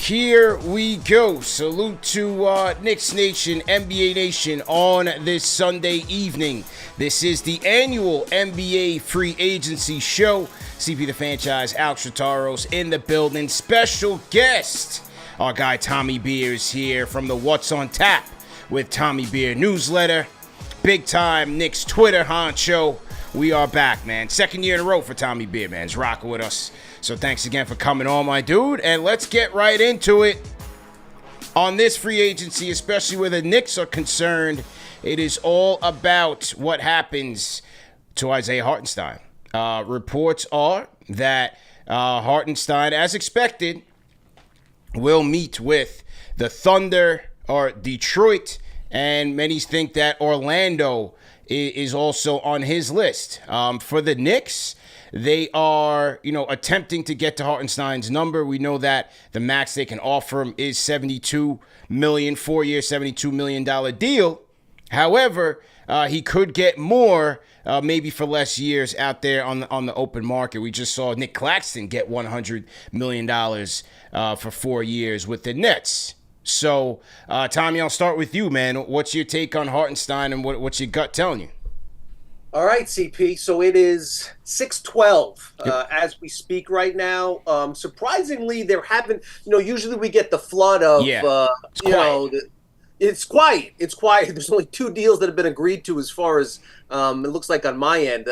Here we go. Salute to Knicks Nation, NBA Nation on this Sunday evening. This is the annual NBA Free Agency Show. CP the Franchise, Alex Rotaros in the building. Special guest, our guy Tommy Beer is here from the What's on Tap with Tommy Beer newsletter. Big time Knicks Twitter honcho. We are back, man. Second year in a row for Tommy Beer, man. He's rocking with us. So thanks again for coming on, my dude. And let's get right into it. On this free agency, especially where the Knicks are concerned, it is all about what happens to Isaiah Hartenstein. Reports are that Hartenstein, as expected, will meet with the Thunder or Detroit, and many think that Orlando is also on his list. For the Knicks, they are, attempting to get to Hartenstein's number. We know that the max they can offer him is $72 million, 4-year, $72 million deal. However, he could get more, maybe for less years out there on the open market. We just saw Nick Claxton get $100 million for 4 years with the Nets. So, Tommy, I'll start with you, man. What's your take on Hartenstein and what's your gut telling you? All right, CP. So it is 6:12 as we speak right now. Surprisingly, there haven't, usually we get the flood of, it's quiet. It's quiet. There's only 2 deals that have been agreed to as far as it looks like on my end.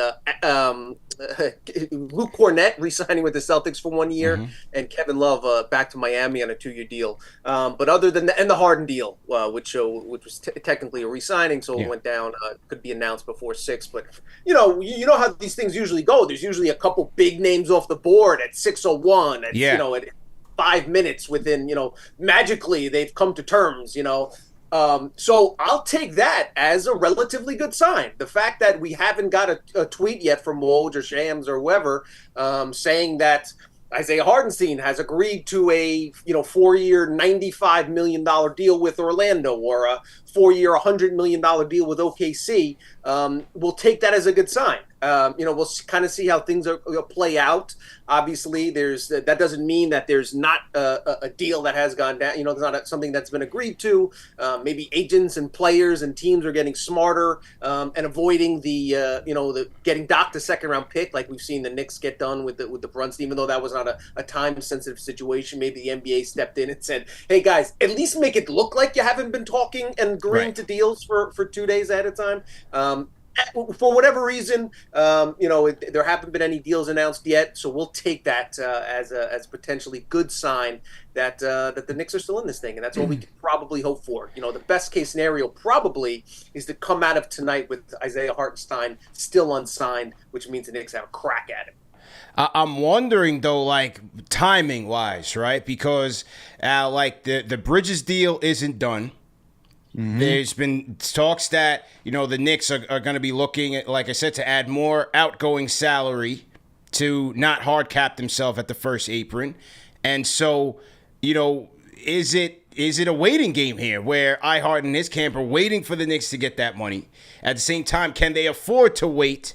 Luke Cornett re-signing with the Celtics for 1 year, and Kevin Love back to Miami on a 2-year deal. But other than and the Harden deal, which was technically a re-signing, so it went down. Could be announced before 6. But you know how these things usually go. There's usually a couple big names off the board at 6:01. At 5 minutes within. Magically they've come to terms. So I'll take that as a relatively good sign. The fact that we haven't got a tweet yet from Woj or Shams or whoever saying that Isaiah Hartenstein has agreed to a 4-year $95 million deal with Orlando or a 4-year $100 million deal with OKC, we'll take that as a good sign. We'll kind of see how things play out. Obviously, that doesn't mean that there's not a deal that has gone down. There's not something that's been agreed to. Maybe agents and players and teams are getting smarter and avoiding the getting docked a second-round pick like we've seen the Knicks get done with the Brunson, even though that was not a time-sensitive situation. Maybe the NBA stepped in and said, "Hey guys, at least make it look like you haven't been talking and agreeing to deals for 2 days ahead of time." For whatever reason, there haven't been any deals announced yet, so we'll take that as potentially good sign that the Knicks are still in this thing, and that's what we can probably hope for. The best case scenario probably is to come out of tonight with Isaiah Hartenstein still unsigned, which means the Knicks have a crack at it. I'm wondering though, timing wise, right? Because the Bridges deal isn't done. There's been talks that, the Knicks are going to be looking at, like I said, to add more outgoing salary to not hard cap themselves at the first apron. And so, is it a waiting game here where iHeart and his camp are waiting for the Knicks to get that money? At the same time, can they afford to wait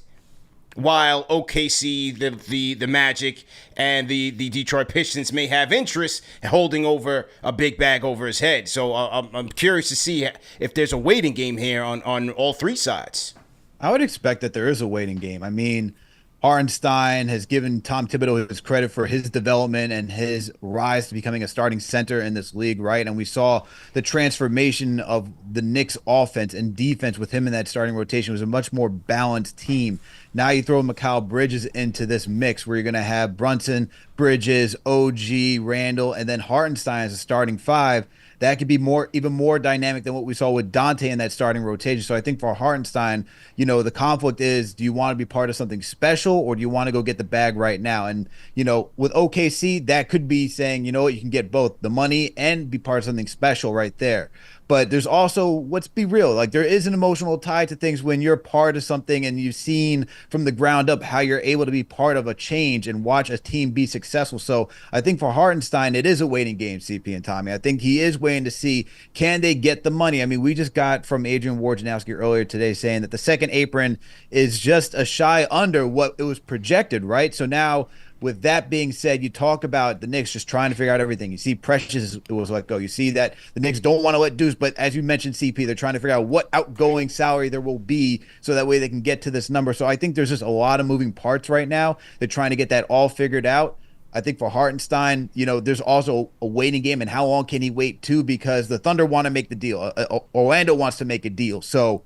while OKC, the Magic, and the Detroit Pistons may have interest in holding over a big bag over his head? So I'm curious to see if there's a waiting game here on all 3 sides. I would expect that there is a waiting game. I mean, Hartenstein has given Tom Thibodeau his credit for his development and his rise to becoming a starting center in this league, right? And we saw the transformation of the Knicks offense and defense with him in that starting rotation. It was a much more balanced team. Now you throw Mikal Bridges into this mix where you're going to have Brunson, Bridges, OG, Randall, and then Hartenstein as a starting 5. That could be even more dynamic than what we saw with Dante in that starting rotation. So I think for Hartenstein, the conflict is, do you want to be part of something special or do you want to go get the bag right now? And, with OKC, that could be saying, you can get both the money and be part of something special right there. But there's also, let's be real, there is an emotional tie to things when you're part of something and you've seen from the ground up how you're able to be part of a change and watch a team be successful. So I think for Hartenstein, it is a waiting game, CP and Tommy. I think he is waiting to see, can they get the money? I mean, we just got from Adrian Wojnarowski earlier today saying that the second apron is just a shy under what it was projected, right? So now with that being said, you talk about the Knicks just trying to figure out everything. You see Precious was let go. You see that the Knicks don't want to let Deuce, but as you mentioned, CP, they're trying to figure out what outgoing salary there will be so that way they can get to this number. So I think there's just a lot of moving parts right now. They're trying to get that all figured out. I think for Hartenstein, there's also a waiting game, and how long can he wait too? Because the Thunder want to make the deal. Orlando wants to make a deal. So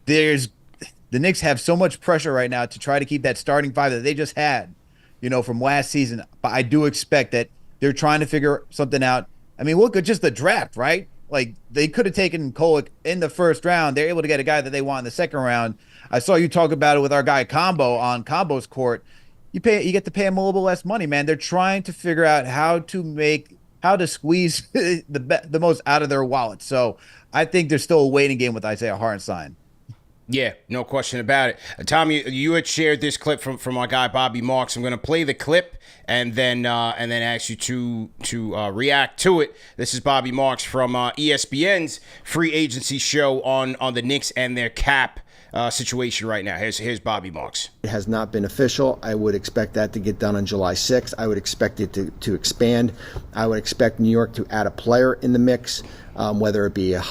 the Knicks have so much pressure right now to try to keep that starting five that they just had, from last season. But I do expect that they're trying to figure something out. I mean, look at just the draft, right? Like, they could have taken Kolek in the first round. They're able to get a guy that they want in the second round. I saw you talk about it with our guy Combo on Combo's court. You get to pay him a little bit less money, man. They're trying to figure out how to squeeze the most out of their wallet. So I think there's still a waiting game with Isaiah Hartenstein. Yeah, no question about it. Tommy, you had shared this clip from our guy Bobby Marks. I'm going to play the clip and then ask you to react to it. This is Bobby Marks from ESPN's free agency show on the Knicks and their cap situation right now. Here's Bobby Marks. It has not been official. I would expect that to get done on July 6th. I would expect it to expand. I would expect New York to add a player in the mix, whether it be a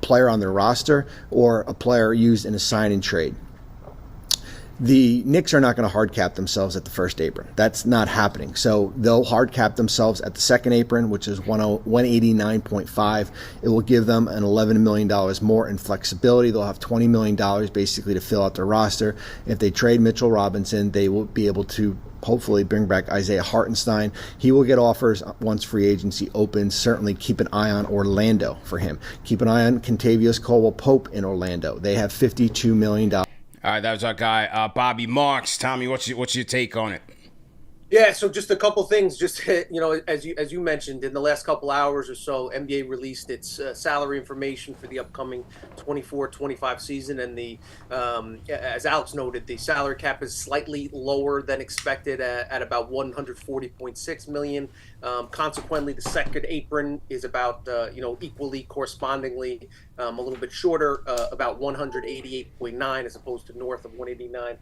player on their roster or a player used in a sign and trade. The Knicks are not going to hard cap themselves at the first apron. That's not happening. So they'll hard cap themselves at the second apron, which is 189.5. It will give them an $11 million more in flexibility. They'll have $20 million basically to fill out their roster. If they trade Mitchell Robinson, they will be able to hopefully bring back Isaiah Hartenstein. He will get offers once free agency opens. Certainly keep an eye on Orlando for him. Keep an eye on Kentavious Caldwell-Pope in Orlando. They have $52 million. All right, that was our guy, Bobby Marks. Tommy, what's your take on it? Yeah, so just a couple things. Just as you mentioned, in the last couple hours or so, NBA released its salary information for the upcoming 24-25 season, and as Alex noted, the salary cap is slightly lower than expected at about $140.6 million. Consequently, the second apron is about equally correspondingly a little bit shorter, about 188.9 as opposed to north of 189.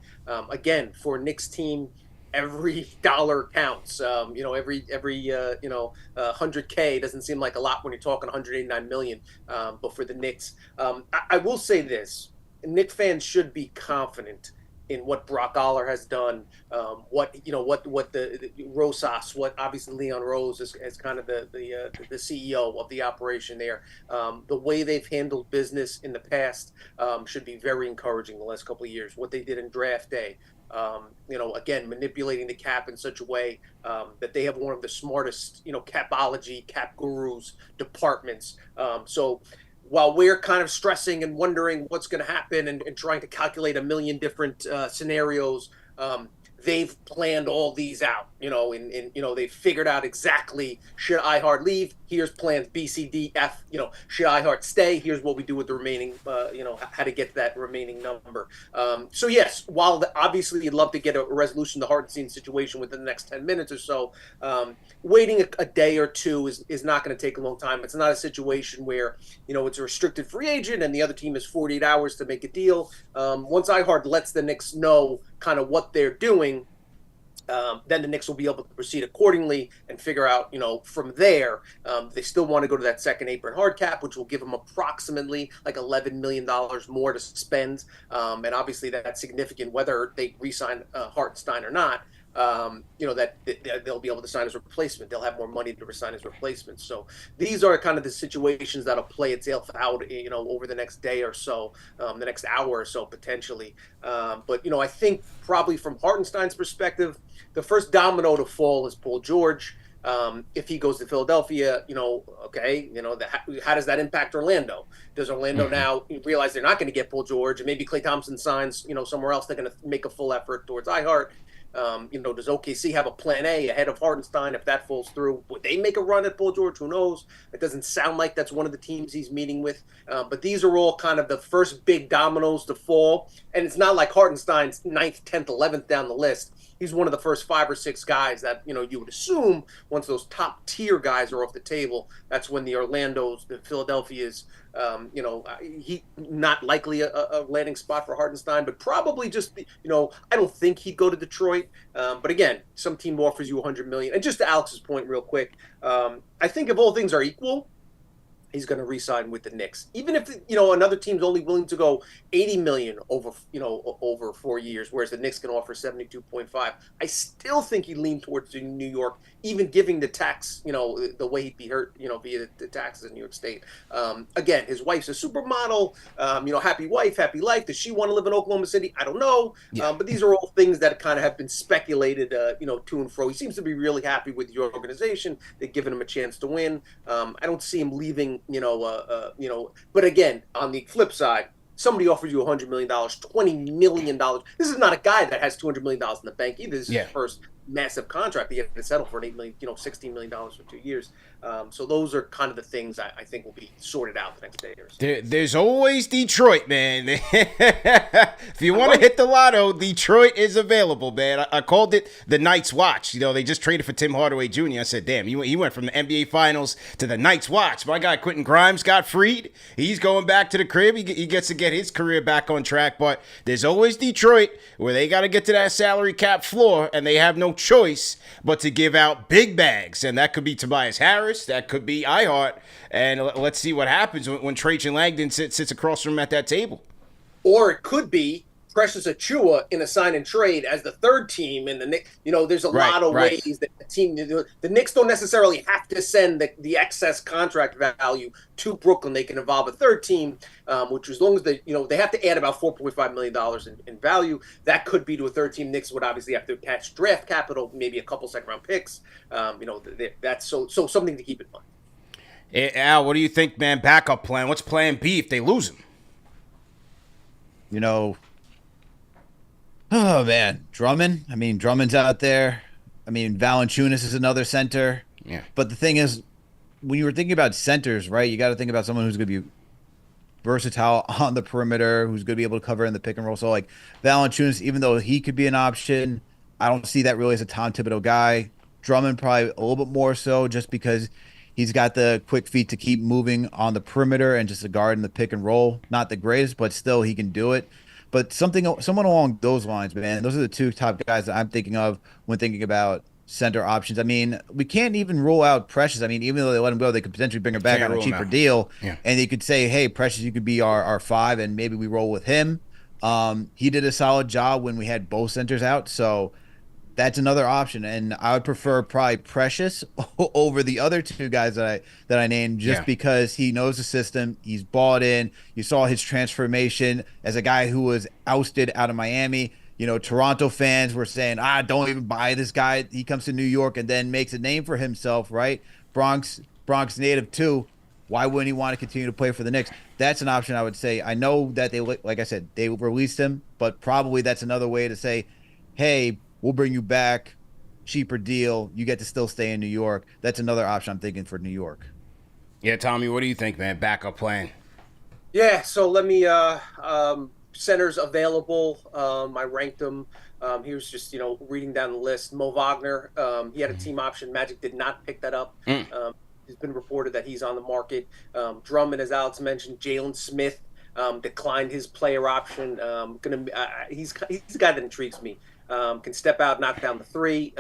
Again, for a Knicks team, every dollar counts. Every 100K doesn't seem like a lot when you're talking 189 million. But for the Knicks, I will say this: Knicks fans should be confident in what Brock Aller has done. What the Rosas, what obviously Leon Rose is kind of the CEO of the operation there. The way they've handled business in the past should be very encouraging the last couple of years. What they did in draft day. Again, manipulating the cap in such a way that they have one of the smartest, capology, cap gurus departments. So while we're kind of stressing and wondering what's going to happen and trying to calculate a million different scenarios, they've planned all these out, they've figured out exactly, should iHeart leave? Here's plans B, C, D, F, should iHeart stay? Here's what we do with the remaining, how to get to that remaining number. So yes, while obviously you'd love to get a resolution to the Hartenstein situation within the next 10 minutes or so, waiting a day or two is not going to take a long time. It's not a situation where, it's a restricted free agent and the other team has 48 hours to make a deal. Once iHeart lets the Knicks know kind of what they're doing, then the Knicks will be able to proceed accordingly and figure out, from there, they still want to go to that second apron hard cap, which will give them approximately like $11 million more to spend. And obviously that's significant whether they re-sign Hartenstein or not. That they'll be able to sign his replacement. They'll have more money to resign his replacement. So these are kind of the situations that'll play itself out, over the next day or so, the next hour or so potentially. But I think probably from Hartenstein's perspective, the first domino to fall is Paul George. If he goes to Philadelphia, how does that impact Orlando? Does Orlando now realize they're not going to get Paul George, and maybe Klay Thompson signs, somewhere else? They're going to make a full effort towards iHeart. Does OKC have a plan A ahead of Hartenstein if that falls through? Would they make a run at Paul George? Who knows? It doesn't sound like that's one of the teams he's meeting with. But these are all kind of the first big dominoes to fall. And it's not like Hartenstein's 9th, 10th, 11th down the list. he's one of the first 5 or 6 guys that, you would assume once those top tier guys are off the table, that's when the Orlandos, the Philadelphias, he not likely a landing spot for Hartenstein, but probably just, I don't think he'd go to Detroit. But again, some team offers you $100 million. And just to Alex's point real quick, I think if all things are equal, he's going to re-sign with the Knicks. Even if, another team's only willing to go $80 million over 4 years, whereas the Knicks can offer 72.5. I still think he leaned towards New York, even giving the tax, the way he'd be hurt, via the taxes in New York State. Again, his wife's a supermodel, happy wife, happy life. Does she want to live in Oklahoma City? I don't know. Yeah. But these are all things that kind of have been speculated, to and fro. He seems to be really happy with your organization. They've given him a chance to win. I don't see him leaving, but again, on the flip side, somebody offers you $100 million, $20 million. This is not a guy that has $200 million in the bank either. This is his first massive contract. He had to settle for $8 million, $16 million for 2 years. So those are kind of the things I think will be sorted out the next day or so. There's always Detroit, man. If you want to hit the lotto, Detroit is available, man. I called it the Night's Watch. They just traded for Tim Hardaway Jr. I said, damn, he went from the NBA Finals to the Night's Watch. My guy Quentin Grimes got freed. He's going back to the crib. He gets to get his career back on track. But there's always Detroit where they got to get to that salary cap floor, and they have no choice but to give out big bags. And that could be Tobias Harris. That could be iHeart. And let's see what happens when Trajan Langdon sits across from him at that table. Or it could be Precious Achiuwa in a sign and trade as the third team in the Knicks. There's a lot of ways that the team, the Knicks don't necessarily have to send the excess contract value to Brooklyn. They can involve a third team, which as long as they have to add about $4.5 million in value. That could be to a third team. Knicks would obviously have to attach draft capital, maybe a couple second-round picks. That's so something to keep in mind. Hey, Al, what do you think, man? Backup plan. What's plan B if they lose him? Oh, man. Drummond. Drummond's out there. Valanciunas is another center. Yeah. But the thing is, when you were thinking about centers, right, you got to think about someone who's going to be versatile on the perimeter, who's going to be able to cover in the pick and roll. So, like, Valanciunas, even though he could be an option, I don't see that really as a Tom Thibodeau guy. Drummond probably a little bit more so just because he's got the quick feet to keep moving on the perimeter and just a guard in the pick and roll. Not the greatest, but still he can do it. But someone along those lines, man. Those are the two top guys that I'm thinking of when thinking about center options. We can't even rule out Precious. Even though they let him go, they could potentially bring him back on a cheaper deal. Yeah. And they could say, hey, Precious, you could be our 5, and maybe we roll with him. He did a solid job when we had both centers out. So that's another option. And I would prefer probably Precious over the other two guys that I named just because he knows the system. He's bought in. You saw his transformation as a guy who was ousted out of Miami. Toronto fans were saying, don't even buy this guy. He comes to New York and then makes a name for himself, right? Bronx native too. Why wouldn't he want to continue to play for the Knicks? That's an option I would say. I know that like I said, they released him, but probably that's another way to say, hey, we'll bring you back, cheaper deal. You get to still stay in New York. That's another option I'm thinking for New York. Yeah, Tommy, what do you think, man? Backup plan. Yeah, so let me centers available. I ranked them. Here's just reading down the list. Mo Wagner, he had a team option. Magic did not pick that up. It's been reported that he's on the market. Drummond, as Alex mentioned, Jalen Smith declined his player option. He's a guy that intrigues me. Can step out, knock down the 3,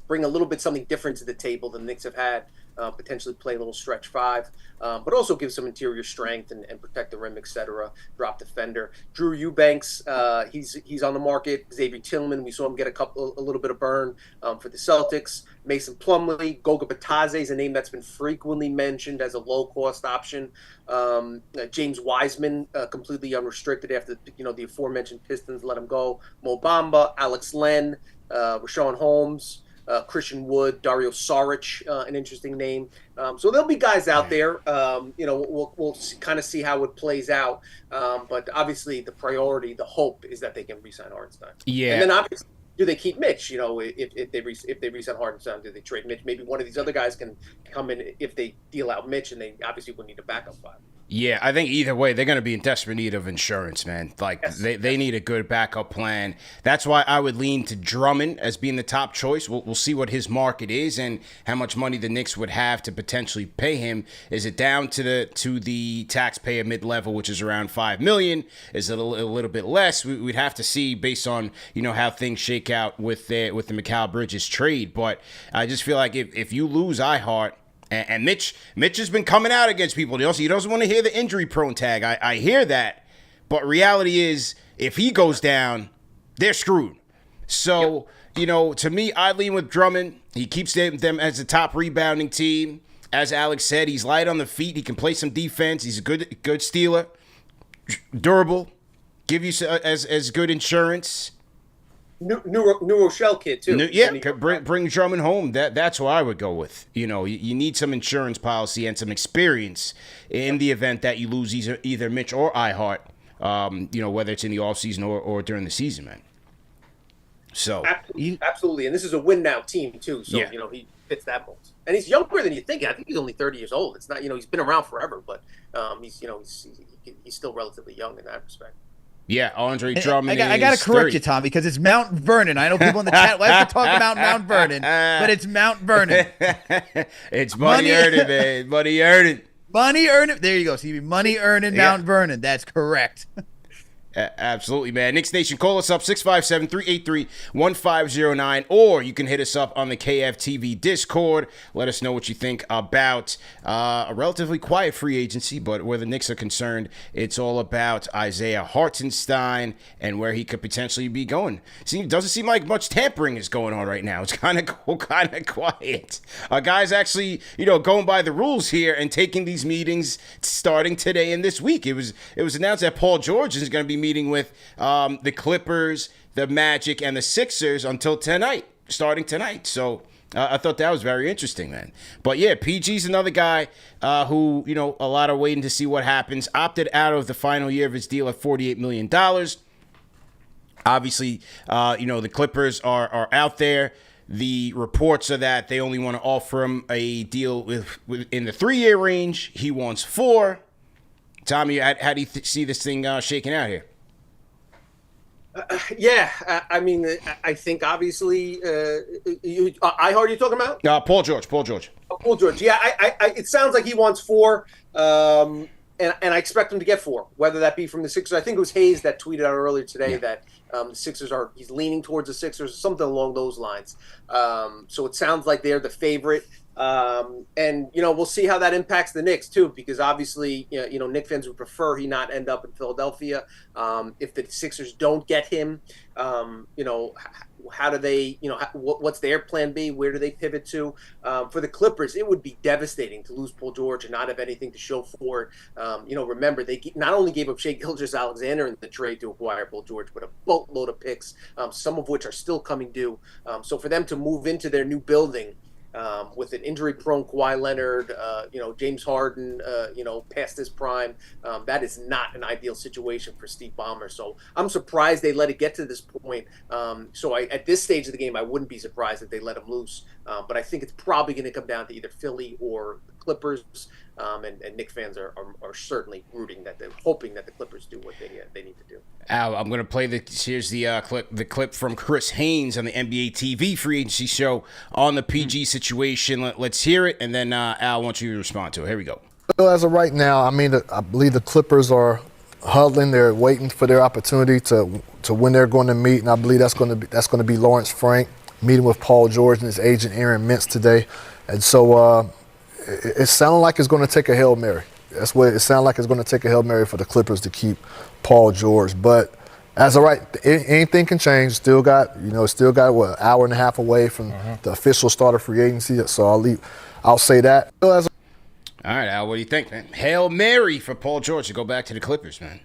bring a little bit something different to the table than the Knicks have had. Potentially play a little stretch 5, but also give some interior strength and protect the rim, etc. Drop defender. Drew Eubanks, he's on the market. Xavier Tillman, we saw him get a little bit of burn for the Celtics. Mason Plumlee, Goga Bitadze is a name that's been frequently mentioned as a low-cost option. James Wiseman, completely unrestricted after the aforementioned Pistons let him go. Mo Bamba, Alex Len, Rashawn Holmes. Christian Wood, Dario Saric, an interesting name. So there'll be guys out there. We'll kind of see how it plays out. But obviously, the priority, the hope, is that they can re-sign Hartenstein. Yeah. And then obviously, do they keep Mitch? If they re-sign Hartenstein, do they trade Mitch? Maybe one of these other guys can come in if they deal out Mitch, and they obviously will need a backup 5. Yeah, I think either way, they're going to be in desperate need of insurance, man. Like, they need a good backup plan. That's why I would lean to Drummond as being the top choice. We'll see what his market is and how much money the Knicks would have to potentially pay him. Is it down to the taxpayer mid-level, which is around $5 million? Is it a little bit less? We'd have to see based on, how things shake out with the Mikal Bridges trade. But I just feel like if you lose iHeart, and Mitch has been coming out against people. He doesn't want to hear the injury-prone tag. I hear that. But reality is, if he goes down, they're screwed. So, to me, I lean with Drummond. He keeps them as a top rebounding team. As Alex said, he's light on the feet. He can play some defense. He's a good stealer. Durable. Give you as good insurance. New Rochelle kid too. Bring Drummond home. That's what I would go with. You need some insurance policy and some experience in the event that you lose either Mitch or iHeart. Whether it's in the offseason or during the season, man. So absolutely, and this is a win now team too. So he fits that mold. And he's younger than you think. I think he's only 30 years old. It's not he's been around forever, but he's still relatively young in that respect. Yeah, Andre Drummond. I got to correct you, Tom, because it's Mount Vernon. I know people in the chat like to talk about Mount Vernon, but it's Mount Vernon. It's money earning, man. Money earning. Money earning. There you go. So money earning Mount Vernon. That's correct. Absolutely, man. Knicks Nation, call us up 657-383-1509, or you can hit us up on the KFTV Discord. Let us know what you think about a relatively quiet free agency, but where the Knicks are concerned, it's all about Isaiah Hartenstein and where he could potentially be going. It doesn't seem like much tampering is going on right now. It's kind of quiet. Guys actually, going by the rules here and taking these meetings starting today and this week. It was announced that Paul George is going to be meeting with the Clippers, the Magic, and the Sixers until starting tonight. So I thought that was very interesting, man. But yeah, PG's another guy who, a lot of waiting to see what happens. Opted out of the final year of his deal at $48 million. Obviously, the Clippers are out there. The reports are that they only want to offer him a deal in the 3-year range. He wants 4. Tommy, how do you see this thing shaking out here? I think obviously iHeart you talking about? Paul George. Paul George. Yeah, it sounds like he wants 4, and I expect him to get 4, whether that be from the Sixers. I think it was Hayes that tweeted out earlier today that the Sixers he's leaning towards the Sixers, something along those lines. So it sounds like they're the favorite. And we'll see how that impacts the Knicks too, because obviously Knicks fans would prefer he not end up in Philadelphia. If the Sixers don't get him, how do they, what's their plan B? Where do they pivot to? For the Clippers, it would be devastating to lose Paul George and not have anything to show for it. Remember, they not only gave up Shai Gilgeous-Alexander in the trade to acquire Paul George, but a boatload of picks, some of which are still coming due. So for them to move into their new building, with an injury-prone Kawhi Leonard, James Harden, past his prime, that is not an ideal situation for Steve Ballmer. So I'm surprised they let it get to this point. At this stage of the game, I wouldn't be surprised if they let him loose. But I think it's probably going to come down to either Philly or the Clippers. And Knicks fans are certainly hoping that the Clippers do what they need to do. Al, I'm going to play here's the clip from Chris Haynes on the NBA TV free agency show on the PG situation. Let's hear it, and then Al, I want you to respond to it. Here we go. Well, as of right now, I believe the Clippers are huddling. They're waiting for their opportunity to when they're going to meet, and I believe that's going to be Lawrence Frank meeting with Paul George and his agent Aaron Mintz today, and so. It sounds like it's going to take a Hail Mary. That's what it sounds like. It's going to take a Hail Mary for the Clippers to keep Paul George. But as of right, anything can change. Still got what, an hour and a half away from the official start of free agency. So I'll say that. All right, Al, what do you think, man? Hail Mary for Paul George to go back to the Clippers, man.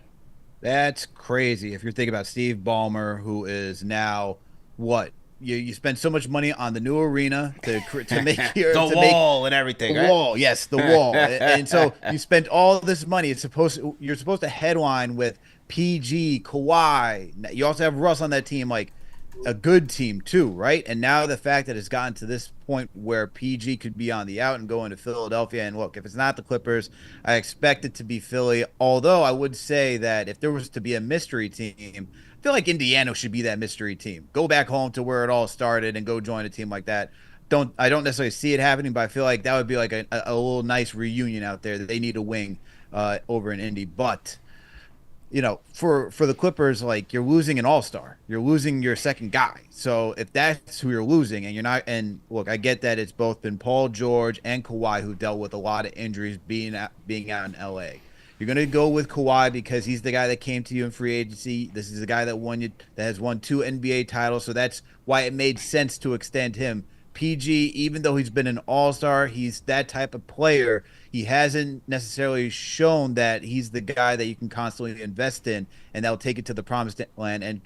That's crazy. If you're thinking about Steve Ballmer, who is now what? You spend so much money on the new arena to make your wall and everything. The right? wall, yes, the wall, and so you spent all this money. You're supposed to headline with PG, Kawhi. You also have Russ on that team. Like, a good team too, right? And now the fact that it's gotten to this point where PG could be on the out and go into Philadelphia, and look, if it's not the Clippers, I expect it to be Philly. Although I would say that if there was to be a mystery team, I feel like Indiana should be that mystery team. Go back home to where it all started and go join a team like that. I don't necessarily see it happening, but I feel like that would be like a little nice reunion out there that they need a wing over in Indy. But for the Clippers, like, you're losing an all-star, you're losing your second guy. So if that's who you're losing, and you're not, and look, I get that it's both been Paul George and Kawhi who dealt with a lot of injuries being out in LA. You're gonna go with Kawhi because he's the guy that came to you in free agency. This is the guy that has won 2 NBA titles, so that's why it made sense to extend him. PG, even though he's been an all-star, he's that type of player. He hasn't necessarily shown that he's the guy that you can constantly invest in and that'll take it to the promised land. And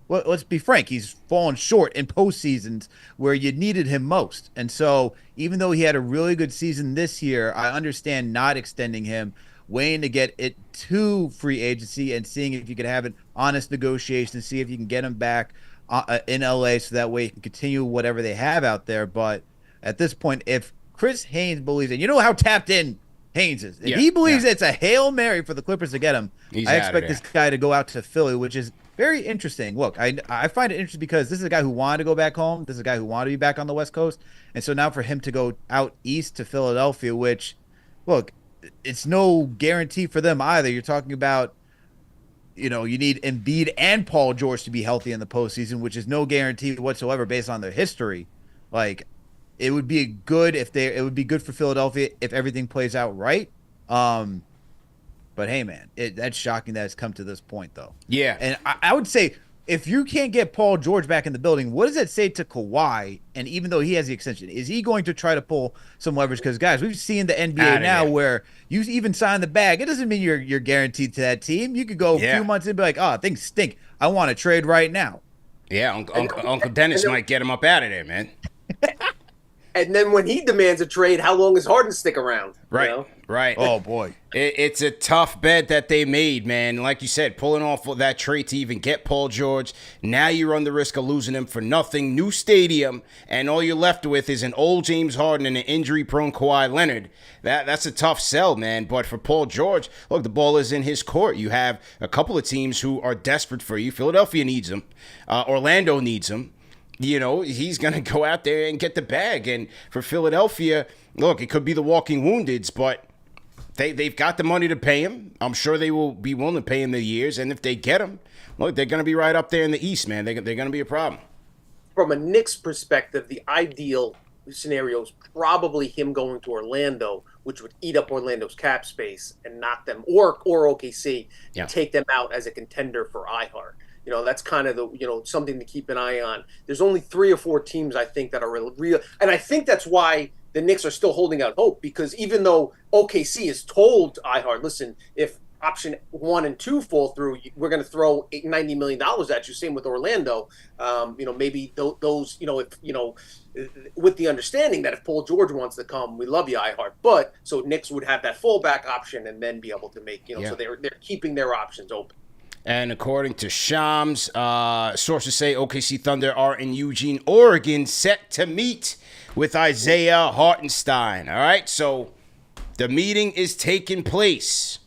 let's be frank, he's fallen short in postseasons where you needed him most. And so even though he had a really good season this year, I understand not extending him, waiting to get it to free agency and seeing if you could have an honest negotiation, see if you can get him back in LA, so that way you can continue whatever they have out there. But at this point, if Chris Haynes believes it, you know how tapped in Haynes is. If he believes it's a Hail Mary for the Clippers to get him, I expect this guy to go out to Philly, which is very interesting. Look, I find it interesting because this is a guy who wanted to go back home. This is a guy who wanted to be back on the West Coast. And so now for him to go out east to Philadelphia, which, look, it's no guarantee for them either. You're talking about, you need Embiid and Paul George to be healthy in the postseason, which is no guarantee whatsoever based on their history. Like, it would be good for Philadelphia if everything plays out right. But hey, man, that's shocking that it's come to this point, though. Yeah. And I would say, if you can't get Paul George back in the building, what does that say to Kawhi? And even though he has the extension, is he going to try to pull some leverage? Because, guys, we've seen the NBA now where you even sign the bag. It doesn't mean you're guaranteed to that team. You could go a few months in and be like, oh, things stink. I want to trade right now. Yeah, Uncle Dennis might get him up out of there, man. And then when he demands a trade, how long is Harden stick around? Right, right. Oh, boy. It's a tough bet that they made, man. Like you said, pulling off that trade to even get Paul George. Now you run the risk of losing him for nothing. New stadium, and all you're left with is an old James Harden and an injury-prone Kawhi Leonard. That's a tough sell, man. But for Paul George, look, the ball is in his court. You have a couple of teams who are desperate for you. Philadelphia needs him. Orlando needs him. He's going to go out there and get the bag. And for Philadelphia, look, it could be the walking woundeds, but they've got the money to pay him. I'm sure they will be willing to pay him the years. And if they get him, look, they're going to be right up there in the East, man. They're going to be a problem. From a Knicks perspective, the ideal scenario is probably him going to Orlando, which would eat up Orlando's cap space and knock them, or OKC, and take them out as a contender for iHeart. That's kind of the, something to keep an eye on. There's only 3 or 4 teams, I think, that are real. And I think that's why the Knicks are still holding out hope, because even though OKC is told iHeart, listen, if option 1 and 2 fall through, we're going to throw $90 million at you. Same with Orlando. Maybe those, with the understanding that if Paul George wants to come, we love you, iHeart. But so Knicks would have that fallback option and then be able to make, so they're keeping their options open. And according to Shams, sources say OKC Thunder are in Eugene, Oregon, set to meet with Isaiah Hartenstein. All right, so the meeting is taking place.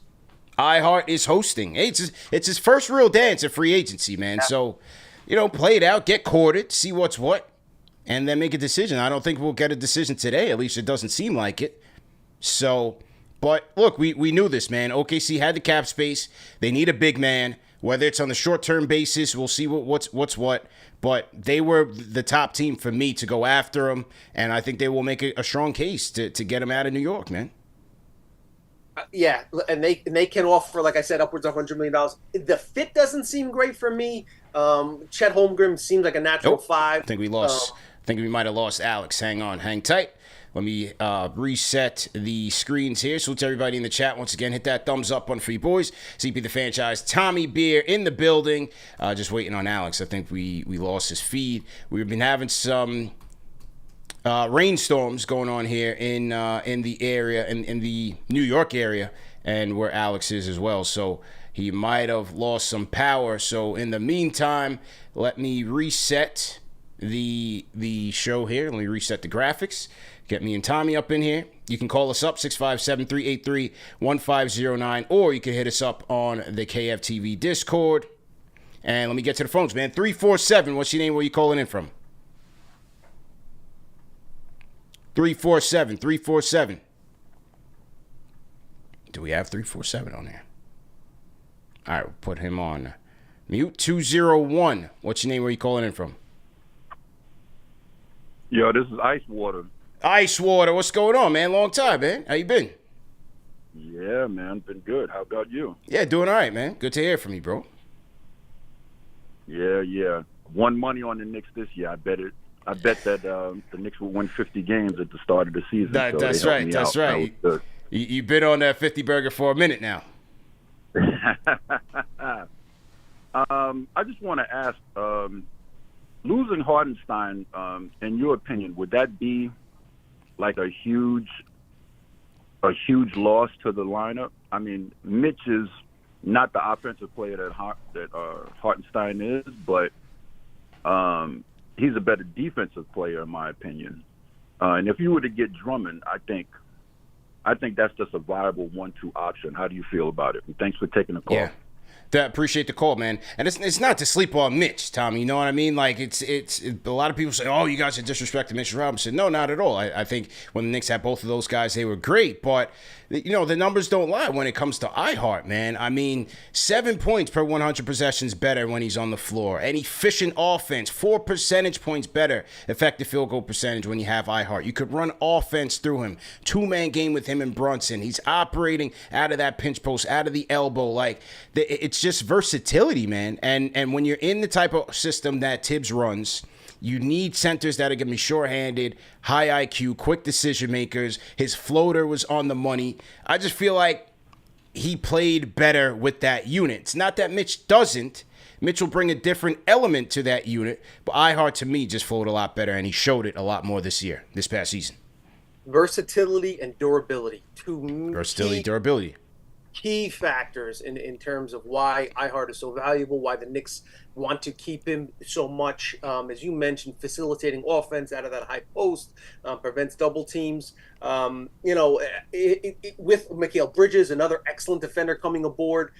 iHeart is hosting. Hey, it's his first real dance at free agency, man. So, play it out, get courted, see what's what, and then make a decision. I don't think we'll get a decision today. At least it doesn't seem like it. So, but look, we knew this, man. OKC had the cap space. They need a big man. Whether it's on the short-term basis, we'll see what's what. But they were the top team for me to go after him, and I think they will make a strong case to get him out of New York, man. Yeah, and they can offer, like I said, upwards of $100 million. The fit doesn't seem great for me. Chet Holmgren seems like a natural 5. I think we lost. I think we might have lost Alex. Hang on, hang tight. Let me reset the screens here. So to everybody in the chat, once again, hit that thumbs up one for you boys. CP the franchise, Tommy Beer in the building. Just waiting on Alex. I think we lost his feed. We've been having some rainstorms going on here in the area, in the New York area, and where Alex is as well. So he might have lost some power. So in the meantime, let me reset the show here. Let me reset the graphics. Get me and Tommy up in here. You can call us up, 657-383-1509, or you can hit us up on the KFTV Discord. And let me get to the phones, man. 347, what's your name? Where you calling in from? 347. Do we have 347 on there? All right, we'll put him on mute. 201, what's your name? Where you calling in from? Yo, this is Ice Water. Ice Water, what's going on, man? Long time, man. How you been? Yeah, man, been good. How about you? Yeah, doing all right, man. Good to hear from you, bro. Yeah. Won money on the Knicks this year. I bet that the Knicks will win 50 games at the start of the season. That's right. That's right. You've been on that 50 burger for a minute now. I just want to ask, losing Hartenstein, in your opinion, would that be like a huge loss to the lineup? I mean, Mitch is not the offensive player that Hartenstein is, but he's a better defensive player in my opinion. And if you were to get Drummond, I think that's just a viable 1-2 option. How do you feel about it? And thanks for taking the call. Yeah. Appreciate the call, man. And it's not to sleep on Mitch, Tommy. You know what I mean? Like it's a lot of people say, "Oh, you guys are disrespecting Mitch Robinson." No, not at all. I think when the Knicks had both of those guys, they were great. But the numbers don't lie when it comes to iHeart, man. I mean, 7 points per 100 possessions better when he's on the floor. An efficient offense, 4 percentage points better effective field goal percentage when you have iHeart. You could run offense through him. 2-man game with him and Brunson. He's operating out of that pinch post, out of the elbow. Like it's just versatility, man. And when you're in the type of system that Tibbs runs, you need centers that are going to be short-handed, high IQ, quick decision makers. His floater was on the money. I just feel like he played better with that unit. It's not that Mitch doesn't. Mitch will bring a different element to that unit, but iHeart to me just flowed a lot better, and he showed it a lot more this past season. Versatility and durability. Durability. Key factors in terms of why iHeart is so valuable, why the Knicks want to keep him so much. As you mentioned, facilitating offense out of that high post, prevents double teams. With Mikal Bridges, another excellent defender coming aboard.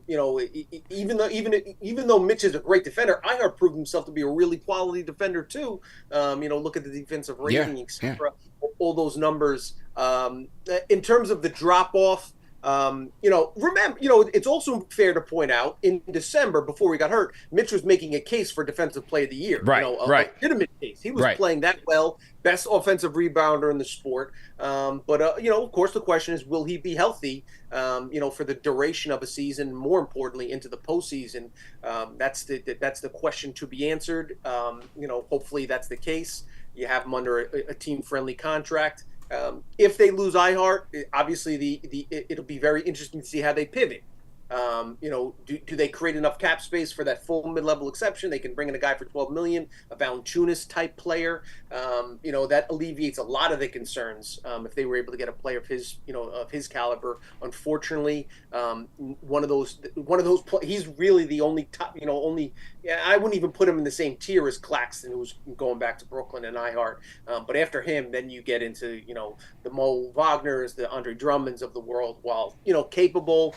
Even though Mitch is a great defender, iHeart proved himself to be a really quality defender too. Look at the defensive rating, etc. All those numbers. In terms of the drop off. Remember, it's also fair to point out in December, before he got hurt, Mitch was making a case for Defensive Player of the Year. Right, a legitimate case. He was playing that well, best offensive rebounder in the sport. Of course, the question is, will he be healthy, for the duration of a season, more importantly, into the postseason? That's the question to be answered. Hopefully that's the case. You have him under a team-friendly contract. If they lose iHeart, obviously it'll be very interesting to see how they pivot. Do they create enough cap space for that full mid-level exception? They can bring in a guy for $12 million, a Valanciunas type player. That alleviates a lot of the concerns if they were able to get a player of his caliber. Unfortunately, one of those. He's really the only top. I wouldn't even put him in the same tier as Claxton, who's going back to Brooklyn and iHeart. But after him, then you get into the Mo Wagners, the Andre Drummonds of the world. While capable.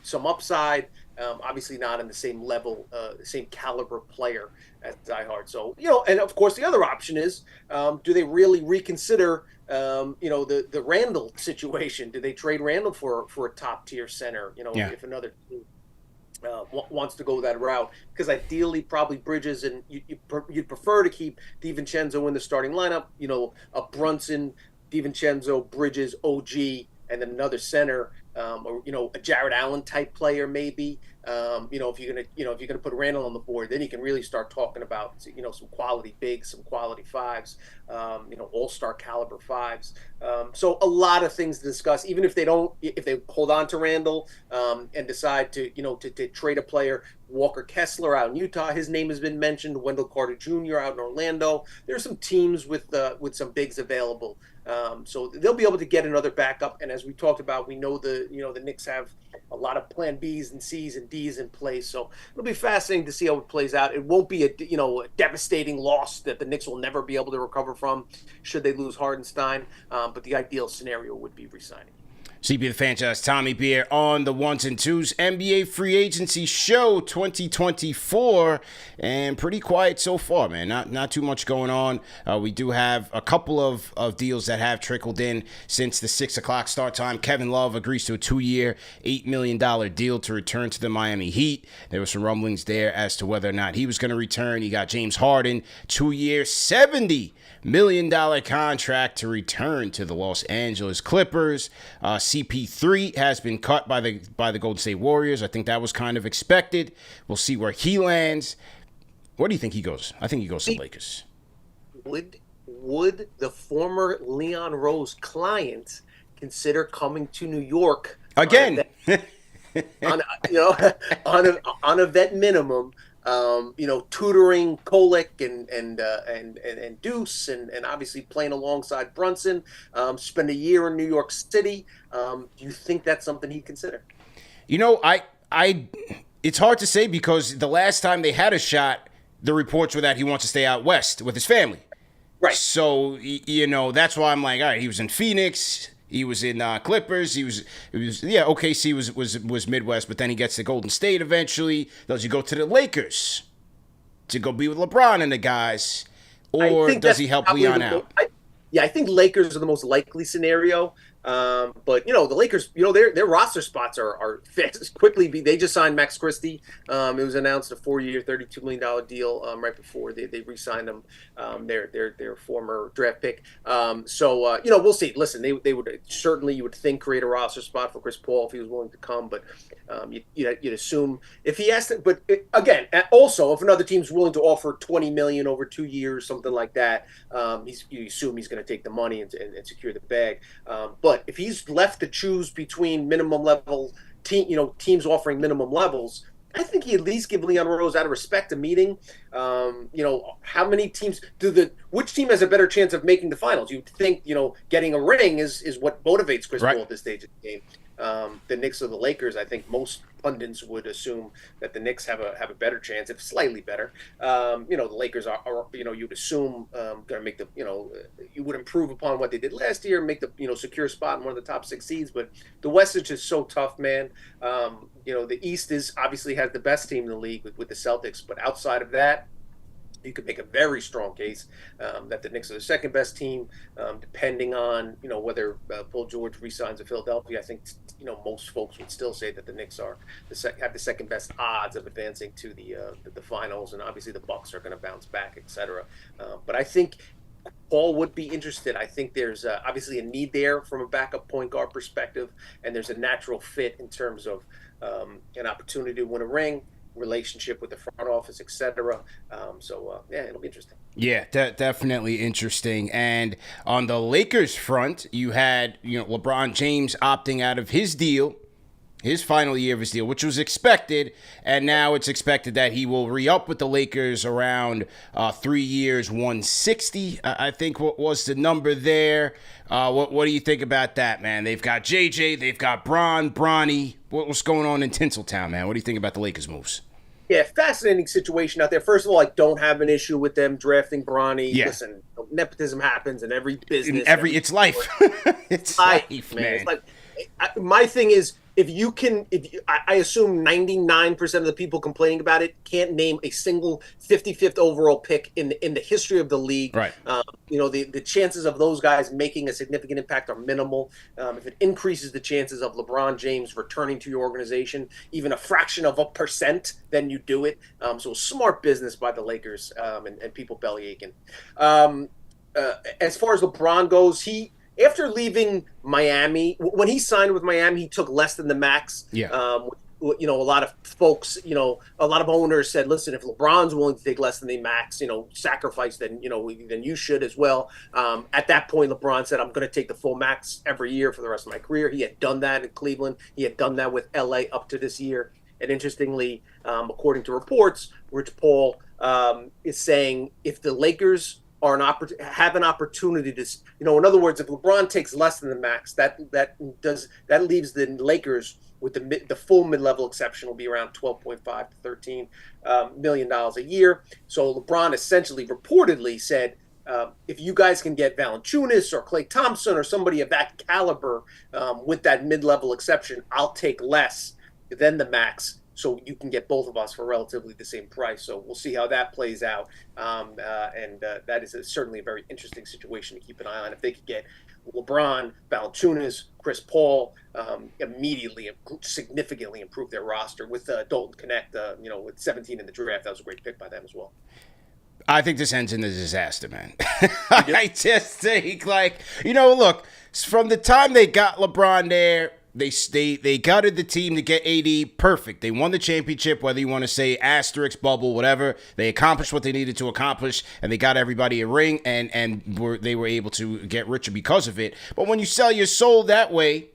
Some upside, obviously not in the same level, same caliber player as iHeart. So, and of course the other option is, do they really reconsider, the Randall situation? Do they trade Randall for a top tier center? If another team wants to go that route, because ideally probably Bridges, and you'd prefer to keep DiVincenzo in the starting lineup. A Brunson, DiVincenzo, Bridges, OG, and then another center. Or a Jared Allen type player maybe. If you're gonna put Randall on the board, then you can really start talking about some quality bigs, some quality fives, all-star caliber fives. So a lot of things to discuss. Even if they hold on to Randall and decide to trade a player. Walker Kessler out in Utah, his name has been mentioned. Wendell Carter Jr. out in Orlando. There are some teams with some bigs available, so they'll be able to get another backup. And as we talked about, we know the Knicks have a lot of Plan Bs and Cs and Ds in place. So it'll be fascinating to see how it plays out. It won't be a devastating loss that the Knicks will never be able to recover from should they lose Hartenstein. But the ideal scenario would be re-signing. CP the Franchise, Tommy Beer on the ones and twos. NBA Free Agency Show 2024, and pretty quiet so far, man. Not too much going on. We do have a couple of deals that have trickled in since the 6 o'clock start time. Kevin Love agrees to a 2-year, $8 million deal to return to the Miami Heat. There were some rumblings there as to whether or not he was going to return. You got James Harden, 2-year, $70 million contract to return to the Los Angeles Clippers. CP3 has been cut by the Golden State Warriors. I think that was kind of expected. We'll see where he lands. Where do you think he goes? I think he goes to the Lakers. Would the former Leon Rose client consider coming to New York again on a vet minimum? Tutoring Kolek and Deuce and obviously playing alongside Brunson, spend a year in New York City. Do you think that's something he'd consider? It's hard to say because the last time they had a shot, the reports were that he wants to stay out west with his family. Right. So, that's why I'm like, all right, he was in Phoenix. He was in Clippers. OKC was Midwest, but then he gets to Golden State eventually. Does he go to the Lakers to go be with LeBron and the guys, or does he help Leon out? I think Lakers are the most likely scenario. But the Lakers, their roster spots are fixed. Quickly, they just signed Max Christie. It was announced a 4-year, $32 million deal right before they re-signed him, their former draft pick. We'll see. Listen, they would certainly, you would think, create a roster spot for Chris Paul if he was willing to come, but you'd assume if he asked it. But again, also if another team's willing to offer $20 million over 2 years, something like that, you assume he's going to take the money and secure the bag. But if he's left to choose between minimum level teams offering minimum levels, I think he at least give Leon Rose, out of respect, a meeting. How many teams which team has a better chance of making the finals? You'd think, getting a ring is what motivates Chris Paul at this stage of the game. The Knicks or the Lakers, I think most pundits would assume that the Knicks have a better chance, if slightly better. The Lakers are you'd assume going to make the you would improve upon what they did last year, make the secure spot in one of the top 6 seeds. But the West is just so tough, man. The East obviously has the best team in the league with the Celtics, but outside of that, you could make a very strong case that the Knicks are the second best team, depending on whether Paul George re-signs in Philadelphia. I think most folks would still say that the Knicks have the second best odds of advancing to the finals, and obviously the Bucks are going to bounce back, etc. But I think Paul would be interested. I think there's obviously a need there from a backup point guard perspective, and there's a natural fit in terms of an opportunity to win a ring, relationship with the front office, etc. It'll be interesting. Yeah, definitely interesting. And on the Lakers front, you had LeBron James opting out of his deal, his final year of his deal, which was expected, and now it's expected that he will re-up with the Lakers around 3 years, 160. I think what was the number there. What do you think about that, man? They've got JJ, they've got Bronny. What's going on in Tinseltown, man? What do you think about the Lakers moves? Yeah, fascinating situation out there. First of all, I don't have an issue with them drafting Bronny. Yeah. Listen, nepotism happens in every business. It's life. It's life, man. It's like, my thing is, I assume 99% of the people complaining about it can't name a single 55th overall pick in the history of the league. Right. The chances of those guys making a significant impact are minimal. If it increases the chances of LeBron James returning to your organization, even a fraction of a percent, then you do it. So smart business by the Lakers and people belly aching. As far as LeBron goes, after leaving Miami, when he signed with Miami, he took less than the max, a lot of folks, a lot of owners said, listen, if LeBron's willing to take less than the max, sacrifice, then you should as well. At that point, LeBron said, I'm going to take the full max every year for the rest of my career. He had done that in Cleveland. He had done that with LA up to this year. And interestingly, according to reports, Rich Paul is saying if the Lakers have an opportunity to, in other words, if LeBron takes less than the max, that leaves the Lakers with the full mid-level exception will be around $12.5 to $13 million a year. So LeBron essentially reportedly said, if you guys can get Valanciunas or Klay Thompson or somebody of that caliber with that mid-level exception, I'll take less than the max, so you can get both of us for relatively the same price. So we'll see how that plays out. And that is certainly a very interesting situation to keep an eye on. If they could get LeBron, Valanciunas, Chris Paul, immediately significantly improve their roster with Dalton Connect, with 17 in the draft. That was a great pick by them as well. I think this ends in a disaster, man. I just think, look, from the time they got LeBron there, They gutted the team to get AD perfect. They won the championship, whether you want to say asterisk, bubble, whatever. They accomplished what they needed to accomplish, and they got everybody a ring, and they were able to get richer because of it. But when you sell your soul that way,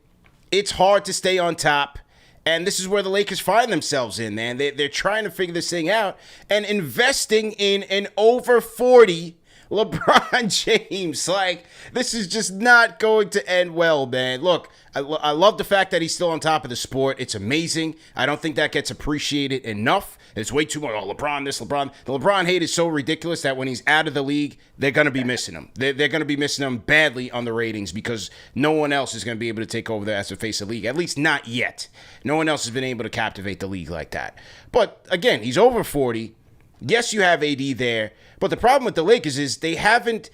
it's hard to stay on top. And this is where the Lakers find themselves in, man. They're trying to figure this thing out and investing in an over 40 LeBron James. This is just not going to end well, man. Look, I love the fact that he's still on top of the sport. It's amazing. I don't think that gets appreciated enough. It's way too much. Oh, LeBron, this, LeBron. The LeBron hate is so ridiculous that when he's out of the league, they're going to be missing him. They're going to be missing him badly on the ratings because no one else is going to be able to take over as the face of the league. At least not yet. No one else has been able to captivate the league like that. But, again, he's over 40. Yes, you have AD there. But the problem with the Lakers is they haven't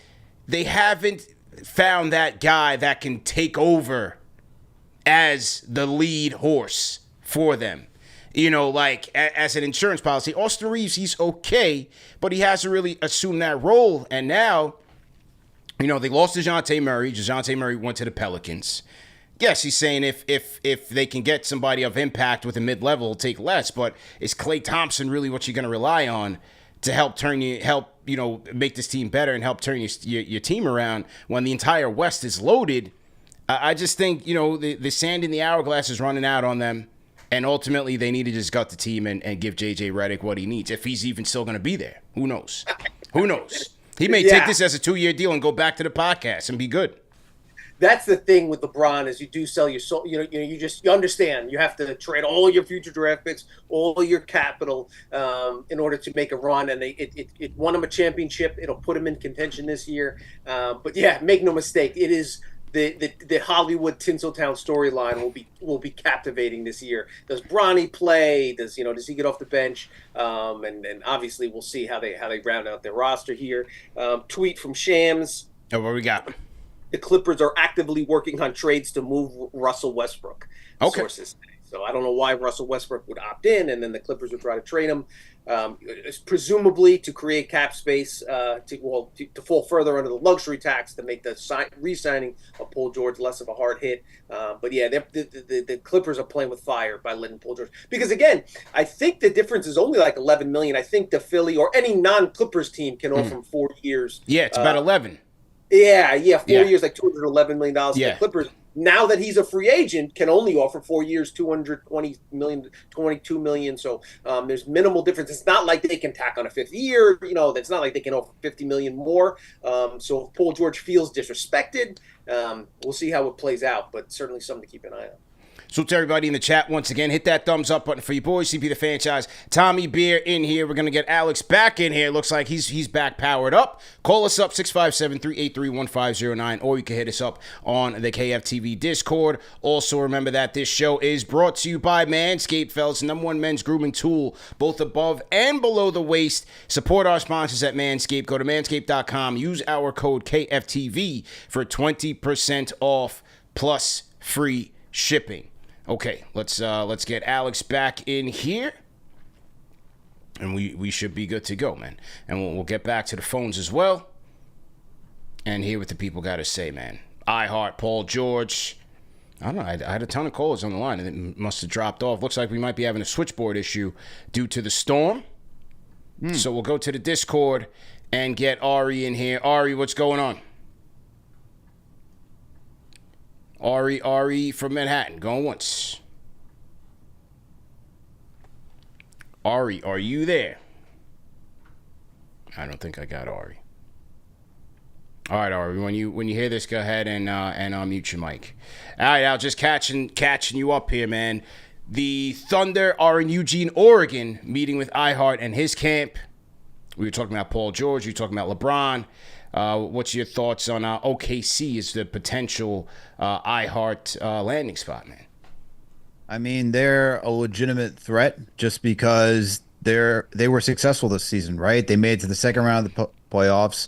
found that guy that can take over as the lead horse for them. As an insurance policy. Austin Reeves, he's okay, but he hasn't really assumed that role. And now, they lost DeJounte Murray. DeJounte Murray went to the Pelicans. Yes, he's saying if they can get somebody of impact with a mid-level, it'll take less. But is Klay Thompson really what you're going to rely on to help make this team better and help turn your team around when the entire West is loaded? I just think, the sand in the hourglass is running out on them. And ultimately, they need to just gut the team and give J.J. Redick what he needs. If he's even still going to be there. Who knows? Who knows? He may take this as a 2-year deal and go back to the podcast and be good. That's the thing with LeBron is you do sell your soul. You understand you have to trade all your future draft picks, all your capital in order to make a run. And it won him a championship. It'll put him in contention this year. But yeah, make no mistake. It is the Hollywood Tinseltown storyline will be captivating this year. Does Bronny play? Does he get off the bench? And obviously we'll see how they round out their roster here. Tweet from Shams. Oh, what we got? The Clippers are actively working on trades to move Russell Westbrook. Okay. Sources. So I don't know why Russell Westbrook would opt in, and then the Clippers would try to trade him, presumably to create cap space to fall further under the luxury tax to make the re-signing of Paul George less of a hard hit. But yeah, the Clippers are playing with fire by letting Paul George. Because again, I think the difference is only like $11 million. I think the Philly or any non-Clippers team can offer him 4 years. Yeah, it's about 11. Yeah, 4 years, like $211 million. Yeah. The Clippers, now that he's a free agent, can only offer 4 years, $220 million, $22 million. So there's minimal difference. It's not like they can tack on a fifth year. It's not like they can offer $50 million more. So if Paul George feels disrespected, we'll see how it plays out. But certainly something to keep an eye on. So to everybody in the chat, once again, hit that thumbs up button for your boys, CP the Franchise. Tommy Beer in here. We're going to get Alex back in here. Looks like he's back powered up. Call us up, 657-383-1509, or you can hit us up on the KFTV Discord. Also, remember that this show is brought to you by Manscaped, fellas, #1 men's grooming tool, both above and below the waist. Support our sponsors at Manscaped. Go to manscaped.com. Use our code KFTV for 20% off plus free shipping. Okay, let's get Alex back in here, and we should be good to go, man. And we'll get back to the phones as well, and hear what the people got to say, man. iHeart, Paul George, I don't know. I had a ton of callers on the line, and it must have dropped off. Looks like we might be having a switchboard issue due to the storm. So we'll go to the Discord and get Ari in here. Ari, what's going on? Ari from Manhattan, going once. Ari, are you there? I don't think I got Ari. All right, Ari. When you hear this, go ahead and unmute your mic. All right, Al, just catching you up here, man. The Thunder are in Eugene, Oregon, meeting with iHeart and his camp. We were talking about Paul George. You were talking about LeBron. What's your thoughts on OKC as the potential iHeart landing spot, man? I mean, they're a legitimate threat just because they were successful this season, right? They made it to the second round of the playoffs.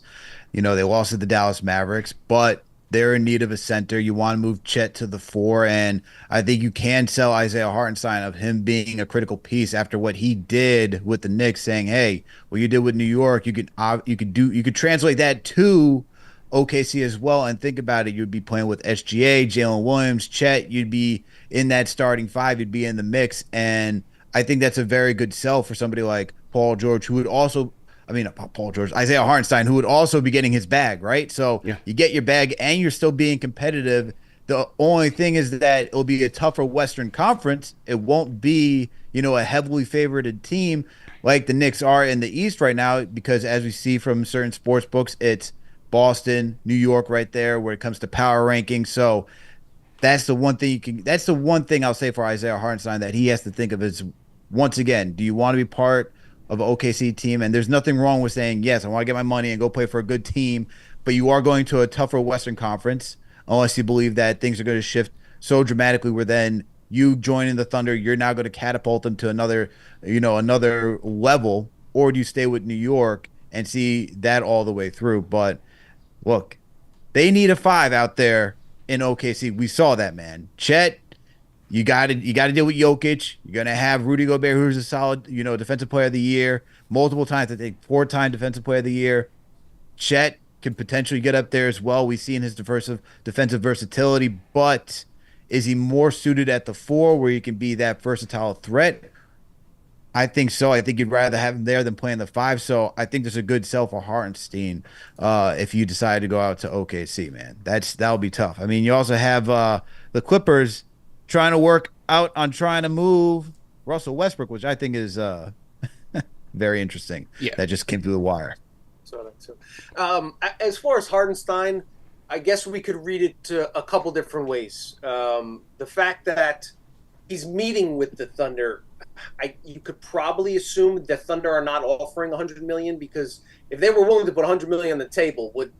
You know, they lost to the Dallas Mavericks, but they're in need of a center. You want to move Chet to the 4, and I think you can sell Isaiah Hartenstein of him being a critical piece after what he did with the Knicks, saying, "Hey, what you did with New York, you could translate that to OKC as well." And think about it, you'd be playing with SGA, Jalen Williams, Chet. You'd be in that starting 5. You'd be in the mix, and I think that's a very good sell for somebody like Paul George, who would also. Paul George, Isaiah Hartenstein, who would also be getting his bag, right? So You get your bag and you're still being competitive. The only thing is that it'll be a tougher Western Conference. It won't be, a heavily favored team like the Knicks are in the East right now, because as we see from certain sports books, it's Boston, New York right there where it comes to power rankings. So that's the one thing I'll say for Isaiah Hartenstein that he has to think of is, once again, do you want to be part of an OKC team? And there's nothing wrong with saying, yes, I want to get my money and go play for a good team, but you are going to a tougher Western Conference, unless you believe that things are going to shift so dramatically where then you joining the Thunder, you're now going to catapult them to another level, or do you stay with New York and see that all the way through? But look, they need a 5 out there in OKC. We saw that, man. Chet, You got to deal with Jokic. You're going to have Rudy Gobert, who's a solid, defensive player of the year, multiple times. I think 4-time defensive player of the year. Chet can potentially get up there as well. We've seen his defensive versatility, but is he more suited at the 4 where he can be that versatile threat? I think so. I think you'd rather have him there than playing the 5. So I think there's a good sell for Hartenstein if you decide to go out to OKC, man. That'll be tough. I mean, you also have the Clippers trying to work out on trying to move Russell Westbrook, which I think is very interesting. Yeah. That just came through the wire. So, as far as Hartenstein, I guess we could read it a couple different ways. The fact that he's meeting with the Thunder, you could probably assume the Thunder are not offering $100 million, because if they were willing to put $100 million on the table, would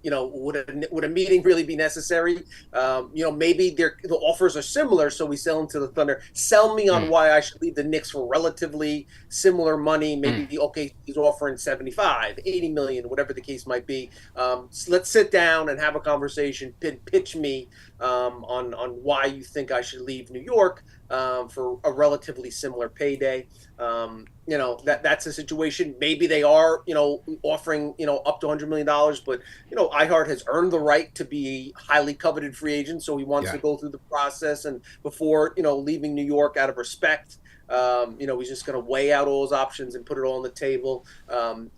a meeting really be necessary? Maybe the offers are similar, so we sell into the Thunder. Sell me on why I should leave the Knicks for relatively similar money. Maybe he's offering 75, 80 million, whatever the case might be. So let's sit down and have a conversation. Pitch me on why you think I should leave New York for a relatively similar payday. That's a situation. Maybe they are, offering, up to $100 million, but, iHeart has earned the right to be a highly coveted free agent. So he wants to go through the process, and before, leaving New York out of respect, he's just going to weigh out all his options and put it all on the table.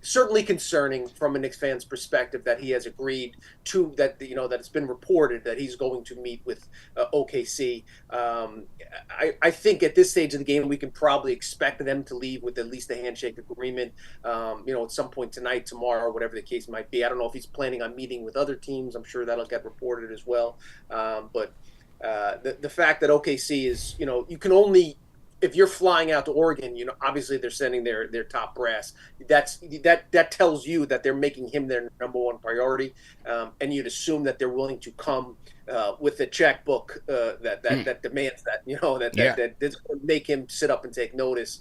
Certainly concerning from a Knicks fan's perspective that he has agreed to that, that it's been reported that he's going to meet with OKC. I think at this stage of the game, we can probably expect them to leave with at least a handshake agreement, at some point tonight, tomorrow, whatever the case might be. I don't know if he's planning on meeting with other teams. I'm sure that'll get reported as well. But the fact that OKC is, you can only, if you're flying out to Oregon, obviously they're sending their top brass. That tells you that they're making him their number one priority, and you'd assume that they're willing to come with a checkbook that demands that, that's going to make him sit up and take notice.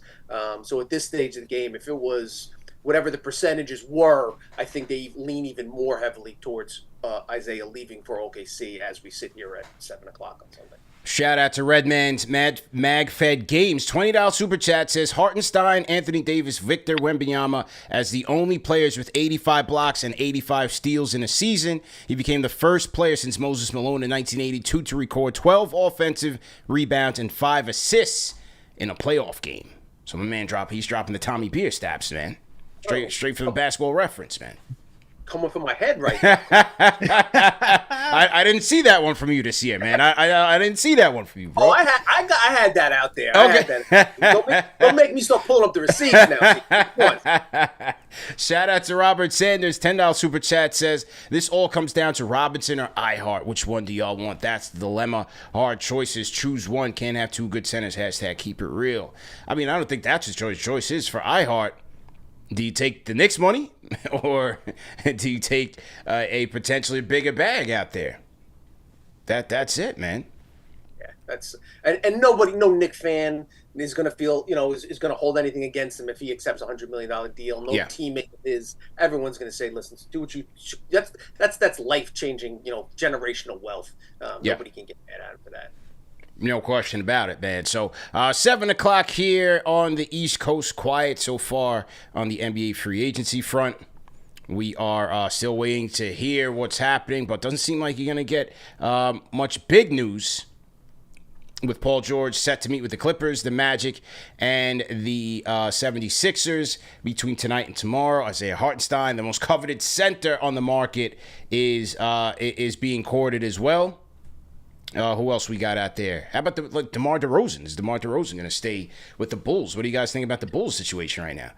So at this stage of the game, if it was whatever the percentages were, I think they lean even more heavily towards Isaiah leaving for OKC as we sit here at 7:00 on Sunday. Shout out to Redman's MagFed Games. $20 super chat says Hartenstein, Anthony Davis, Victor Wembanyama as the only players with 85 blocks and 85 steals in a season. He became the first player since Moses Malone in 1982 to record 12 offensive rebounds and 5 assists in a playoff game. So my man he's dropping the Tommy Beer stats, man. Straight from the Basketball Reference, man. Coming from my head right now. I didn't see that one from you this year, man. I didn't see that one from you, bro. Oh, I had that out there. Okay. Don't make me start pulling up the receipts now. Shout out to Robert Sanders. $10 super chat says, this all comes down to Robinson or iHeart. Which one do y'all want? That's the dilemma. Hard choices. Choose one. Can't have two good centers. Hashtag keep it real. I mean, I don't think that's his choice. Choice is for iHeart. Do you take the Knicks money or do you take a potentially bigger bag out there? That's it, man. Yeah, that's and no Knick fan is going to feel, is going to hold anything against him if he accepts a $100 million deal. No teammate is. Everyone's going to say, listen, do what you. That's life changing, generational wealth. Nobody can get mad at him for that. No question about it, man. So 7 o'clock here on the East Coast. Quiet so far on the NBA free agency front. We are still waiting to hear what's happening, but doesn't seem like you're going to get much big news with Paul George set to meet with the Clippers, the Magic, and the 76ers between tonight and tomorrow. Isaiah Hartenstein, the most coveted center on the market, is being courted as well. Who else we got out there? How about DeMar DeRozan? Is DeMar DeRozan going to stay with the Bulls? What do you guys think about the Bulls situation right now?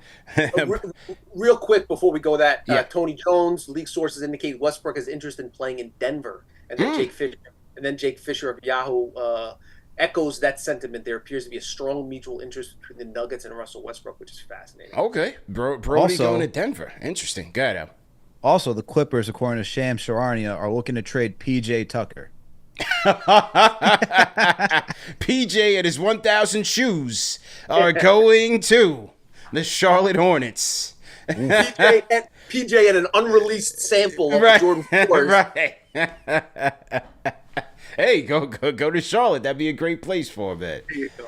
Real quick before we go Tony Jones, league sources indicate Westbrook has interest in playing in Denver. And then Jake Fisher of Yahoo echoes that sentiment. There appears to be a strong mutual interest between the Nuggets and Russell Westbrook, which is fascinating. Okay. Brody going to Denver. Interesting. Go ahead, Al. Also, the Clippers, according to Sham Charania, are looking to trade P.J. Tucker. PJ and his 1,000 shoes are going to the Charlotte Hornets. PJ and an unreleased sample of Jordan 4s. Right. Hey, go to Charlotte. That'd be a great place for him, man. There you go.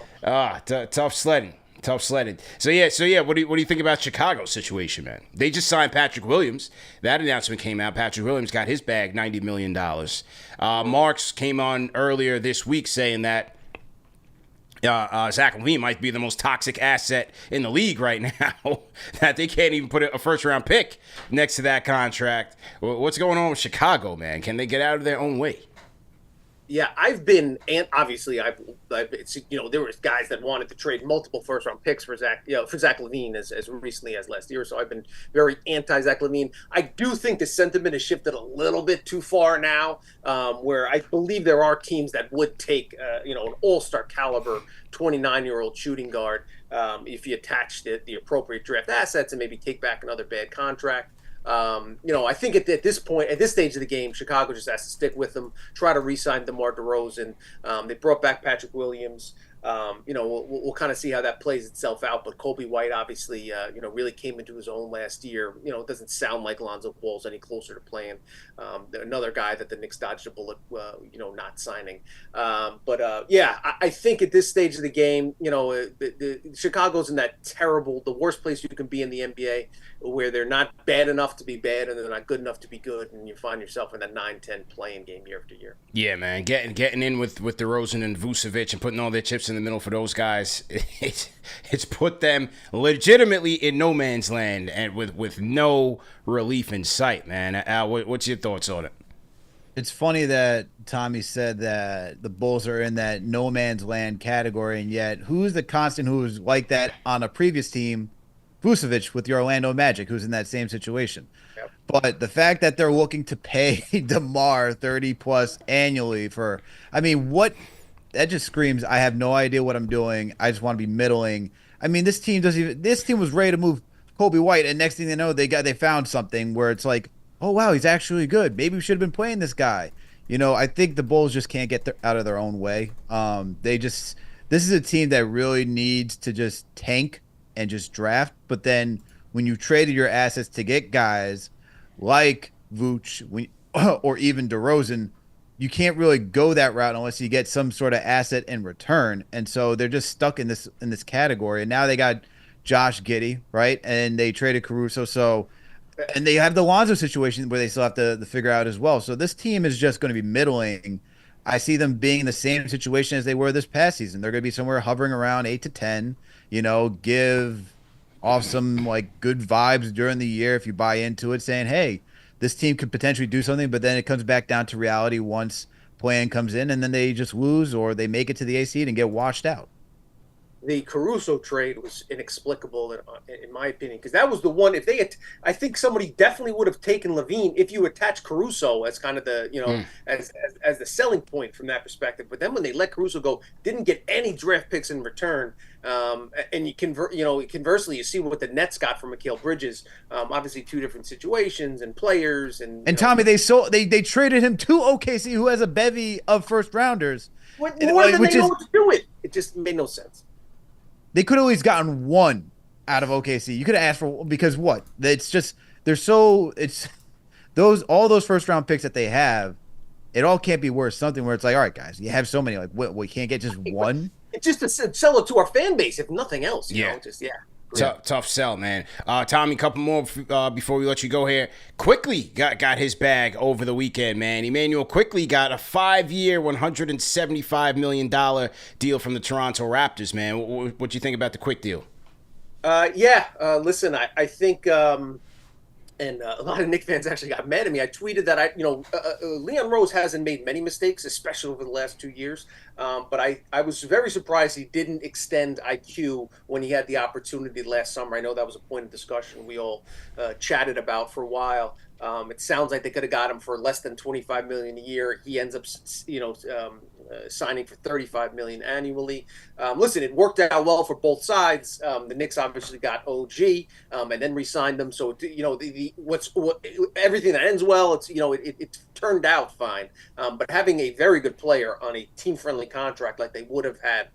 Tough sledding. So yeah. What do you think about Chicago's situation, man? They just signed Patrick Williams. That announcement came out. Patrick Williams got his bag, $90 million. Marks came on earlier this week saying that Zach LaVine might be the most toxic asset in the league right now. That they can't even put a first-round pick next to that contract. What's going on with Chicago, man? Can they get out of their own way? Yeah, I've been, and obviously, there was guys that wanted to trade multiple first-round picks for Zach LaVine as recently as last year. So I've been very anti-Zach LaVine. I do think the sentiment has shifted a little bit too far now, where I believe there are teams that would take, an all-star caliber 29-year-old shooting guard if you attach the appropriate draft assets and maybe take back another bad contract. I think at this point, at this stage of the game, Chicago just has to stick with them, try to re-sign DeMar DeRozan. They brought back Patrick Williams. We'll kind of see how that plays itself out. But Kobe White obviously, really came into his own last year. It doesn't sound like Lonzo Ball's any closer to playing. Another guy that the Knicks dodged a bullet, not signing. I think at this stage of the game, Chicago's in that the worst place you can be in the NBA, where they're not bad enough to be bad and they're not good enough to be good, and you find yourself in that 9-10 playing game year after year. Yeah, man, getting in with DeRozan and Vucevic and putting all their chips in the middle for those guys, it's put them legitimately in no man's land and with no relief in sight, man. Al, what's your thoughts on it? It's funny that Tommy said that the Bulls are in that no man's land category, and yet who's the constant who was like that on a previous team? Vucevic with the Orlando Magic, who's in that same situation. Yep. But the fact that they're looking to pay DeMar 30+ annually that just screams, I have no idea what I'm doing. I just want to be middling. I mean, this team was ready to move Kobe White, and next thing they know, they found something where it's like, oh wow, he's actually good. Maybe we should have been playing this guy. I think the Bulls just can't get out of their own way. This is a team that really needs to just tank and just draft. But then when you traded your assets to get guys like Vooch or even DeRozan, you can't really go that route unless you get some sort of asset in return. And so they're just stuck in this category. And now they got Josh Giddey, right? And they traded Caruso. So, and they have the Lonzo situation where they still have to figure out as well. So this team is just going to be middling. I see them being in the same situation as they were this past season. They're going to be somewhere hovering around 8 to 10, give off some like good vibes during the year if you buy into it, saying, hey, this team could potentially do something, but then it comes back down to reality once play-in comes in, and then they just lose or they make it to the A seed and get washed out. The Caruso trade was inexplicable in my opinion, because that was the one. If they had, I think somebody definitely would have taken Levine if you attach Caruso as kind of the as the selling point from that perspective. But then when they let Caruso go, didn't get any draft picks in return. And conversely, you see what the Nets got from Mikal Bridges. Obviously, two different situations and players and Tommy, they traded him to OKC, who has a bevy of first rounders. More than they know what to do with. It just made no sense. They could have at least gotten one out of OKC. You could have asked for, because what? It's just all those first round picks that they have, it all can't be worth something where it's like, all right, guys, you have so many, like we can't get just one. It's just to sell it to our fan base, if nothing else. You know? Just Tough sell, man. Tommy, a couple more before we let you go here. Quickley got his bag over the weekend, man. Emmanuel Quickley got a 5-year, $175 million deal from the Toronto Raptors, man. What do you think about the Quick deal? Listen, I think, and a lot of Knicks fans actually got mad at me. I tweeted that Leon Rose hasn't made many mistakes, especially over the last 2 years. But I was very surprised he didn't extend IQ when he had the opportunity last summer. I know that was a point of discussion we all chatted about for a while. It sounds like they could have got him for less than $25 million a year. He ends up, signing for $35 million annually. Listen, it worked out well for both sides. The Knicks obviously got OG and then re-signed them. So everything that ends well, it turned out fine. But having a very good player on a team-friendly contract like they would have had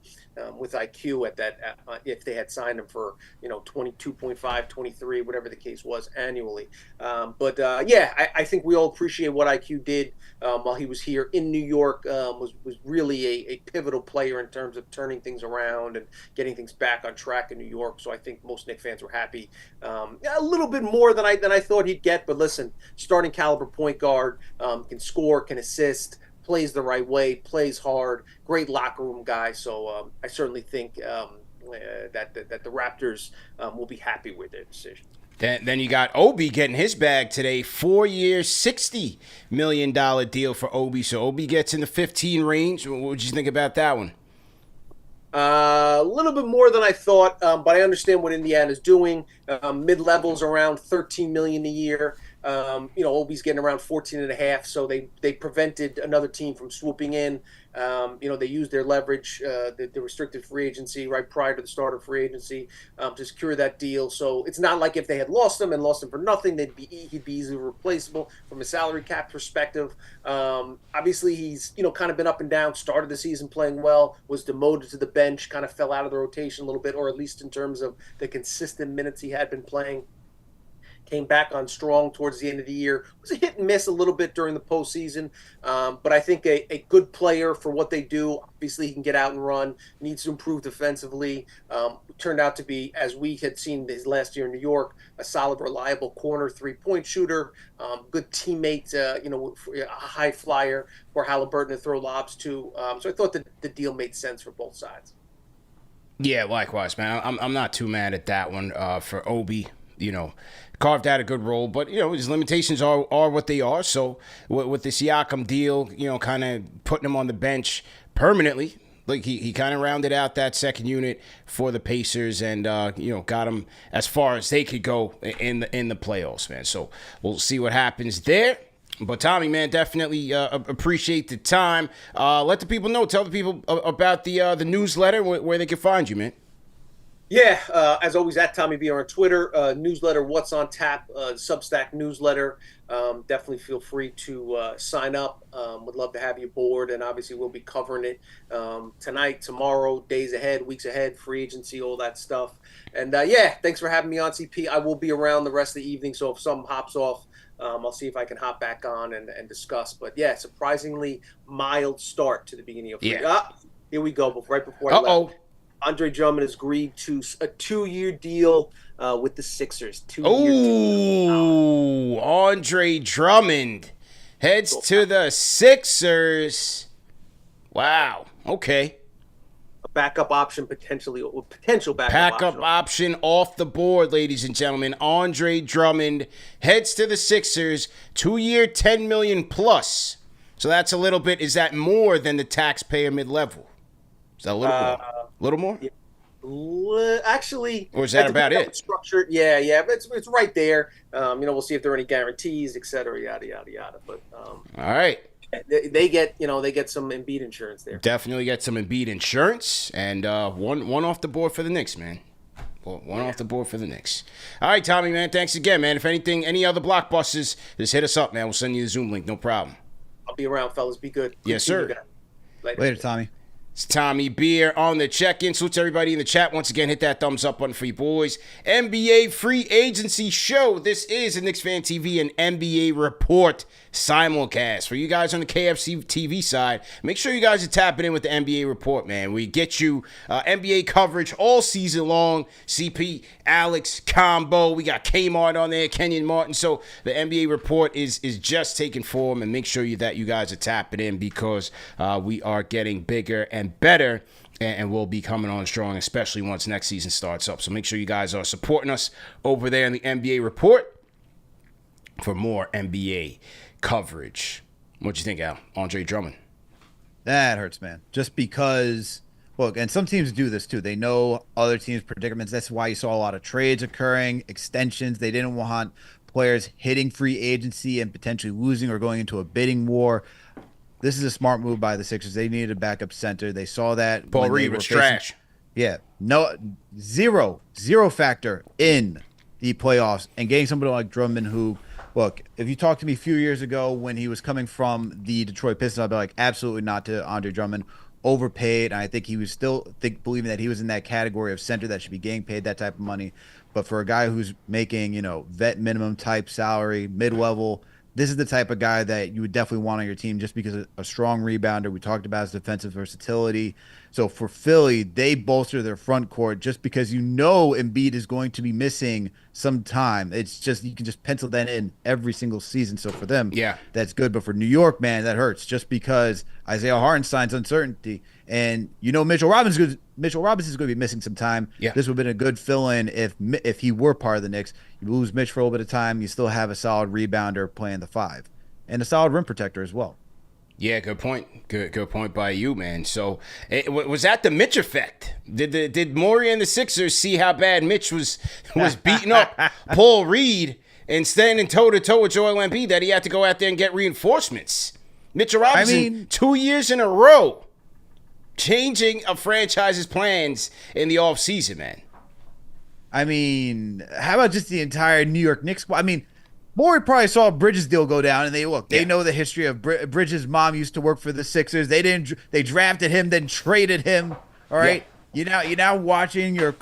with IQ at that, if they had signed him for 22.5, 23, whatever the case was annually. I think we all appreciate what IQ did while he was here in New York. Was really a pivotal player in terms of turning things around and getting things back on track in New York. So I think most Knicks fans were happy. A little bit more than I thought he'd get, but listen, starting caliber point guard, can score, can assist, plays the right way, plays hard, great locker room guy. So I certainly think that the Raptors will be happy with their decision. Then you got Obi getting his bag today. 4-year, $60 million deal for Obi. So Obi gets in the 15 range. What did you think about that one? A little bit more than I thought, but I understand what Indiana's doing. Mid-levels around $13 million a year. Obi's getting around 14.5, so they prevented another team from swooping in. They used their leverage, the restricted free agency right prior to the start of free agency to secure that deal. So it's not like if they had lost him for nothing, he'd be easily replaceable from a salary cap perspective. Obviously, he's kind of been up and down. Started the season playing well, was demoted to the bench, kind of fell out of the rotation a little bit, or at least in terms of the consistent minutes he had been playing. Came back on strong towards the end of the year. It was a hit and miss a little bit during the postseason, but I think a good player for what they do. Obviously, he can get out and run. Needs to improve defensively. Turned out to be, as we had seen his last year in New York, a solid, reliable corner three-point shooter. Good teammate. A high flyer for Halliburton to throw lobs to. So I thought that the deal made sense for both sides. Yeah, likewise, man. I'm not too mad at that one for Obi. Carved out a good role, but his limitations are what they are. So with the Siakam deal, kind of putting him on the bench permanently, like he kind of rounded out that second unit for the Pacers and got him as far as they could go in the playoffs, man. So we'll see what happens there. But Tommy, man, definitely appreciate the time. Let the people know. Tell the people about the newsletter where they can find you, man. Yeah, as always, at Tommy B on Twitter, newsletter, What's on Tap, Substack newsletter. Definitely feel free to sign up. Would love to have you aboard, and obviously we'll be covering it tonight, tomorrow, days ahead, weeks ahead, free agency, all that stuff. And thanks for having me on, CP. I will be around the rest of the evening, so if something hops off, I'll see if I can hop back on and discuss. But yeah, surprisingly mild start to the beginning of free. Here we go. Right before I left, Andre Drummond has agreed to a 2-year deal with the Sixers. 2-year deal. Andre Drummond heads to the Sixers. Wow. Okay. A backup option, potential backup option off the board, ladies and gentlemen. Andre Drummond heads to the Sixers. 2-year, $10 million plus. So that's a little bit. Is that more than the taxpayer mid-level? Is that a little more? A little more? Yeah. Actually, or is that about it? Structured, yeah, but it's right there. We'll see if there are any guarantees, et cetera, yada yada yada. But all right. They get some Embiid insurance there. Definitely get some Embiid insurance, and one off the board for the Knicks, man. One off the board for the Knicks. All right, Tommy, man. Thanks again, man. If anything, any other blockbusters, just hit us up, man. We'll send you the Zoom link. No problem. I'll be around, fellas. Be good. Yes, sir. Later, Tommy. It's Tommy Beer on the check-in. Salute to everybody in the chat. Once again, hit that thumbs up button for you boys. NBA free agency show. This is a Knicks Fan TV and NBA Report simulcast. For you guys on the KFTV side, make sure you guys are tapping in with the NBA Report, man. We get you NBA coverage all season long. CP, Alex, Combo. We got Kmart on there, Kenyon Martin. So the NBA Report is just taking form, and make sure that you guys are tapping in because we are getting bigger and better, and we'll be coming on strong, especially once next season starts up. So make sure you guys are supporting us over there in the NBA Report for more NBA coverage. What'd you think, Al? Andre Drummond. That hurts, man. Just because, look, and some teams do this too. They know other teams' predicaments. That's why you saw a lot of trades occurring, extensions. They didn't want players hitting free agency and potentially losing or going into a bidding war. This is a smart move by the Sixers. They needed a backup center. They saw that. Paul Reed was trash. Yeah. No, zero factor in the playoffs. And getting somebody like Drummond who, look, if you talked to me a few years ago when he was coming from the Detroit Pistons, I'd be like, absolutely not to Andre Drummond. Overpaid. And I think he was still believing that he was in that category of center that should be getting paid that type of money. But for a guy who's making, vet minimum type salary, mid-level, this is the type of guy that you would definitely want on your team just because of a strong rebounder. We talked about his defensive versatility. So for Philly, they bolster their front court just because Embiid is going to be missing some time. It's just you can just pencil that in every single season. So for them, that's good. But for New York, man, that hurts just because Isaiah Hartenstein's uncertainty. And Mitchell Robinson is going to be missing some time. Yeah. This would have been a good fill-in if he were part of the Knicks. You lose Mitch for a little bit of time. You still have a solid rebounder playing the 5 and a solid rim protector as well. Yeah, good point. Good point by you, man. So, was that the Mitch effect? Did Morey and the Sixers see how bad Mitch was beating up Paul Reed and standing toe-to-toe with Joel Embiid that he had to go out there and get reinforcements? Mitchell Robinson, 2 years in a row, changing a franchise's plans in the offseason, man. I mean, how about just the entire New York Knicks squad? I mean, Morey probably saw Bridges' deal go down, and they know the history of Bridges' mom used to work for the Sixers. They drafted him, then traded him. All right, you're now watching your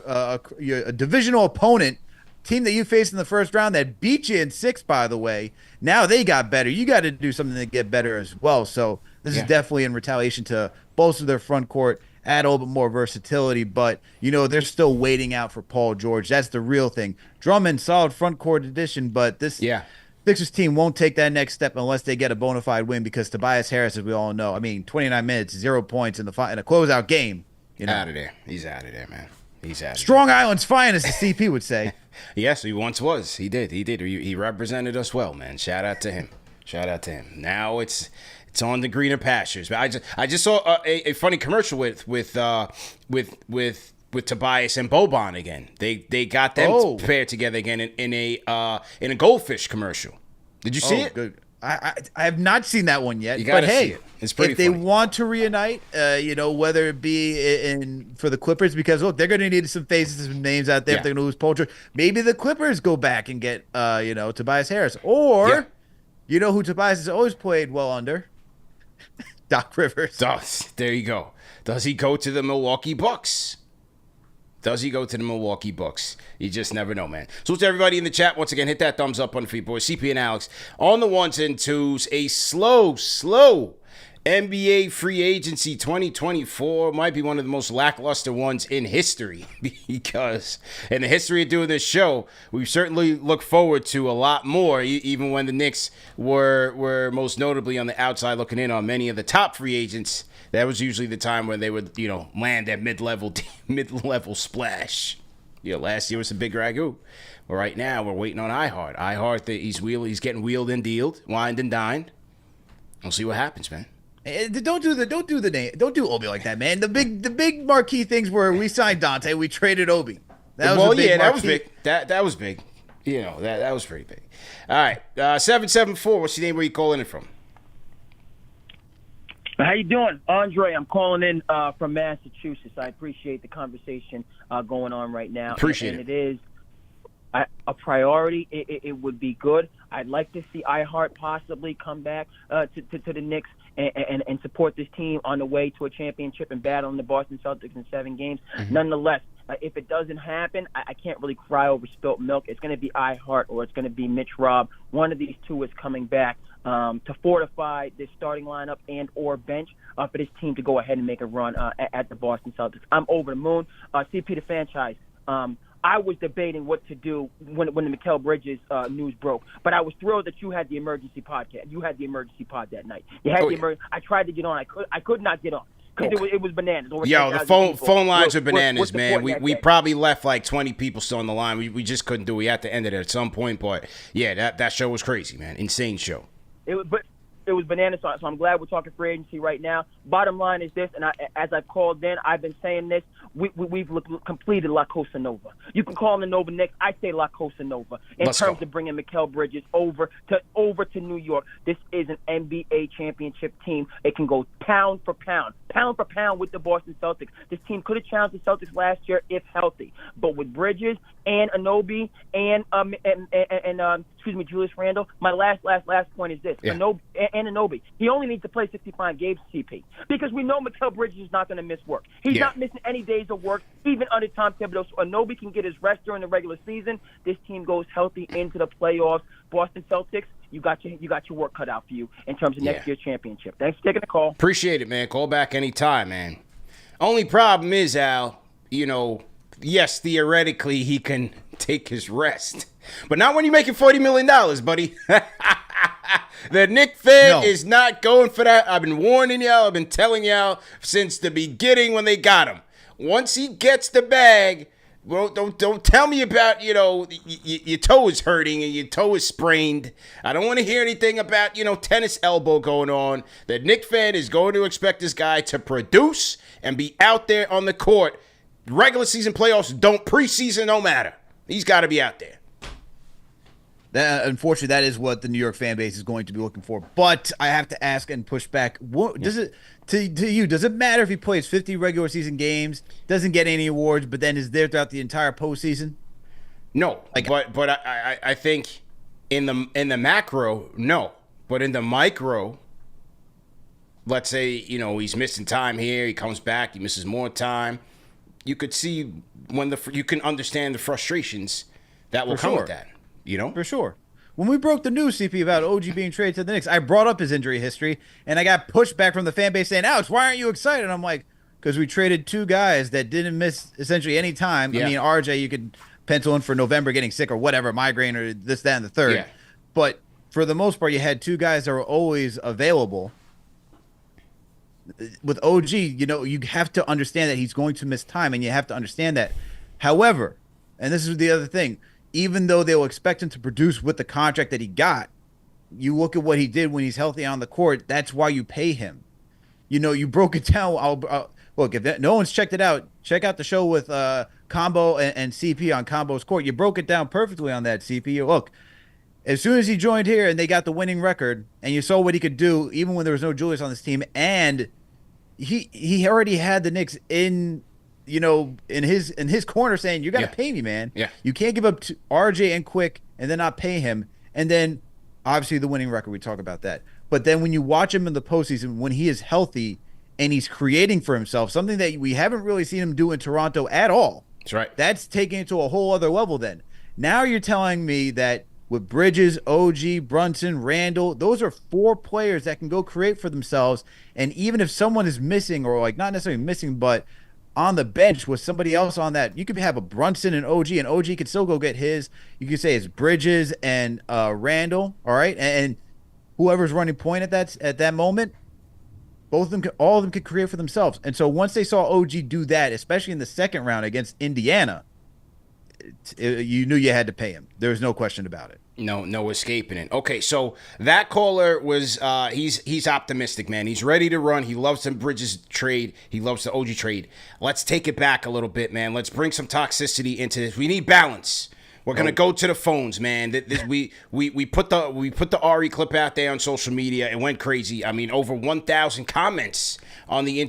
divisional opponent, team that you faced in the first round that beat you in 6, by the way. Now they got better. You got to do something to get better as well. So this is definitely in retaliation to bolster their front court, add a little bit more versatility, but they're still waiting out for Paul George. That's the real thing. Drummond, solid front court addition, but this Sixers team won't take that next step unless they get a bona fide win because Tobias Harris, as we all know, 29 minutes, 0 points in a closeout game. Out of there. He's out of there, man. He's out of Strong Island's finest, as CP would say. Yes, he once was. He did. He represented us well, man. Shout out to him. Now it's on the greener pastures. But I just saw a funny commercial with Tobias and Boban again. They got them paired together again in a goldfish commercial. Did you see it? Good. I have not seen that one yet. You gotta see it. It's pretty if they funny. want to reunite, whether it be for the Clippers, because look, they're going to need some faces, some names out there if they're going to lose Paul George. Maybe the Clippers go back and get Tobias Harris, or who Tobias has always played well under. Doc Rivers. There you go. Does he go to the Milwaukee Bucks? Does he go to the Milwaukee Bucks? You just never know, man. So to everybody in the chat, once again, hit that thumbs up button for your boys, CP and Alex. On the ones and twos, a slow NBA free agency 2024 might be one of the most lackluster ones in history, because in the history of doing this show, we certainly look forward to a lot more, even when the Knicks were most notably on the outside looking in on many of the top free agents. That was usually the time when they would, land at mid-level splash. Last year was a big ragu. But right now, we're waiting on iHeart. iHeart, he's getting wheeled and dealed, wined and dined. We'll see what happens, man. Don't do Obi like that, man. The big marquee things were we signed Dante, we traded Obi. That was big. That was big. That was big. That was pretty big. All right, 774. What's your name? Where you calling it from? How you doing, Andre? I'm calling in from Massachusetts. I appreciate the conversation going on right now. Appreciate it. And it is a priority. It would be good. I'd like to see iHeart possibly come back to the Knicks and support this team on the way to a championship and battling the Boston Celtics in 7 games. Mm-hmm. Nonetheless, if it doesn't happen, I can't really cry over spilt milk. It's going to be iHeart or it's going to be Mitch Robb. One of these two is coming back to fortify this starting lineup and or bench for this team to go ahead and make a run at the Boston Celtics. I'm over the moon. CP the franchise. I was debating what to do when the Mikal Bridges news broke, but I was thrilled that you had the emergency podcast. You had the emergency pod that night. You had I tried to get on. I could not get on because it was bananas. The phone lines are bananas, man. We probably left like 20 people still on the line. We just couldn't do it. We had to end it at some point. But yeah, that show was crazy, man. Insane show. It was bananas, so I'm glad we're talking free agency right now. Bottom line is this, and as I've called in, I've been saying this, we've completed La Cosa Nova. You can call the Nova Knicks. I say La Cosa Nova. In terms of bringing Mikal Bridges over to New York, this is an NBA championship team. It can go pound for pound with the Boston Celtics. This team could have challenged the Celtics last year if healthy, but with Bridges and Anunoby and Julius Randle, my last point is this. Yeah. Anunoby, he only needs to play 65 games, CP, because we know Mikal Bridges is not going to miss work. He's not missing any days of work, even under Tom Thibodeau. So Anunoby can get his rest during the regular season. This team goes healthy into the playoffs. Boston Celtics, you got your work cut out for you in terms of next year's championship. Thanks for taking the call. Appreciate it, man. Call back anytime, man. Only problem is, Al, yes, theoretically he can take his rest, but not when you're making $40 million, buddy. The Knicks fan is not going for that. I've been warning y'all. I've been telling y'all since the beginning when they got him. Once he gets the bag, well, don't tell me about, your toe is hurting and your toe is sprained. I don't want to hear anything about, tennis elbow going on. The Knicks fan is going to expect this guy to produce and be out there on the court. Regular season playoffs preseason don't matter. He's got to be out there. Unfortunately, that is what the New York fan base is going to be looking for. But I have to ask and push back. Does it matter if he plays 50 regular season games, doesn't get any awards, but then is there throughout the entire postseason? No, but I think in the macro, no. But in the micro, let's say he's missing time here, he comes back, he misses more time. You could see you can understand the frustrations that will come with that. For sure. When we broke the news, CP, about OG being traded to the Knicks, I brought up his injury history, and I got pushed back from the fan base saying, Alex, why aren't you excited? And I'm like, because we traded 2 guys that didn't miss essentially any time. Yeah. I mean, RJ, you could pencil in for November getting sick or whatever, migraine or this, that, and the third. Yeah. But for the most part, you had 2 guys that were always available. With OG, you have to understand that he's going to miss time, and you have to understand that. However, and this is the other thing, even though they'll expect him to produce with the contract that he got, you look at what he did when he's healthy on the court. That's why you pay him. You broke it down. Look, if no one's checked it out, check out the show with Combo and CP on Combo's Court. You broke it down perfectly on that, CP. Look, as soon as he joined here and they got the winning record, and you saw what he could do, even when there was no Julius on this team, and he already had the Knicks in his corner saying, you got to pay me, man. Yeah. You can't give up to RJ and Quick and then not pay him. And then, obviously, the winning record, we talk about that. But then when you watch him in the postseason, when he is healthy and he's creating for himself, something that we haven't really seen him do in Toronto at all. That's right. That's taking it to a whole other level then. Now you're telling me that with Bridges, OG, Brunson, Randall, those are 4 players that can go create for themselves. And even if someone is missing, or like not necessarily missing, but on the bench with somebody else on that, you could have a Brunson and OG could still go get his. You could say it's Bridges and Randall, all right? And whoever's running point at that moment, all of them could create for themselves. And so once they saw OG do that, especially in the second round against Indiana, you knew you had to pay him. There was no question about it. No escaping it. Okay, so that caller was he's optimistic, man. He's ready to run. He loves the Bridges trade. He loves the OG trade. Let's take it back a little bit, man. Let's bring some toxicity into this. We need balance. We're gonna go to the phones, man. We put the Ari clip out there on social media. It went crazy. I mean, over 1,000 comments on the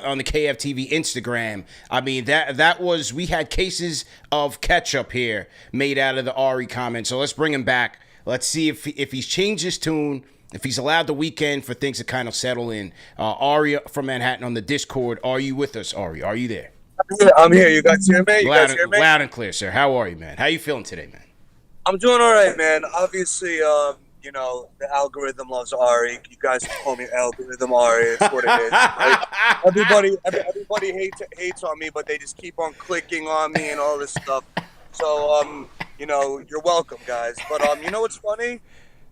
on the KFTV Instagram. I mean, that was, we had cases of ketchup here made out of the Ari comment. So let's bring him back. Let's see if he's changed his tune. If he's allowed the weekend for things to kind of settle in. Ari from Manhattan on the Discord. Are you with us, Ari? Are you there? I'm here. You guys hear me? Loud and clear, sir. How are you, man? How you feeling today, man? I'm doing all right, man. Obviously, you know, the algorithm loves Ari. You guys call me algorithm Ari. It's what it is. Like, everybody hates on me, but they just keep on clicking on me and all this stuff. So, you know, you're welcome, guys. But you know what's funny?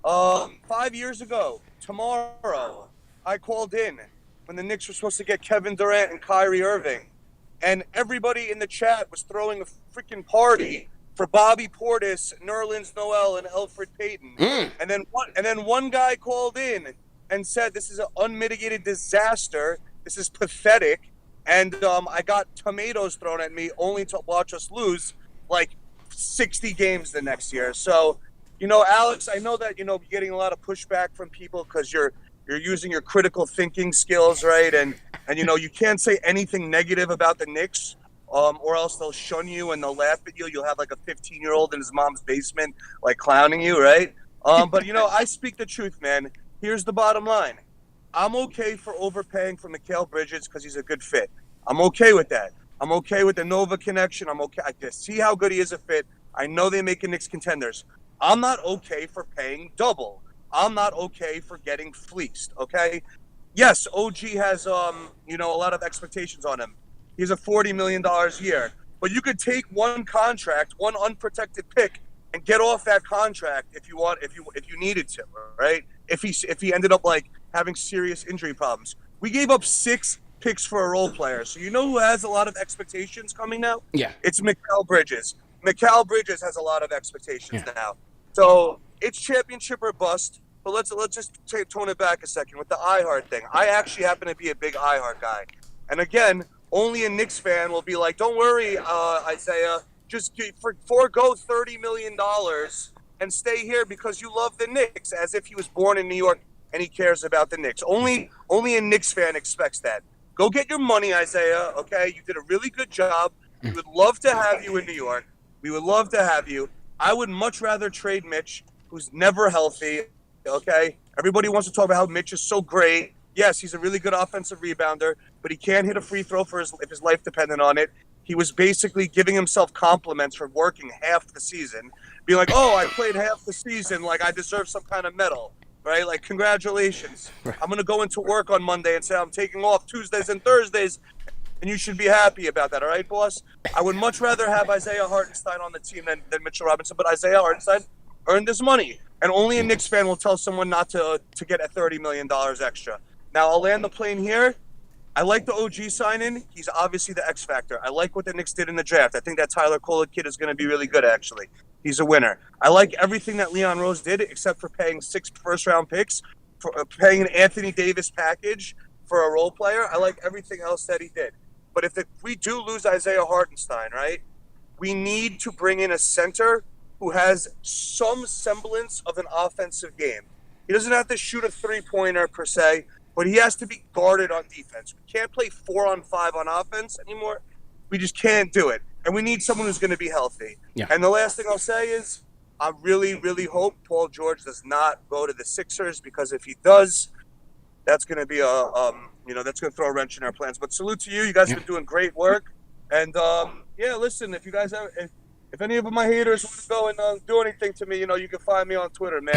5 years ago, tomorrow, I called in when the Knicks were supposed to get Kevin Durant and Kyrie Irving. And everybody in the chat was throwing a freaking party for Bobby Portis, Nerlens Noel, and Elfrid Payton. And then one guy called in and said, "This is an unmitigated disaster. This is pathetic." And I got tomatoes thrown at me only to watch us lose like 60 games the next year. So, you know, Alex, I know that, you know, you're getting a lot of pushback from people because you're using your critical thinking skills, right? And you know, you can't say anything negative about the Knicks, or else they'll shun you and they'll laugh at you. You'll have like a 15-year-old in his mom's basement, like clowning you, right? But you know, I speak the truth, man. Here's the bottom line. I'm okay for overpaying for Mikal Bridges because he's a good fit. I'm okay with that. I'm okay with the Nova connection. I'm okay. I can see how good he is a fit. I know they make Knicks contenders. I'm not okay for paying double. I'm not okay for getting fleeced, okay? Yes, OG has, you know, a lot of expectations on him. He's a $40 million a year. But you could take one contract, one unprotected pick, and get off that contract if you want, if you needed to, right? If he ended up, like, having serious injury problems. We gave up 6 picks for a role player. So you know who has a lot of expectations coming now? Yeah. It's Mikal Bridges. Mikal Bridges has a lot of expectations now. So it's championship or bust. But let's just tone it back a second with the iHeart thing. I actually happen to be a big iHeart guy. And again, only a Knicks fan will be like, don't worry, Isaiah, just forego $30 million and stay here because you love the Knicks, as if he was born in New York and he cares about the Knicks. Only a Knicks fan expects that. Go get your money, Isaiah, okay? You did a really good job. We would love to have you in New York. We would love to have you. I would much rather trade Mitch, who's never healthy. Okay, everybody wants to talk about how Mitch is so great. Yes, he's a really good offensive rebounder, but he can't hit a free throw if his life depended on it. He was basically giving himself compliments for working half the season, being like, "Oh, I played half the season, like I deserve some kind of medal." Right? Like, congratulations. I'm going to go into work on Monday and say I'm taking off Tuesdays and Thursdays, and you should be happy about that, all right, boss? I would much rather have Isaiah Hartenstein on the team than Mitchell Robinson, but Isaiah Hartenstein earned his money. And only a Knicks fan will tell someone not to get a $30 million extra. Now, I'll land the plane here. I like the OG sign-in. He's obviously the X factor. I like what the Knicks did in the draft. I think that Tyler Cole kid is going to be really good, actually. He's a winner. I like everything that Leon Rose did, except for paying 6 first-round picks, for paying an Anthony Davis package for a role player. I like everything else that he did. But if we do lose Isaiah Hartenstein, right, we need to bring in a center who has some semblance of an offensive game. He doesn't have to shoot a three-pointer per se, but he has to be guarded on defense. We can't play 4-on-5 on offense anymore. We just can't do it. And we need someone who's going to be healthy. Yeah. And the last thing I'll say is I really, really hope Paul George does not go to the Sixers, because if he does, that's going to be that's going to throw a wrench in our plans. But salute to you. You guys have been doing great work. And yeah, listen, if you guys ever, if any of my haters want to go and do anything to me, you can find me on Twitter, man.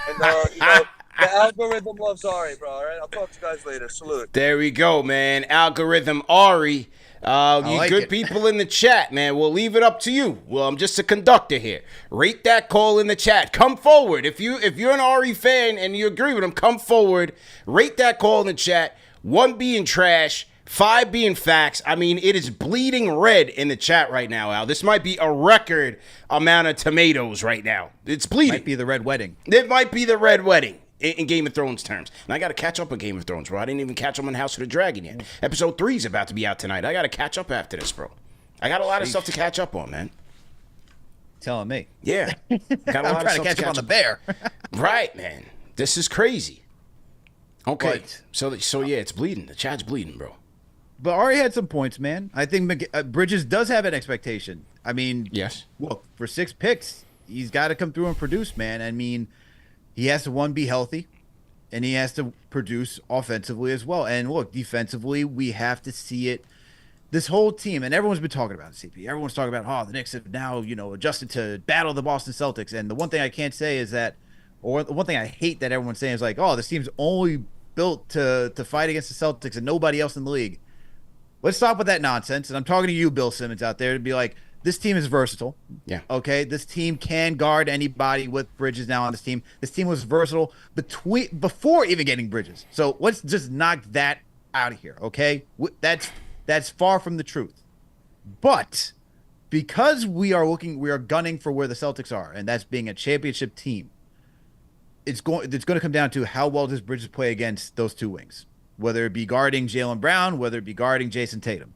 And the algorithm loves Ari, bro. All right, I'll talk to you guys later. Salute. There we go, man. Algorithm Ari. You like good it. people in the chat, man. We'll leave it up to you. Well, I'm just a conductor here. Rate that call in the chat. Come forward. If you're an Ari fan and you agree with him, come forward. Rate that call in the chat. 1 being trash, 5 being facts. I mean, it is bleeding red in the chat right now, Al. This might be a record amount of tomatoes right now. It's bleeding. Might be the red wedding. It might be the red wedding in Game of Thrones terms. And I got to catch up on Game of Thrones, bro. I didn't even catch up on House of the Dragon yet. Episode 3 is about to be out tonight. I got to catch up after this, bro. I got a lot of stuff to catch up on, man. Telling me. Yeah. Got a I'm lot trying of to stuff catch up on the bear. Right, man. This is crazy. Okay. But- So yeah, it's bleeding. The chat's bleeding, bro. But Ari had some points, man. I think Bridges does have an expectation. I mean, Yes. look, for 6 picks, he's got to come through and produce, man. I mean, he has to, one, be healthy, and he has to produce offensively as well. And look, defensively, we have to see it. This whole team, and everyone's been talking about it, CP. Everyone's talking about, the Knicks have now, adjusted to battle the Boston Celtics. And the one thing I can't say is that, or the one thing I hate that everyone's saying is like, this team's only built to fight against the Celtics and nobody else in the league. Let's stop with that nonsense. And I'm talking to you, Bill Simmons, out there, to be like, this team is versatile. Yeah. Okay. This team can guard anybody with Bridges now on this team. This team was versatile before even getting Bridges. So let's just knock that out of here. Okay. That's far from the truth. But because we are gunning for where the Celtics are, and that's being a championship team, it's going to come down to how well does Bridges play against those 2 wings, whether it be guarding Jaylen Brown, whether it be guarding Jason Tatum.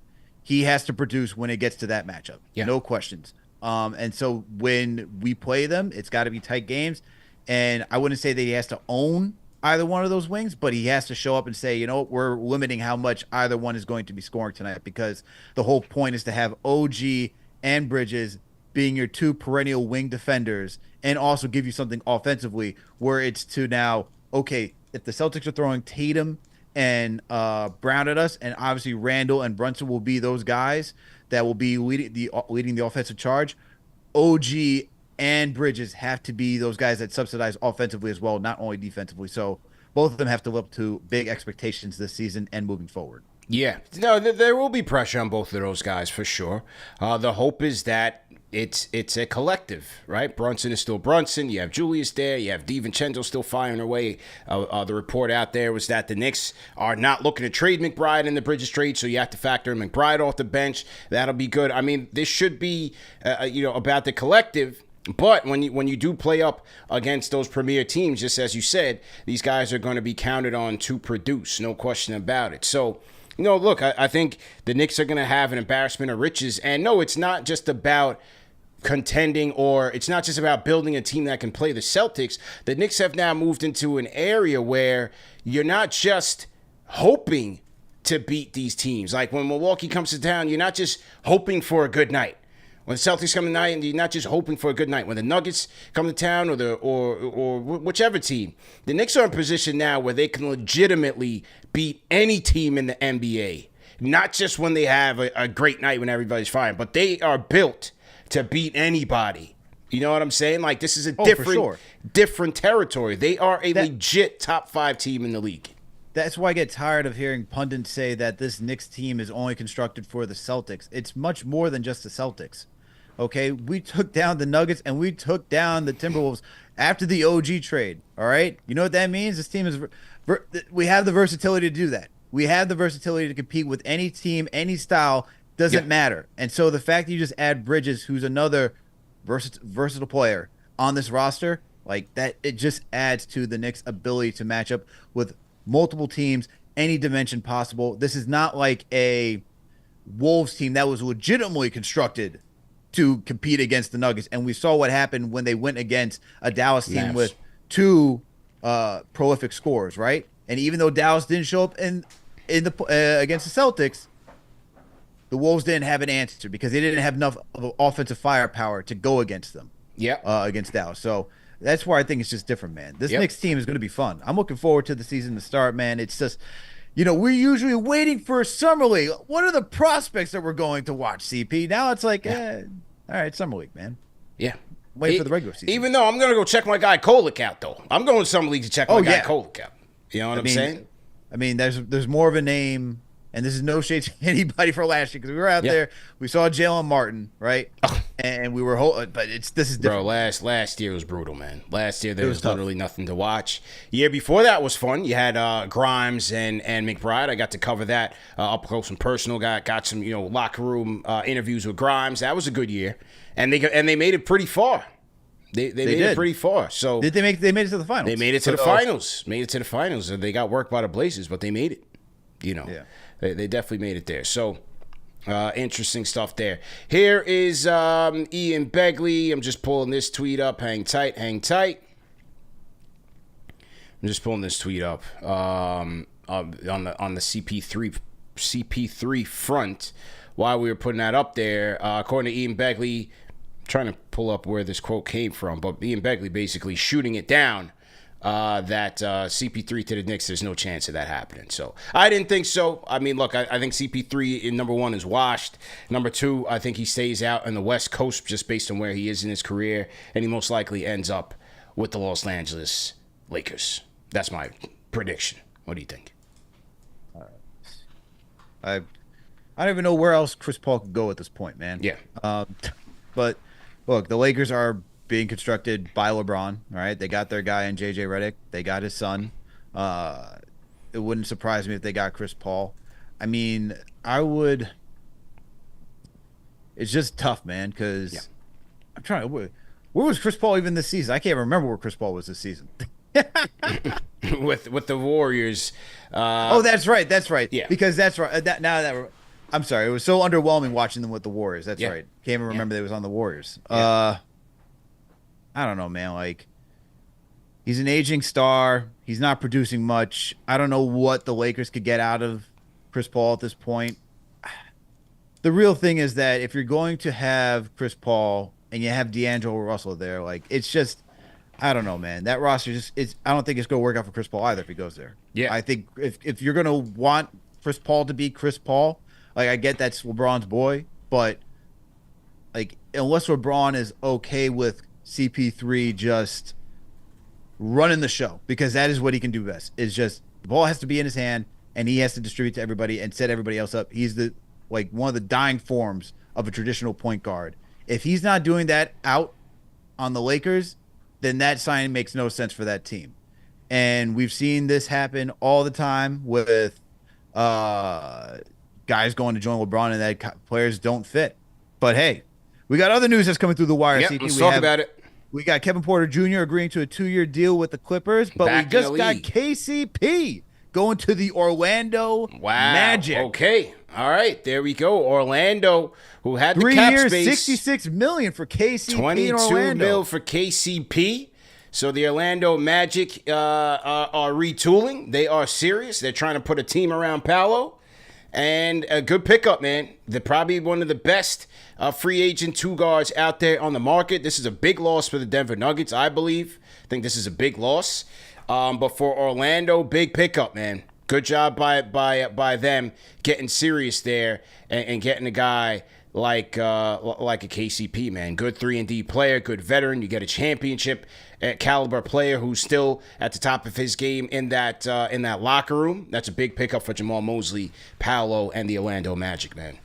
He has to produce when it gets to that matchup. Yeah. No questions. And so when we play them, it's got to be tight games. And I wouldn't say that he has to own either one of those wings, but he has to show up and say, we're limiting how much either one is going to be scoring tonight, because the whole point is to have OG and Bridges being your 2 perennial wing defenders and also give you something offensively where it's to now, okay, if the Celtics are throwing Tatum and Brown at us, and obviously Randall and Brunson will be those guys that will be leading the offensive charge. OG and Bridges have to be those guys that subsidize offensively as well, not only defensively. So both of them have to live up to big expectations this season and moving forward. Yeah. No, there will be pressure on both of those guys for sure. The hope is that it's a collective, right? Brunson is still Brunson. You have Julius there. You have DiVincenzo still firing away. The report out there was that the Knicks are not looking to trade McBride in the Bridges trade, so you have to factor in McBride off the bench. That'll be good. I mean, this should be, about the collective. But when you do play up against those premier teams, just as you said, these guys are going to be counted on to produce, no question about it. So, look, I think the Knicks are going to have an embarrassment of riches. And no, it's not just about contending, or it's not just about building a team that can play the Celtics. The Knicks have now moved into an area where you're not just hoping to beat these teams. Like when Milwaukee comes to town, you're not just hoping for a good night. When the Celtics come tonight, you're not just hoping for a good night. When the Nuggets come to town, or whichever team, the Knicks are in a position now where they can legitimately beat any team in the NBA. Not just when they have a great night when everybody's fine, but they are built to beat anybody. You know what I'm saying? Like, this is a different territory. They are a legit top 5 team in the league. That's why I get tired of hearing pundits say that this Knicks team is only constructed for the Celtics. It's much more than just the Celtics. Okay, we took down the Nuggets and we took down the Timberwolves after the OG trade. All right, you know what that means? This team is, we have the versatility to do that. We have the versatility to compete with any team, any style. Doesn't matter. And so the fact that you just add Bridges, who's another versatile player on this roster, like that, it just adds to the Knicks' ability to match up with multiple teams, any dimension possible. This is not like a Wolves team that was legitimately constructed to compete against the Nuggets. And we saw what happened when they went against a Dallas team with 2 prolific scorers, right? And even though Dallas didn't show up in the against the Celtics, the Wolves didn't have an answer because they didn't have enough of offensive firepower to go against them. Against Dallas. So that's why I think it's just different, man. This Knicks team is going to be fun. I'm looking forward to the season to start, man. It's just, we're usually waiting for a summer league. What are the prospects that we're going to watch, CP? Now it's like, all right, summer league, man. Yeah. Wait for the regular season. Even though I'm going to go check my guy Kolek out, though. I'm going to summer league to check my guy Kolek out. You know what I'm saying? I mean, there's more of a name, and this is no shade to anybody for last year, because we were out there, we saw Jalen Martin, right? And we were but this is different. Bro, last year was brutal, man. Last year there was literally nothing to watch. Year before that was fun. You had Grimes and McBride. I got to cover that up close and personal. Got some locker room interviews with Grimes. That was a good year, and they made it pretty far. They made it pretty far. So they made it to the finals. They made it to the finals. Made it to the finals, and they got worked by the Blazers, but they made it. They definitely made it there. So. Interesting stuff there. Here is Ian Begley. I'm just pulling this tweet up. Hang tight. I'm just pulling this tweet up on the CP3 front. While we were putting that up there, according to Ian Begley, I'm trying to pull up where this quote came from, but Ian Begley basically shooting it down. That CP3 to the Knicks, there's no chance of that happening. So I didn't think so. I mean, look, I think CP3 in number one is washed. Number two, I think he stays out on the West Coast just based on where he is in his career, and he most likely ends up with the Los Angeles Lakers. That's my prediction. What do you think? I don't even know where else Chris Paul could go at this point, man. Yeah. But look, the Lakers are being constructed by LeBron, right? They got their guy in JJ Redick. They got his son. It wouldn't surprise me if they got Chris Paul. I mean, it's just tough, man, because I'm trying to. Where was Chris Paul even this season? I can't remember where Chris Paul was this season. with the Warriors. That's right. Yeah. Because that's right. I'm sorry. It was so underwhelming watching them with the Warriors. That's right. Can't even remember they was on the Warriors. I don't know, man. Like, he's an aging star. He's not producing much. I don't know what the Lakers could get out of Chris Paul at this point. The real thing is that if you're going to have Chris Paul and you have D'Angelo Russell there, like, it's just, I don't know, man. That roster I don't think it's going to work out for Chris Paul either if he goes there. Yeah. I think if you're going to want Chris Paul to be Chris Paul, like, I get that's LeBron's boy, but, like, unless LeBron is okay with CP3 just running the show, because that is what he can do best. Is just the ball has to be in his hand and he has to distribute to everybody and set everybody else up. He's one of the dying forms of a traditional point guard. If he's not doing that out on the Lakers, then that sign makes no sense for that team. And we've seen this happen all the time with guys going to join LeBron and that players don't fit. But hey, we got other news that's coming through the wire. Yep, let's talk about it. We got Kevin Porter Jr. agreeing to a 2-year deal with the Clippers, but we just got KCP going to the Orlando Magic. Okay. All right. There we go. Orlando, who had the 3 cap years, space. $66 million for KCP 22 in Orlando. mil for KCP. So the Orlando Magic are retooling. They are serious. They're trying to put a team around Paolo. And a good pickup, man. They're probably one of the best free agent two guards out there on the market. This is a big loss for the Denver Nuggets, I believe. I think this is a big loss. But for Orlando, big pickup, man. Good job by them getting serious there and getting a guy like a KCP, man. Good 3-and-D player, good veteran. You get a championship caliber player who's still at the top of his game in that locker room. That's a big pickup for Jamal Mosley, Paolo, and the Orlando Magic, man.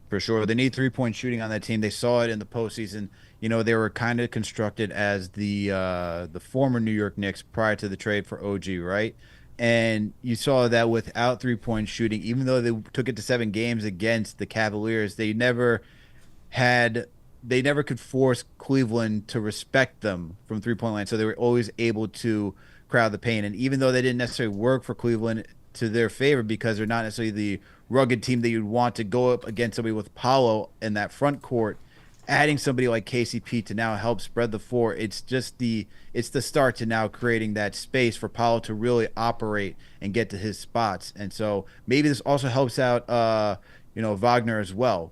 For sure. They need 3-point shooting on that team. They saw it in the postseason. They were kind of constructed as the former New York Knicks prior to the trade for OG, right? And you saw that without 3-point shooting, even though they took it to 7 games against the Cavaliers, they never could force Cleveland to respect them from 3-point line. So they were always able to crowd the paint. And even though they didn't necessarily work for Cleveland to their favor, because they're not necessarily the rugged team that you'd want to go up against somebody with Paolo in that front court, adding somebody like KCP to now help spread the floor, it's the start to now creating that space for Paolo to really operate and get to his spots. And so maybe this also helps out Wagner as well,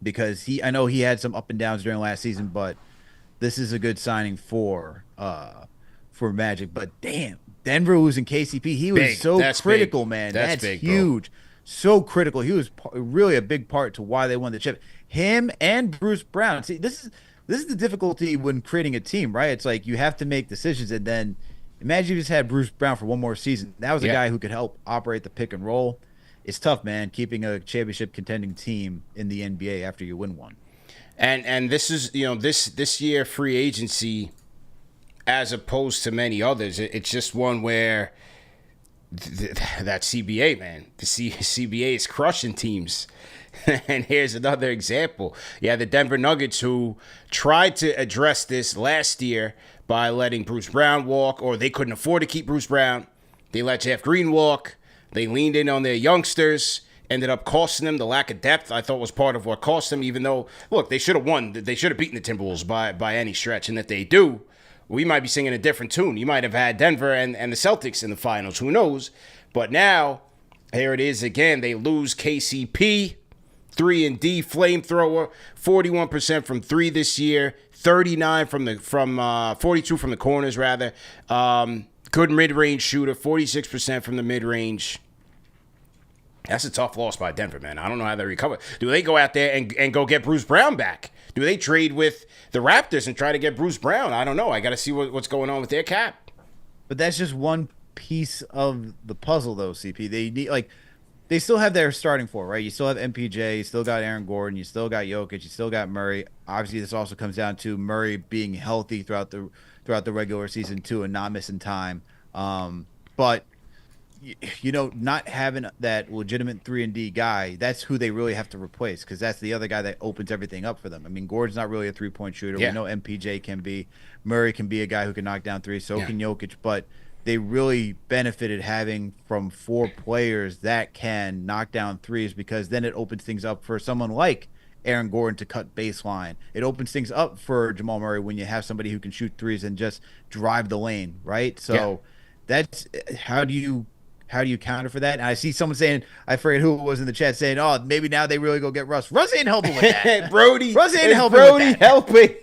because I know he had some up and downs during last season, but this is a good signing for Magic. But damn, Denver losing KCP, he was Big. so That's critical, big. man. That's That's big, bro. huge. So critical. He was really a big part to why they won the chip. Him and Bruce Brown. See, this is the difficulty when creating a team, right? It's like you have to make decisions, and then imagine you just had Bruce Brown for one more season. That was a guy who could help operate the pick and roll. It's tough, man, keeping a championship contending team in the NBA after you win one. And this is, this year free agency, as opposed to many others, it's just one where that CBA, man, the CBA is crushing teams. And here's another example. Yeah, the Denver Nuggets, who tried to address this last year by letting Bruce Brown walk, or they couldn't afford to keep Bruce Brown. They let Jeff Green walk. They leaned in on their youngsters. Ended up costing them. The lack of depth, I thought, was part of what cost them, even though, look, they should have won. They should have beaten the Timberwolves by any stretch. And if they do, we might be singing a different tune. You might have had Denver and the Celtics in the finals. Who knows? But now, here it is again. They lose KCP, 3-and-D flamethrower, 41% from three this year, 39 from 42 from the corners rather. Good mid-range shooter, 46% from the mid-range. That's a tough loss by Denver, man. I don't know how they recover. Do they go out there and go get Bruce Brown back? Do they trade with the Raptors and try to get Bruce Brown? I don't know. I got to see what's going on with their cap. But that's just one piece of the puzzle, though, CP. They need, they still have their starting four, right? You still have MPJ, you still got Aaron Gordon, you still got Jokic, you still got Murray. Obviously, this also comes down to Murray being healthy throughout the regular season too, and not missing time. But not having that legitimate 3-and-D guy, that's who they really have to replace, because that's the other guy that opens everything up for them. I mean, Gordon's not really a three-point shooter. Yeah. We know MPJ can be. Murray can be a guy who can knock down threes. So can Jokic. But they really benefited having from four players that can knock down threes, because then it opens things up for someone like Aaron Gordon to cut baseline. It opens things up for Jamal Murray when you have somebody who can shoot threes and just drive the lane, right? So that's how do you counter for that? And I see someone saying, I forget who it was in the chat, saying, "Oh, maybe now they really go get Russ." Russ ain't helping with that. Russ ain't helping with that. Helping.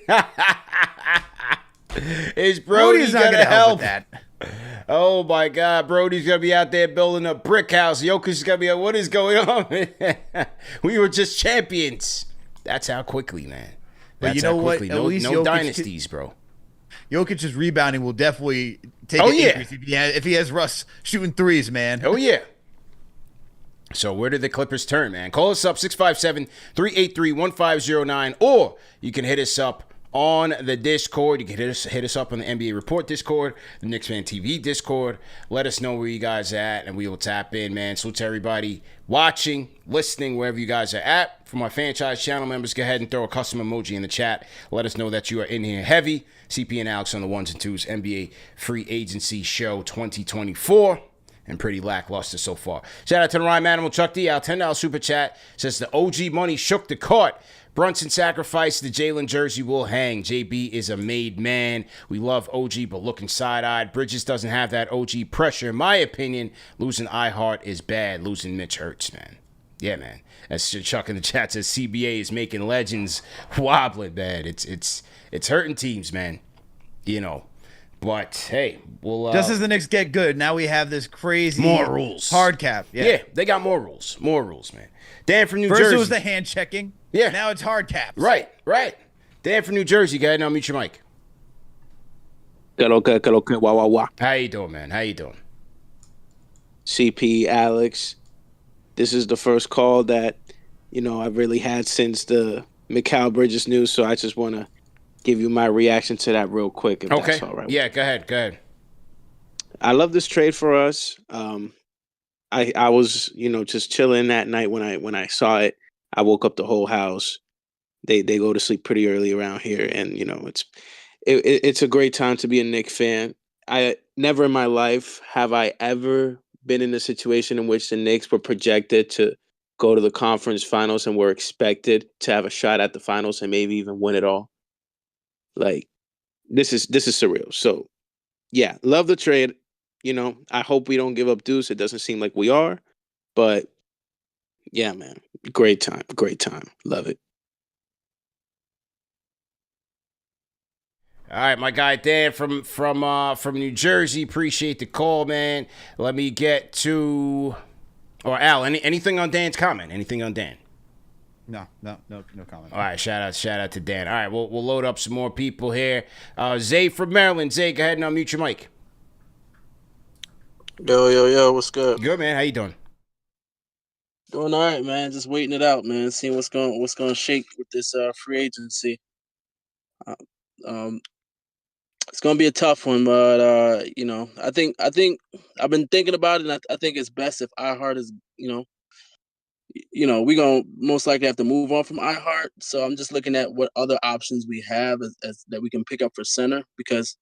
Is Brody's not gonna help with that? Oh my God, Brody's gonna be out there building a brick house. Jokic is gonna be like, what is going on? We were just champions. That's how quickly, man. But you know what? At least no dynasties, bro. Jokic's rebounding will definitely take an increase if he has Russ shooting threes, man. Oh, yeah. So where did the Clippers turn, man? Call us up, 657-383-1509, or you can hit us up on the Discord. You can hit us up on the NBA Report Discord, the Knicks Fan TV Discord. Let us know where you guys are at, and we will tap in, man. Salute to everybody watching, listening, wherever you guys are at. For my franchise channel members, go ahead and throw a custom emoji in the chat. Let us know that you are in here heavy. CP and Alex on the ones and twos, NBA Free Agency Show 2024. And pretty lackluster so far. Shout out to the Rhyme Animal Chuck D. Our $10 super chat says the OG money shook the cart. Brunson sacrificed the Jalen jersey will hang. JB is a made man. We love OG, but looking side-eyed. Bridges doesn't have that OG pressure. In my opinion, losing iHeart is bad. Losing Mitch hurts, man. Yeah, man. As Chuck in the chat says, CBA is making legends wobbling, man. It's hurting teams, man. But hey, we'll just as the Knicks get good, now we have this crazy more rules, hard cap. Yeah, they got more rules, man. Dan from New Jersey. First it was the hand checking. Yeah, now it's hard caps. Right. Dan from New Jersey, go ahead and unmute your mic. Okay. Wah. How you doing, man? How you doing? CP, Alex, this is the first call that I've really had since the Mikal Bridges news, so I just want to give you my reaction to that real quick, if that's all right. Yeah, go ahead. I love this trade for us. I was, just chilling that night when I saw it. I woke up the whole house. They go to sleep pretty early around here, and it's a great time to be a Knicks fan. I never in my life have I ever been in a situation in which the Knicks were projected to go to the conference finals and were expected to have a shot at the finals and maybe even win it all. Like, this is surreal. So, yeah, love the trade. I hope we don't give up Deuce. It doesn't seem like we are. But, yeah, man, great time. Love it. All right, my guy Dan from New Jersey. Appreciate the call, man. Let me get to, or Al. Anything on Dan's comment? Anything on Dan? No comment. All right, shout out to Dan. All right, we'll load up some more people here. Zay from Maryland. Zay, go ahead and unmute your mic. Yo, what's good? Good, man. How you doing? Doing all right, man. Just waiting it out, man. Seeing what's going to shake with this free agency. It's going to be a tough one, but I think I've been thinking about it, and I think it's best if iHeart is, we're going to most likely have to move on from iHeart. So I'm just looking at what other options we have as that we can pick up for center, because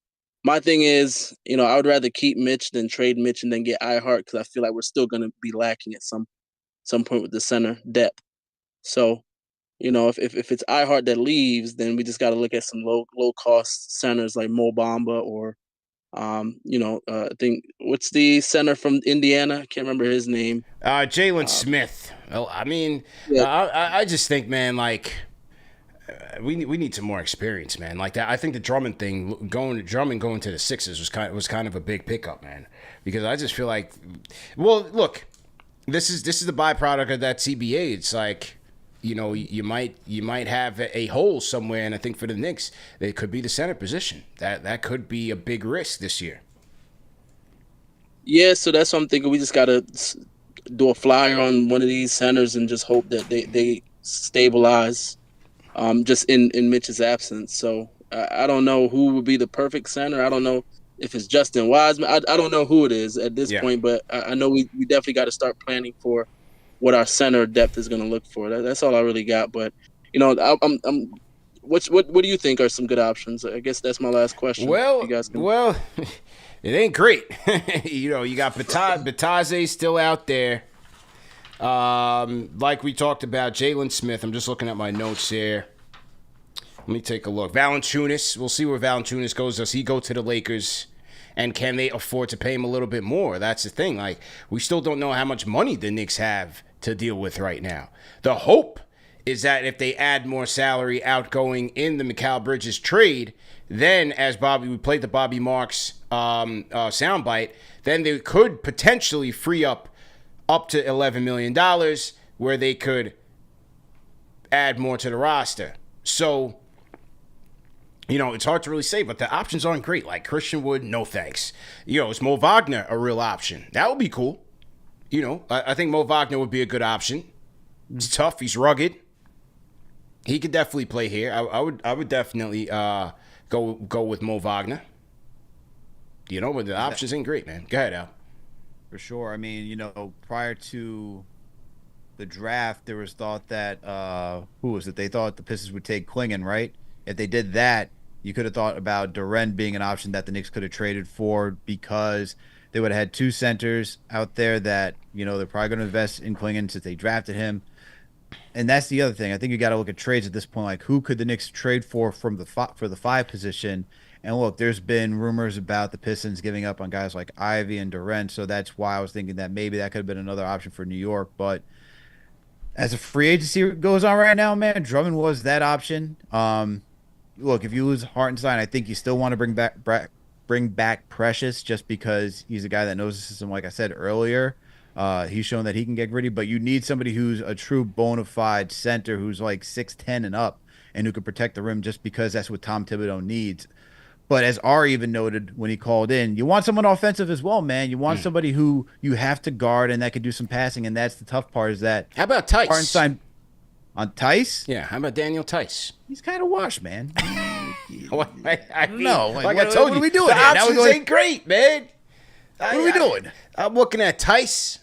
my thing is, I would rather keep Mitch than trade Mitch and then get iHeart, because I feel like we're still going to be lacking at some point with the center depth. So, if it's iHeart that leaves, then we just got to look at some low cost centers like Mo Bamba or, I think, what's the center from Indiana? I can't remember his name. Jalen Smith. Well, I mean, I just think, man, like, we need some more experience, man. Like that, I think the Drummond thing, going to the Sixers was kind of a big pickup, man. Because I just feel like, well, look, this is the byproduct of that CBA. It's like, you might have a hole somewhere, and I think for the Knicks, it could be the center position. That could be a big risk this year. Yeah, so that's what I'm thinking. We just got to do a flyer on one of these centers and just hope that they stabilize just in Mitch's absence. So I don't know who would be the perfect center. I don't know if it's Justin Wiseman. I don't know who it is at this point, but I know we definitely got to start planning for what our center depth is going to look for. That's all I really got. But what do you think are some good options? I guess that's my last question. Well, it ain't great. You got Bataze still out there. Like we talked about, Jalen Smith. I'm just looking at my notes here. Let me take a look. Valanciunas. We'll see where Valanciunas goes. Does he go to the Lakers? And can they afford to pay him a little bit more? That's the thing. Like, we still don't know how much money the Knicks have to deal with right now. The hope is that if they add more salary outgoing in the Mikal Bridges trade, then as we played the Bobby Marks soundbite, then they could potentially free up to $11 million where they could add more to the roster. So, it's hard to really say, but the options aren't great. Like Christian Wood, no thanks. Is Mo Wagner a real option? That would be cool. I think Mo Wagner would be a good option. He's tough. He's rugged. He could definitely play here. I would definitely go with Mo Wagner. But the options ain't great, man. Go ahead, Al. For sure. I mean, prior to the draft, there was thought that who was it? They thought the Pistons would take Klingon, right? If they did that, you could have thought about Duren being an option that the Knicks could have traded for, because they would have had two centers out there that, they're probably going to invest in Klingon since they drafted him. And that's the other thing. I think you got to look at trades at this point. Like, who could the Knicks trade for for the 5 position? And look, there's been rumors about the Pistons giving up on guys like Ivy and Duren, so that's why I was thinking that maybe that could have been another option for New York. But as a free agency goes on right now, man, Drummond was that option. Look, if you lose Hartenstein, I think you still want to bring back Precious, just because he's a guy that knows the system. Like I said earlier, he's shown that he can get gritty, but you need somebody who's a true bona fide center, who's like 6'10" and up, and who can protect the rim, just because that's what Tom Thibodeau needs. But as Ari even noted when he called in, you want someone offensive as well, man. You want somebody who you have to guard and that can do some passing, and that's the tough part. Is that how about Tice? Hartenstein on Tice? Yeah, how about Daniel Tice? He's kind of washed, man. I mean, no, like I told you, what are we doing? The options ain't great, man. What are we doing? I'm looking at Tice.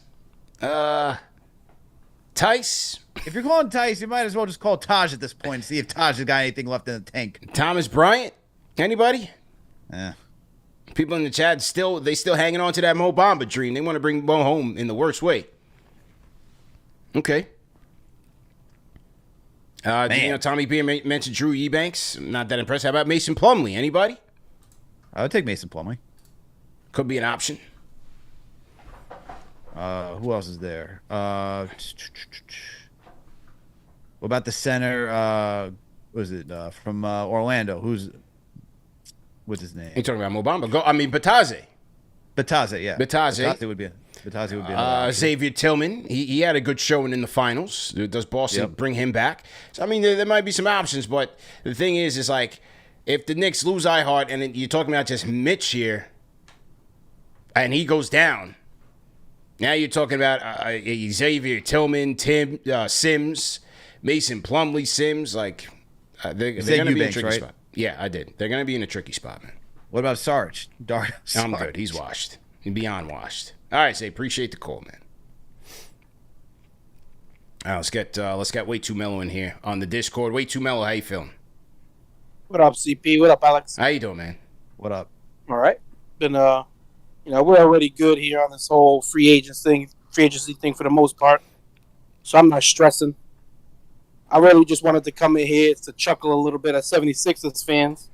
Tice. If you're calling Tice, you might as well just call Taj at this point and see if Taj has got anything left in the tank. Thomas Bryant. Anybody? Yeah. People in the chat still hanging on to that Mo Bamba dream. They want to bring Mo home in the worst way. Okay. Tommy B mentioned Drew Eubanks. Not that impressed. How about Mason Plumlee? Anybody? I would take Mason Plumlee. Could be an option. Who else is there? What about the center? Was it from Orlando? Who's What's his name? You talking about Mobamba? Bataze. Bataze, yeah. Bataze would be another option. Xavier Tillman. He had a good showing in the finals. Does Boston bring him back? So, I mean, there might be some options, but the thing is like, if the Knicks lose iHeart and you're talking about just Mitch here, and he goes down, now you're talking about Xavier Tillman, Sims, Mason Plumlee, Sims. Like, they're going to be in a tricky spot. Yeah, I did. They're going to be in a tricky spot, man. What about Sarge? Dario Sarge. I'm good. He's washed. He's beyond washed. All right, say appreciate the call, man. All right, let's get Way Too Mellow in here on the Discord. Way Too Mellow, how you feeling? What up, CP? What up, Alex? How you doing, man? What up? All right. Been we're already good here on this whole free agency thing for the most part. So I'm not stressing. I really just wanted to come in here to chuckle a little bit at 76ers fans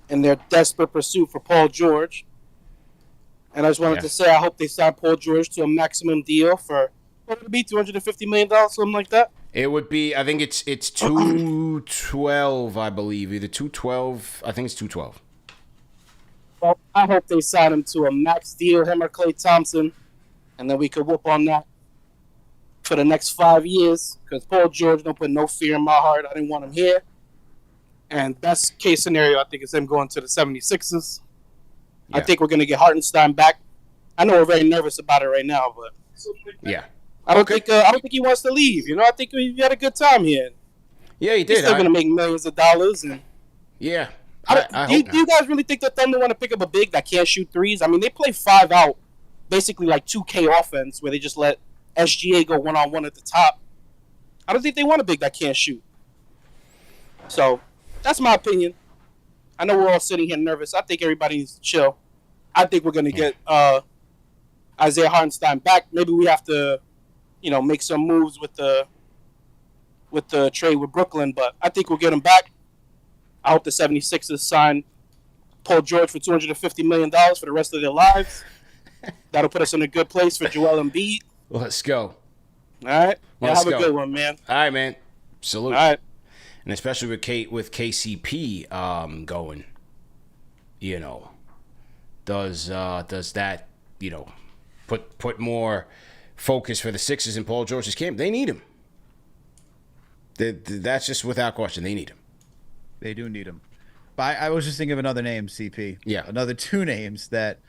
in their desperate pursuit for Paul George. And I just wanted to say I hope they sign Paul George to a maximum deal for, what would it be, $250 million, something like that? It would be, I think it's 212, I believe. Either 212, I think it's 212. Well, I hope they sign him to a max deal, him or Klay Thompson, and then we could whoop on that for the next 5 years, because Paul George don't put no fear in my heart. I didn't want him here. And best case scenario, I think, is him going to the 76ers. Yeah. I think we're going to get Hartenstein back. I know we're very nervous about it right now, but yeah, I don't think he wants to leave. I think we had a good time here. Yeah, he did. He's still going to make millions of dollars. And yeah, do you guys really think the Thunder want to pick up a big that can't shoot threes? I mean, they play 5 out, basically like 2K offense, where they just let SGA go one-on-one at the top. I don't think they want a big that can't shoot. So that's my opinion. I know we're all sitting here nervous. I think everybody needs to chill. I think we're going to get Isaiah Hartenstein back. Maybe we have to, make some moves with the trade with Brooklyn, but I think we'll get him back. I hope the 76ers sign Paul George for $250 million for the rest of their lives. That'll put us in a good place for Joel Embiid. Let's go. All right. Have a good one, man. All right, man. Salute. All right. And especially with KCP going, does that put more focus for the Sixers in Paul George's camp? They need him. That's just without question. They need him. They do need him. But I was just thinking of another name, CP. Yeah. Another 2 names that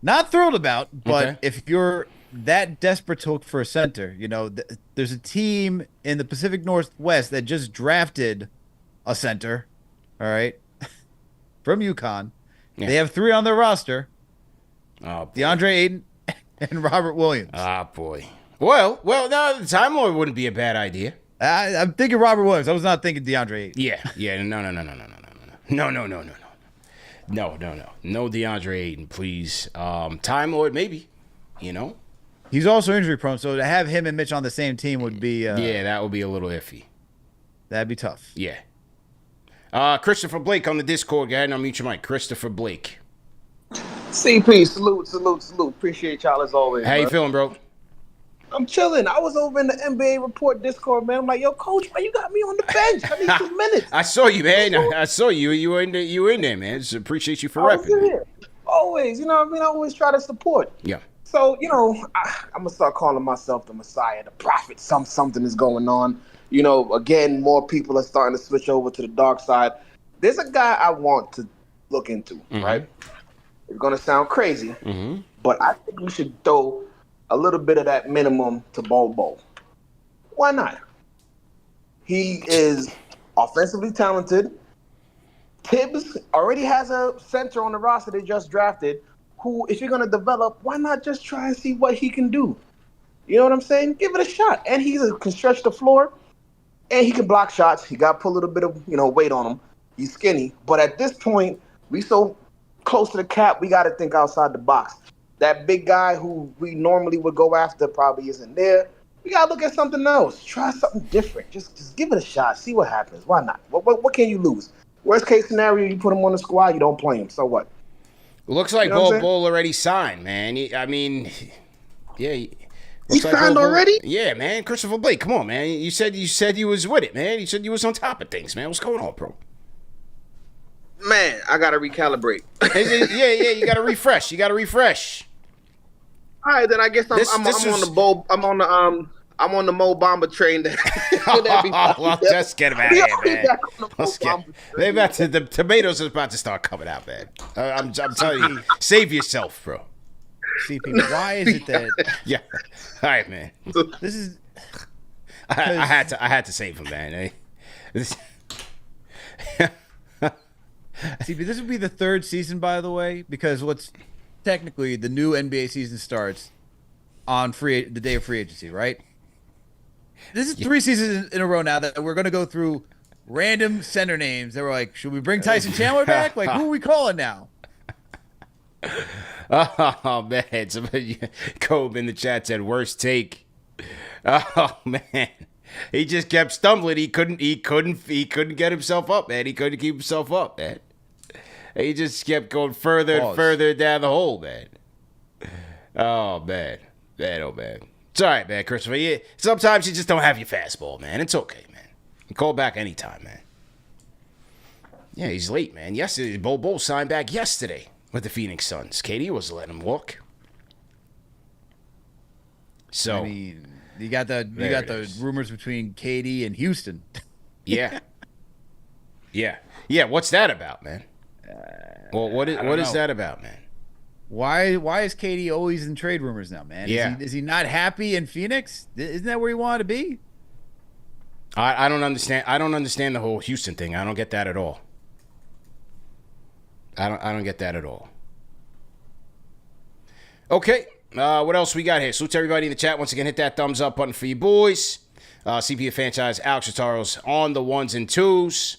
not thrilled about, but if you're that desperate to look for a center, there's a team in the Pacific Northwest that just drafted a center, all right, from UConn. Yeah. They have 3 on their roster. Oh, DeAndre Ayton and Robert Williams. Ah, boy. Well, no, the Time Lord wouldn't be a bad idea. I'm thinking Robert Williams. I was not thinking DeAndre Ayton. Yeah. No. No DeAndre Ayton, please. Time Lord, maybe. He's also injury prone, so to have him and Mitch on the same team would be that would be a little iffy. That'd be tough. Yeah. Christopher Blake on the Discord. Go ahead and unmute your mic. Christopher Blake. CP, salute. Appreciate y'all as always. How you feeling, bro? I'm chilling. I was over in the NBA Report Discord, man. I'm like, yo, coach, man, you got me on the bench. I need 2 minutes. I saw you, man. I saw you. You were in there, man. Just appreciate you for repping. Always, I always try to support. Yeah. So, I'm going to start calling myself the Messiah, the prophet. Something is going on. Again, more people are starting to switch over to the dark side. There's a guy I want to look into, right? It's going to sound crazy, but I think we should throw a little bit of that minimum to Bol. Why not? He is offensively talented. Tibbs already has a center on the roster they just drafted who, if you're going to develop, why not just try and see what he can do? You know what I'm saying? Give it a shot. And he can stretch the floor, and he can block shots. He got to put a little bit of weight on him. He's skinny. But at this point, we so close to the cap, we got to think outside the box. That big guy who we normally would go after probably isn't there. We got to look at something else. Try something different. Just give it a shot. See what happens. Why not? What can you lose? Worst case scenario, you put him on the squad, you don't play him. So what? Looks like Bol already signed, man. He signed already? Yeah, man. Christopher Blake, come on, man. You said you was with it, man. You said you was on top of things, man. What's going on, bro? Man, I gotta recalibrate. Yeah, you gotta refresh. You gotta refresh. All right, then I guess I'm on the Mo Bamba train. Well, just get him out of here, man. The tomatoes are about to start coming out, man. I'm telling you, save yourself, bro. CP, why is it that? Yeah. All right, man. This is. I had to save him, man. CP, this would be the third season, by the way, because technically the new NBA season starts on the day of free agency, right? This is 3 seasons in a row now that we're going to go through random center names that were like, should we bring Tyson Chandler back? Like, who are we calling now? Oh man, somebody Kobe in the chat said worst take. Oh man, he just kept stumbling. He couldn't get himself up, man. He couldn't keep himself up, man. He just kept going further and further down the hole, man. Oh man, oh man. It's all right, man, Christopher. Sometimes you just don't have your fastball, man. It's okay, man. You call back anytime, man. Yeah, he's late, man. Yesterday, Bo signed back yesterday with the Phoenix Suns. KD was letting him walk. So I mean, you got the rumors between KD and Houston. Yeah. What's that about, man? Well, what is that about, man? Why is KD always in trade rumors now, man? Yeah. Is he not happy in Phoenix? Isn't that where he wanted to be? I don't understand. I don't understand the whole Houston thing. I don't get that at all. I don't get that at all. Okay. What else we got here? Salute to everybody in the chat. Once again, hit that thumbs up button for you boys. CP franchise, Alex Rotaros on the 1s and 2s.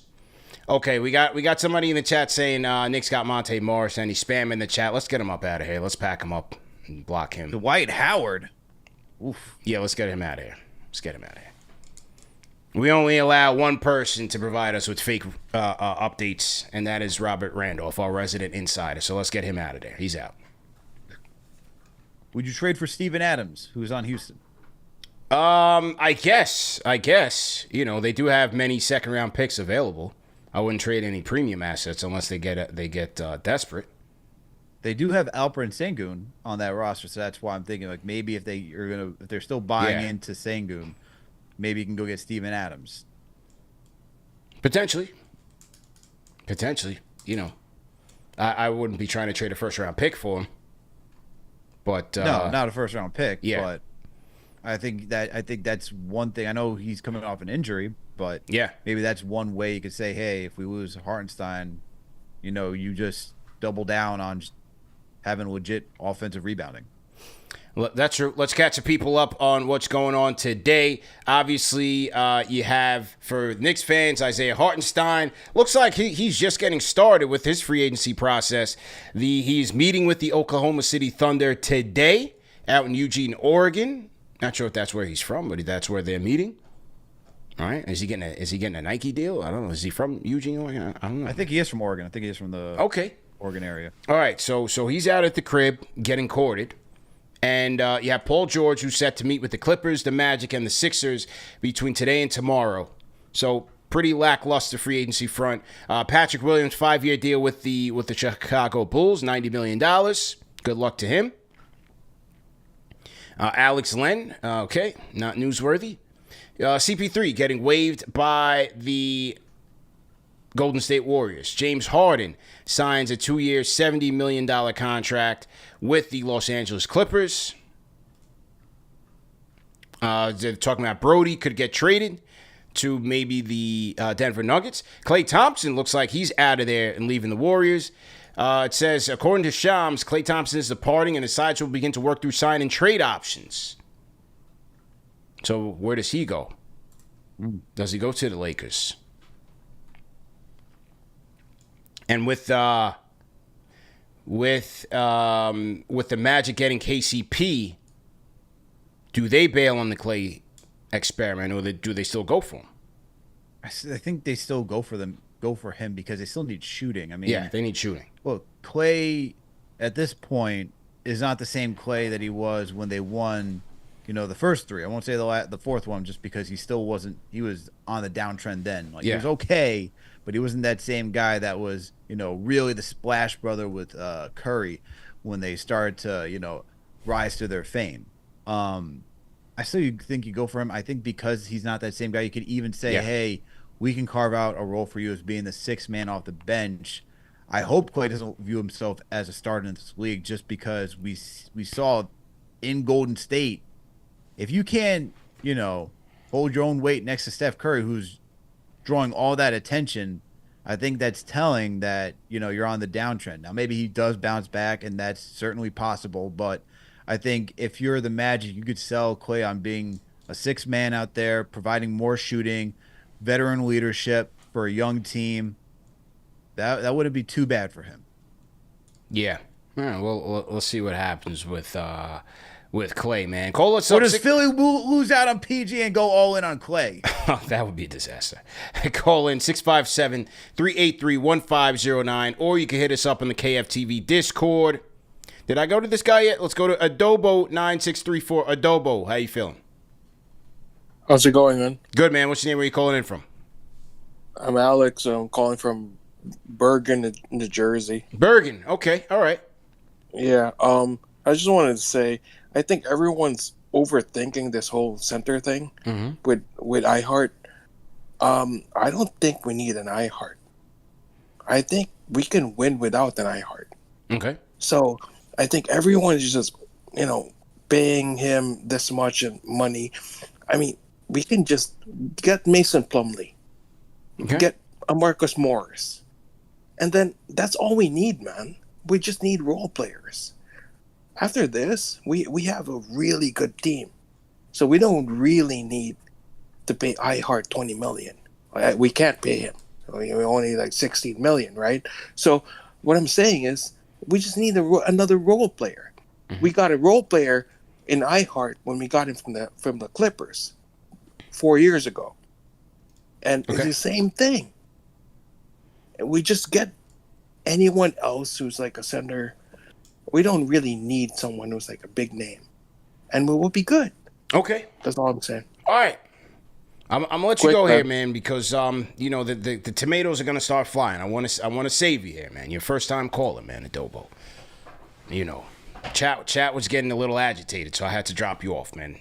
Okay, we got somebody in the chat saying Knicks got Monte Morris and he's spamming the chat. Let's get him up out of here. Let's pack him up and block him. Dwight Howard. Oof. Yeah, let's get him out of here. We only allow one person to provide us with fake updates, and that is Robert Randolph, our resident insider. So let's get him out of there. He's out. Would you trade for Steven Adams, who's on Houston? I guess. You know, they do have many second-round picks available. I wouldn't trade any premium assets unless they get desperate. They do have Alperen Sengun on that roster, so that's why I'm thinking like maybe if they're still buying into Sengun, maybe you can go get Steven Adams. Potentially. You know, I wouldn't be trying to trade a first-round pick for him. But no, not a first-round pick. Yeah. But I think that's one thing. I know he's coming off an injury, but maybe that's one way you could say, hey, if we lose Hartenstein, you know, you just double down on just having legit offensive rebounding. That's true. Let's catch the people up on what's going on today. Obviously, you have, for Knicks fans, Isaiah Hartenstein. Looks like he's just getting started with his free agency process. He's meeting with the Oklahoma City Thunder today out in Eugene, Oregon. Not sure if that's where he's from, but that's where they're meeting. All right. Is he getting a Nike deal? I don't know. Is he from Eugene, Oregon? I don't know. I think he is from Oregon. I think he is from the Oregon area. All right. So he's out at the crib getting courted. And you have Paul George, who's set to meet with the Clippers, the Magic, and the Sixers between today and tomorrow. So pretty lackluster free agency front. Patrick Williams, 5-year deal with the Chicago Bulls, $90 million. Good luck to him. Alex Len, okay, not newsworthy. CP3 getting waived by the Golden State Warriors. James Harden signs a 2-year, $70 million contract with the Los Angeles Clippers. They're talking about Brody could get traded to maybe the Denver Nuggets. Klay Thompson looks like he's out of there and leaving the Warriors. It says, according to Shams, Klay Thompson is departing and the sides will begin to work through sign and trade options. So where does he go? Does he go to the Lakers? And with the Magic getting KCP, do they bail on the Klay experiment, or do they still go for him? I think they still go for him because they still need shooting. I mean, yeah, they need shooting. Well, Klay at this point is not the same Klay that he was when they won the first three. I won't say the fourth one just because he still wasn't. He was on the downtrend then. Like he was okay, but he wasn't that same guy that was really the splash brother with Curry when they started to rise to their fame. I still think you go for him. I think because he's not that same guy, you could even say, hey, we can carve out a role for you as being the sixth man off the bench. I hope Clay doesn't view himself as a starter in this league just because we saw in Golden State, if you can, hold your own weight next to Steph Curry, who's drawing all that attention, I think that's telling that, you're on the downtrend. Now, maybe he does bounce back, and that's certainly possible, but I think if you're the Magic, you could sell Clay on being a sixth man out there, providing more shooting, veteran leadership for a young team. That wouldn't be too bad for him. Yeah. All right, well, we'll see what happens with Clay, man. Call us up. Or does Philly lose out on PG and go all in on Clay? Oh, that would be a disaster. Call in 657-383-1509, or you can hit us up on the KFTV Discord. Did I go to this guy yet? Let's go to Adobo9634. Adobo, how you feeling? How's it going, man? Good, man. What's your name? Where are you calling in from? I'm Alex. I'm calling from Bergen, New Jersey. Bergen. Okay. All right. Yeah. I just wanted to say, I think everyone's overthinking this whole center thing with iHeart. I don't think we need an iHeart. I think we can win without an iHeart. Okay. So I think everyone is just, paying him this much money. I mean, we can just get Mason Plumlee, get a Marcus Morris, and then that's all we need, man. We just need role players. After this, we have a really good team, so we don't really need to pay iHeart $20 million. We can't pay him. We only like $16 million, right? So what I'm saying is, we just need another role player. We got a role player in iHeart when we got him from the Clippers 4 years ago, and it's the same thing. We just get anyone else who's like a center. We don't really need someone who's like a big name, and we will be good. Okay, that's all I'm saying. All right. I'm gonna let you go here, man, because the tomatoes are gonna start flying. I want to save you here, man. Your first time calling, man, Adobo. Chat was getting a little agitated, so I had to drop you off, man.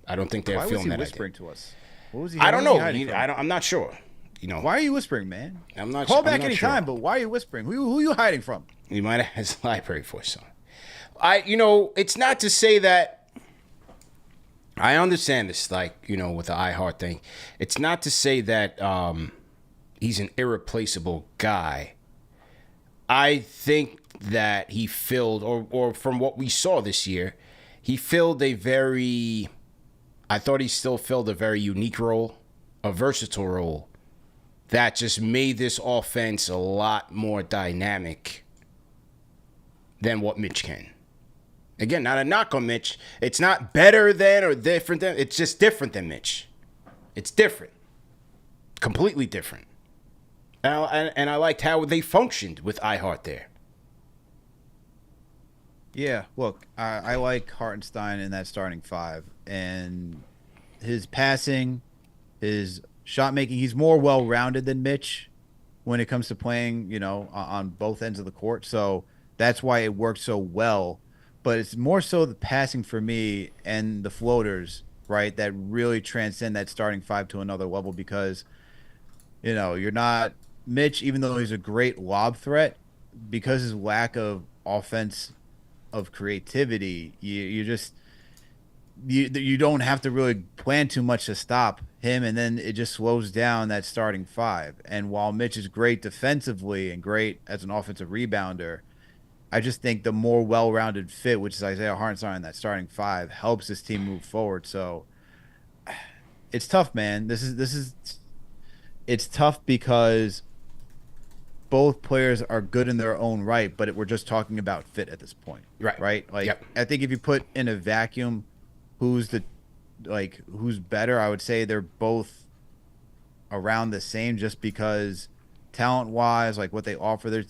I don't think they're feeling that. Why was he whispering to us? What was he? I don't know. I'm not sure. Why are you whispering, man? I'm not. Call back anytime, but why are you whispering? Who are you hiding from? He might have his library voice on. It's not to say that. I understand this, with the iHeart thing. It's not to say that he's an irreplaceable guy. I think that he filled, or from what we saw this year, he filled I thought he still filled a very unique role, a versatile role, that just made this offense a lot more dynamic than what Mitch can. Again, not a knock on Mitch. It's not better than or different than. It's just different than Mitch. It's different. Completely different. And I liked how they functioned with iHeart there. Yeah, look, I like Hartenstein in that starting five. And his passing, his shot making, he's more well-rounded than Mitch when it comes to playing, on both ends of the court. So that's why it worked so well. But it's more so the passing for me and the floaters, right, that really transcend that starting five to another level because, you're not Mitch, even though he's a great lob threat, because his lack of offense of creativity, you don't have to really plan too much to stop him, and then it just slows down that starting five. And while Mitch is great defensively and great as an offensive rebounder, I just think the more well-rounded fit, which is Isaiah Hartenstein in that starting five, helps this team move forward. So it's tough, man. It's tough because both players are good in their own right, but we're just talking about fit at this point. Right? Like, I think if you put in a vacuum who's better, I would say they're both around the same just because talent-wise, like what they offer the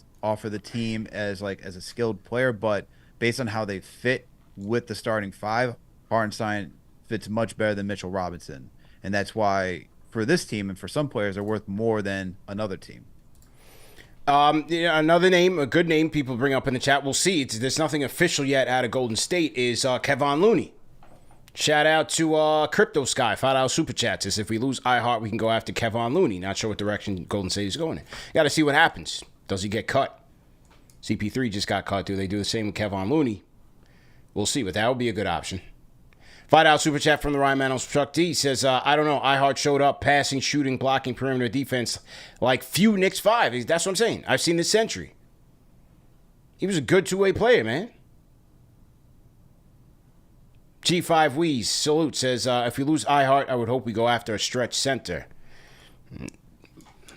team as a skilled player, but based on how they fit with the starting five, Hartenstein fits much better than Mitchell Robinson. And that's why for this team and for some players are worth more than another team. Another name, a good name people bring up in the chat, we'll see. There's nothing official yet out of Golden State, is Kevon Looney. Shout out to Crypto Sky, $5 super chat. Says if we lose iHeart, we can go after Kevon Looney. Not sure what direction Golden State is going in. Got to see what happens. Does he get cut? CP3 just got cut. Do they do the same with Kevon Looney? We'll see, but that would be a good option. $5 super chat from the Ryan Manos. Chuck D says, I don't know. iHeart showed up passing, shooting, blocking, perimeter defense like few Knicks 5. That's what I'm saying. I've seen this century. He was a good two-way player, man. G5 Wheeze, salute, says, if we lose iHeart, I would hope we go after a stretch center.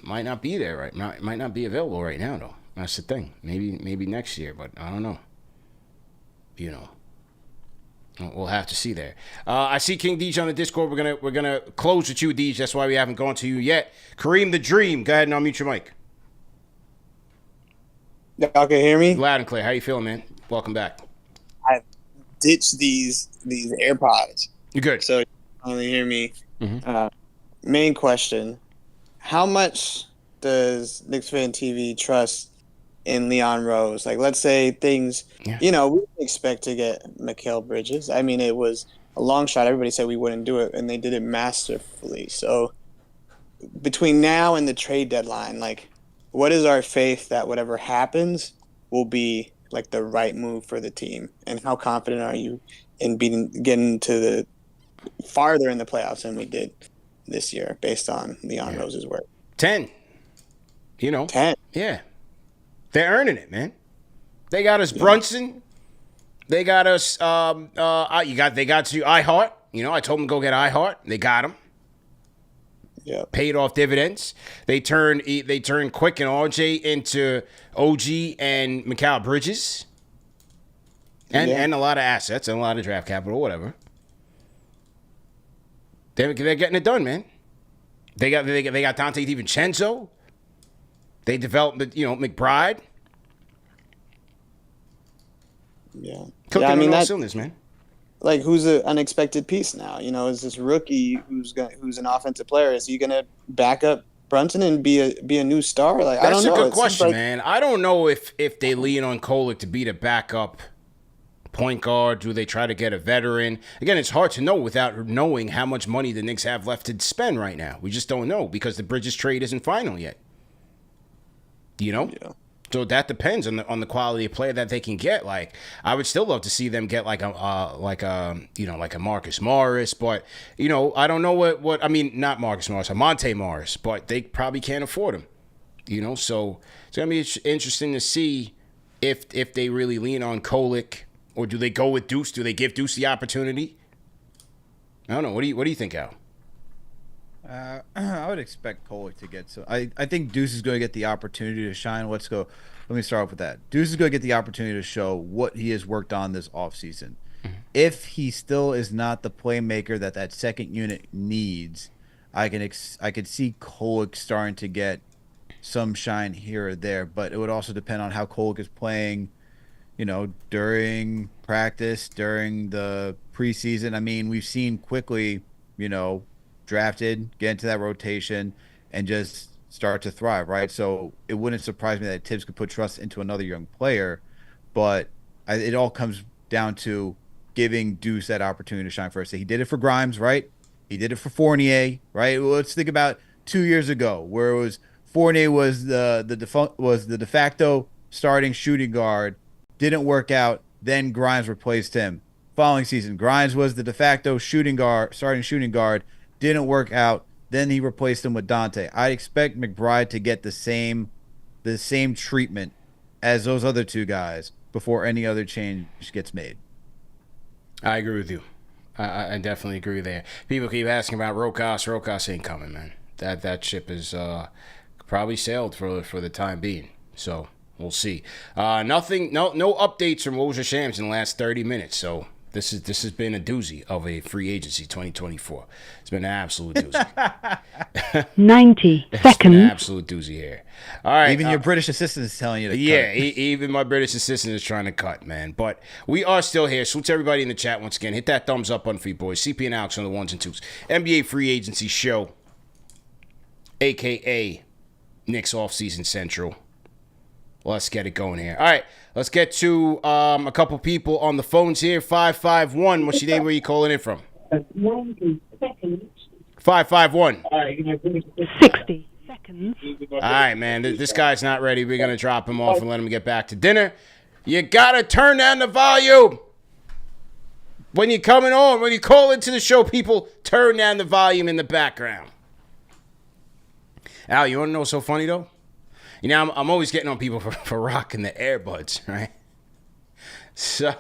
Might not be there, right? Might not be available right now, though. That's the thing. Maybe next year, but I don't know. We'll have to see there. I see King Deej on the Discord. We're gonna close with you, Deej. That's why we haven't gone to you yet. Kareem the Dream, go ahead and unmute your mic. Y'all can hear me? Loud and clear. How you feeling, man? Welcome back. I ditched these AirPods. You good? So you can only hear me. Mm-hmm. Main question: how much does Knicks Fan TV trust in Leon Rose? Like, let's say things, we didn't expect to get Mikal Bridges. I mean, it was a long shot. Everybody said we wouldn't do it, and they did it masterfully. So between now and the trade deadline, like, what is our faith that whatever happens will be like the right move for the team? And how confident are you in getting to the farther in the playoffs than we did this year based on Leon Rose's work? 10. 10. Yeah. They're earning it, man. They got us Brunson. They got us. They got to iHeart. I told them to go get iHeart. They got them. Yeah. Paid off dividends. They turned Quick and RJ into OG and Mikal Bridges, and a lot of assets and a lot of draft capital, whatever. They're getting it done, man. They got Dante DiVincenzo. They developed, McBride. Yeah. Cooking I mean, on all cylinders, man. Like, who's an unexpected piece now? Is this rookie who's an offensive player? Is he going to back up Brunson and be a new star? Like, I don't know. That's a good question, man. I don't know if they lean on Kolek to be the backup point guard. Do they try to get a veteran? Again, it's hard to know without knowing how much money the Knicks have left to spend right now. We just don't know because the Bridges trade isn't final yet. Yeah. So that depends on the quality of player that they can get. Like, I would still love to see them get like a Marcus Morris, but I don't know what I mean. Not Marcus Morris, a Monte Morris, but they probably can't afford him. So it's gonna be interesting to see if they really lean on Kolek or do they go with Deuce? Do they give Deuce the opportunity? I don't know. What do you think, Al? I would expect Kolek to get so. I think Deuce is going to get the opportunity to shine. Let me start off with that. Deuce is going to get the opportunity to show what he has worked on this offseason. Mm-hmm. If he still is not the playmaker that second unit needs, I could see Kolek starting to get some shine here or there. But it would also depend on how Kolek is playing, during practice, during the preseason. I mean, we've seen Quickley, drafted, get into that rotation, and just start to thrive, right? So it wouldn't surprise me that Tibbs could put trust into another young player, but it all comes down to giving Deuce that opportunity to shine first. So he did it for Grimes, right? He did it for Fournier, right? Well, let's think about 2 years ago where it was Fournier was the de facto starting shooting guard, didn't work out, then Grimes replaced him. Following season, Grimes was the de facto starting shooting guard, didn't work out. Then he replaced him with Dante. I expect McBride to get the same treatment as those other two guys before any other change gets made. I agree with you. I definitely agree there. People keep asking about Rokas. Rokas ain't coming, man. That ship is probably sailed for the time being. So we'll see. No updates from Woes or Shams in the last 30 minutes. So. This has been a doozy of a free agency 2024. It's been an absolute doozy. 90 seconds. An absolute doozy here. All right. Even your British assistant is telling you to cut. Yeah, even my British assistant is trying to cut, man. But we are still here. Salute to everybody in the chat once again. Hit that thumbs up button for you boys. CP and Alex on the ones and twos. NBA free agency show, a.k.a. Knicks Offseason Central. Let's get it going here. All right, let's get to a couple people on the phones here. 551. What's your name? Where you calling in from? 551. 60 seconds. All right, man. This guy's not ready. We're going to drop him off and let him get back to dinner. You got to turn down the volume. When you're coming on, when you call into the show, people, turn down the volume in the background. Al, you want to know what's so funny, though? You know, I'm always getting on people for rocking the earbuds, right? So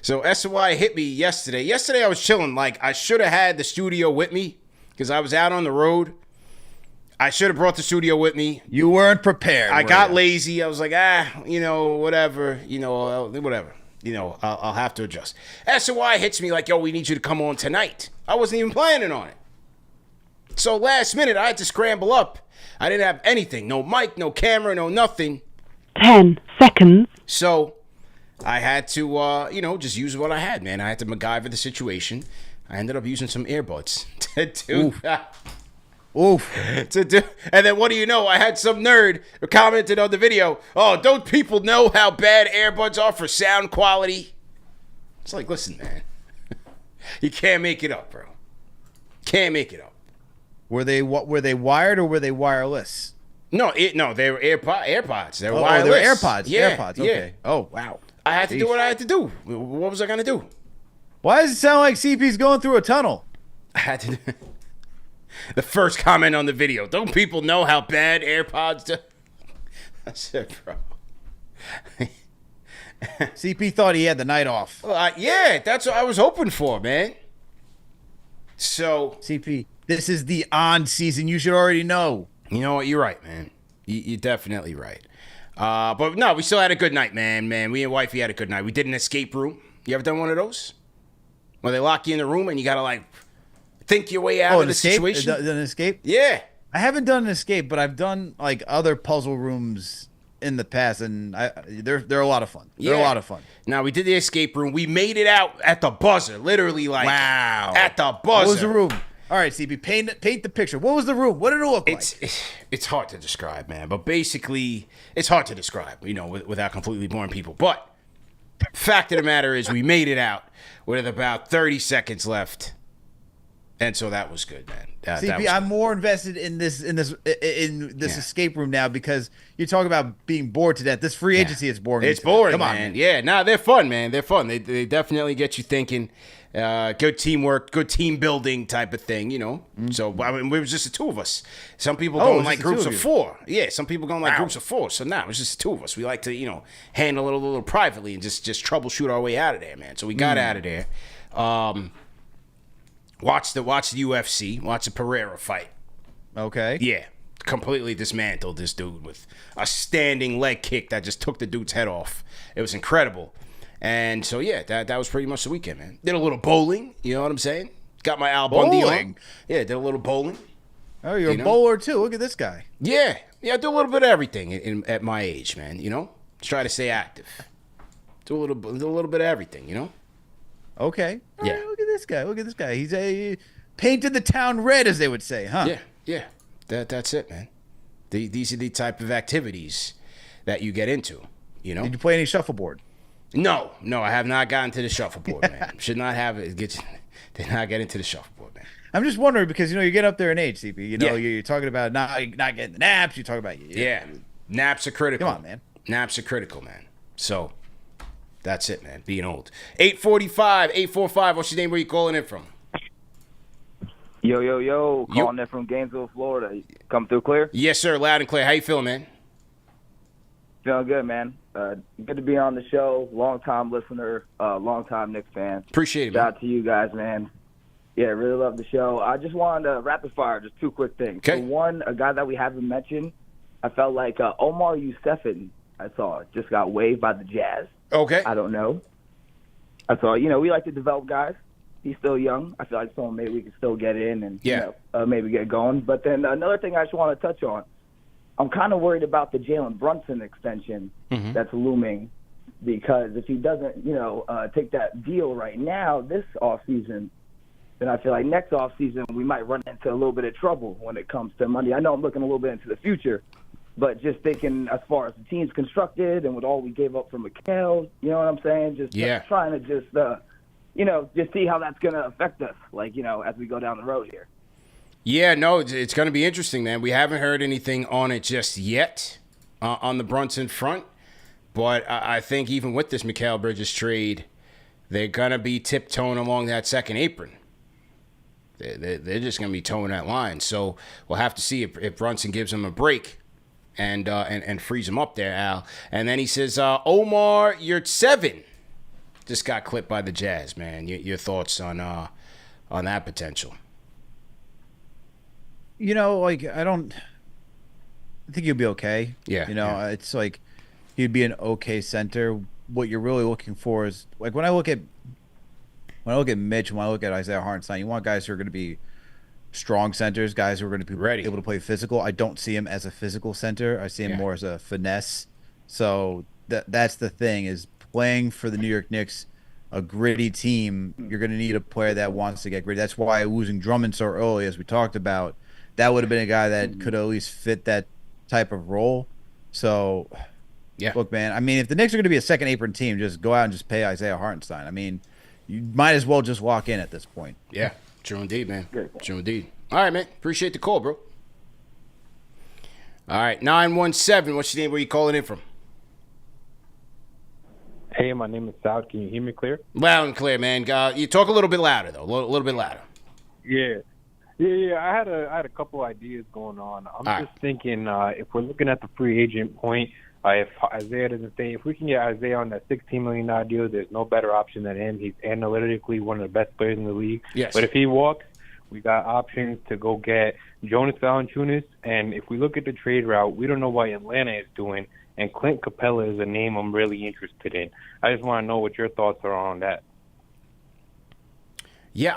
SY hit me yesterday. Yesterday I was chilling. Like, I should have had the studio with me because I was out on the road. I should have brought the studio with me. You weren't prepared. I got lazy. I was like, whatever. Whatever. I'll have to adjust. SY hits me like, yo, we need you to come on tonight. I wasn't even planning on it. So last minute, I had to scramble up. I didn't have anything. No mic, no camera, no nothing. 10 seconds. So I had to, just use what I had, man. I had to MacGyver the situation. I ended up using some earbuds to do that. Oof. And then what do you know? I had some nerd who commented on the video, oh, don't people know how bad earbuds are for sound quality? It's like, listen, man. You can't make it up, bro. Can't make it up. Were they wired or were they wireless? No, they were AirPods. They were wireless. They were AirPods. Yeah, AirPods. Okay. Yeah. Oh, wow. I had to do what I had to do. What was I gonna do? Why does it sound like CP's going through a tunnel? I had to. The first comment on the video. Don't people know how bad AirPods do? I said, bro. CP thought he had the night off. Yeah, that's what I was hoping for, man. So CP. This is the on season. You should already know. You know what? You're right, man. You're definitely right. But no, we still had a good night, man. Me and wifey had a good night. We did an escape room. You ever done one of those? Where they lock you in the room and you got to, think your way out of the situation? An escape? Yeah. I haven't done an escape, but I've done, other puzzle rooms in the past, and they're a lot of fun. They're a lot of fun. Now, we did the escape room. We made it out at the buzzer. Literally, wow. At the buzzer. What was the room? All right, CB, paint the picture. What was the room? What did it look like? It's hard to describe, man. But basically, it's hard to describe, without completely boring people. But fact of the matter is, we made it out with about 30 seconds left, and so that was good, man. CP, I'm more invested in this escape room now because you're talking about being bored to death. This free agency is boring. It's boring, Come on, man. Yeah, no, they're fun, man. They're fun. They definitely get you thinking. Good teamwork, good team building type of thing, Mm-hmm. So, it was just the two of us. Some people go in groups of four. Yeah, some people go in groups of four. So, it was just the two of us. We like to, handle it a little privately and just troubleshoot our way out of there, man. So, we got out of there. Watch the UFC. Watch the Pereira fight. Okay. Yeah. Completely dismantled this dude with a standing leg kick that just took the dude's head off. It was incredible. And so, yeah, that was pretty much the weekend, man. Did a little bowling, you know what I'm saying? Got my Al Bundy on. Yeah, did a little bowling. Oh, you're a bowler, too. Look at this guy. Yeah, I do a little bit of everything at my age, man, Try to stay active. Do a little bit of everything, Okay. Yeah. Right, look at this guy. He's painted the town red, as they would say, huh? Yeah. That's it, man. These are the type of activities that you get into, Did you play any shuffleboard? No, I have not gotten to the shuffleboard, man. Should not have it. Did not get into the shuffleboard, man. I'm just wondering because you get up there in age, CP. You're talking about not getting the naps. You talk about naps are critical. Come on, man. Naps are critical, man. So that's it, man. Being old. 845. What's your name? Where you calling in from? Yo. Calling in from Gainesville, Florida. Come through clear? Yes, sir. Loud and clear. How you feeling, man? Feeling good, man. Good to be on the show. Long-time listener, long-time Knicks fan. Appreciate it, man. Shout out to you guys, man. Yeah, really love the show. I just wanted to rapid fire, just two quick things. Okay. So one, a guy that we haven't mentioned, I felt like Omar Youssefin, I saw, just got waived by the Jazz. Okay. I don't know. I saw, we like to develop guys. He's still young. I feel like someone maybe we can still get in and Yeah. maybe get going. But then another thing I just want to touch on, I'm kind of worried about the Jalen Brunson extension that's looming, because if he doesn't, take that deal right now this offseason, then I feel like next offseason we might run into a little bit of trouble when it comes to money. I know I'm looking a little bit into the future, but just thinking as far as the team's constructed and with all we gave up for Mikal, you know what I'm saying? Just trying to just see how that's going to affect us, as we go down the road here. Yeah, no, it's going to be interesting, man. We haven't heard anything on it just yet on the Brunson front. But I think even with this Mikal Bridges trade, they're going to be tiptoeing along that second apron. They're just going to be towing that line. So we'll have to see if Brunson gives him a break and frees him up there, Al. And then he says, Omar, you're 7. Just got clipped by the Jazz, man. Your thoughts on that potential? I think he'll be okay. Yeah. It's like he'd be an okay center. What you're really looking for is, like, when I look at Mitch, when I look at Isaiah Hartenstein, you want guys who are going to be strong centers, guys who are going to be able to play physical. I don't see him as a physical center. I see him more as a finesse. So that's the thing, is playing for the New York Knicks, a gritty team, you're going to need a player that wants to get gritty. That's why losing Drummond so early, as we talked about, that would have been a guy that could at least fit that type of role. So, look, man, I mean, if the Knicks are going to be a second apron team, just go out and just pay Isaiah Hartenstein. I mean, you might as well just walk in at this point. Yeah, true indeed, man. True indeed. All right, man. Appreciate the call, bro. All right, 917. What's your name? Where you calling in from? Hey, my name is Sal. Can you hear me clear? Loud and clear, man. You talk a little bit louder, though. A little bit louder. Yeah. I had a couple ideas going on. I'm just thinking, if we're looking at the free agent point, if Isaiah doesn't stay, if we can get Isaiah on that $16 million deal, there's no better option than him. He's analytically one of the best players in the league. Yes. But if he walks, we got options to go get Jonas Valanciunas. And if we look at the trade route, we don't know what Atlanta is doing. And Clint Capella is a name I'm really interested in. I just want to know what your thoughts are on that. Yeah,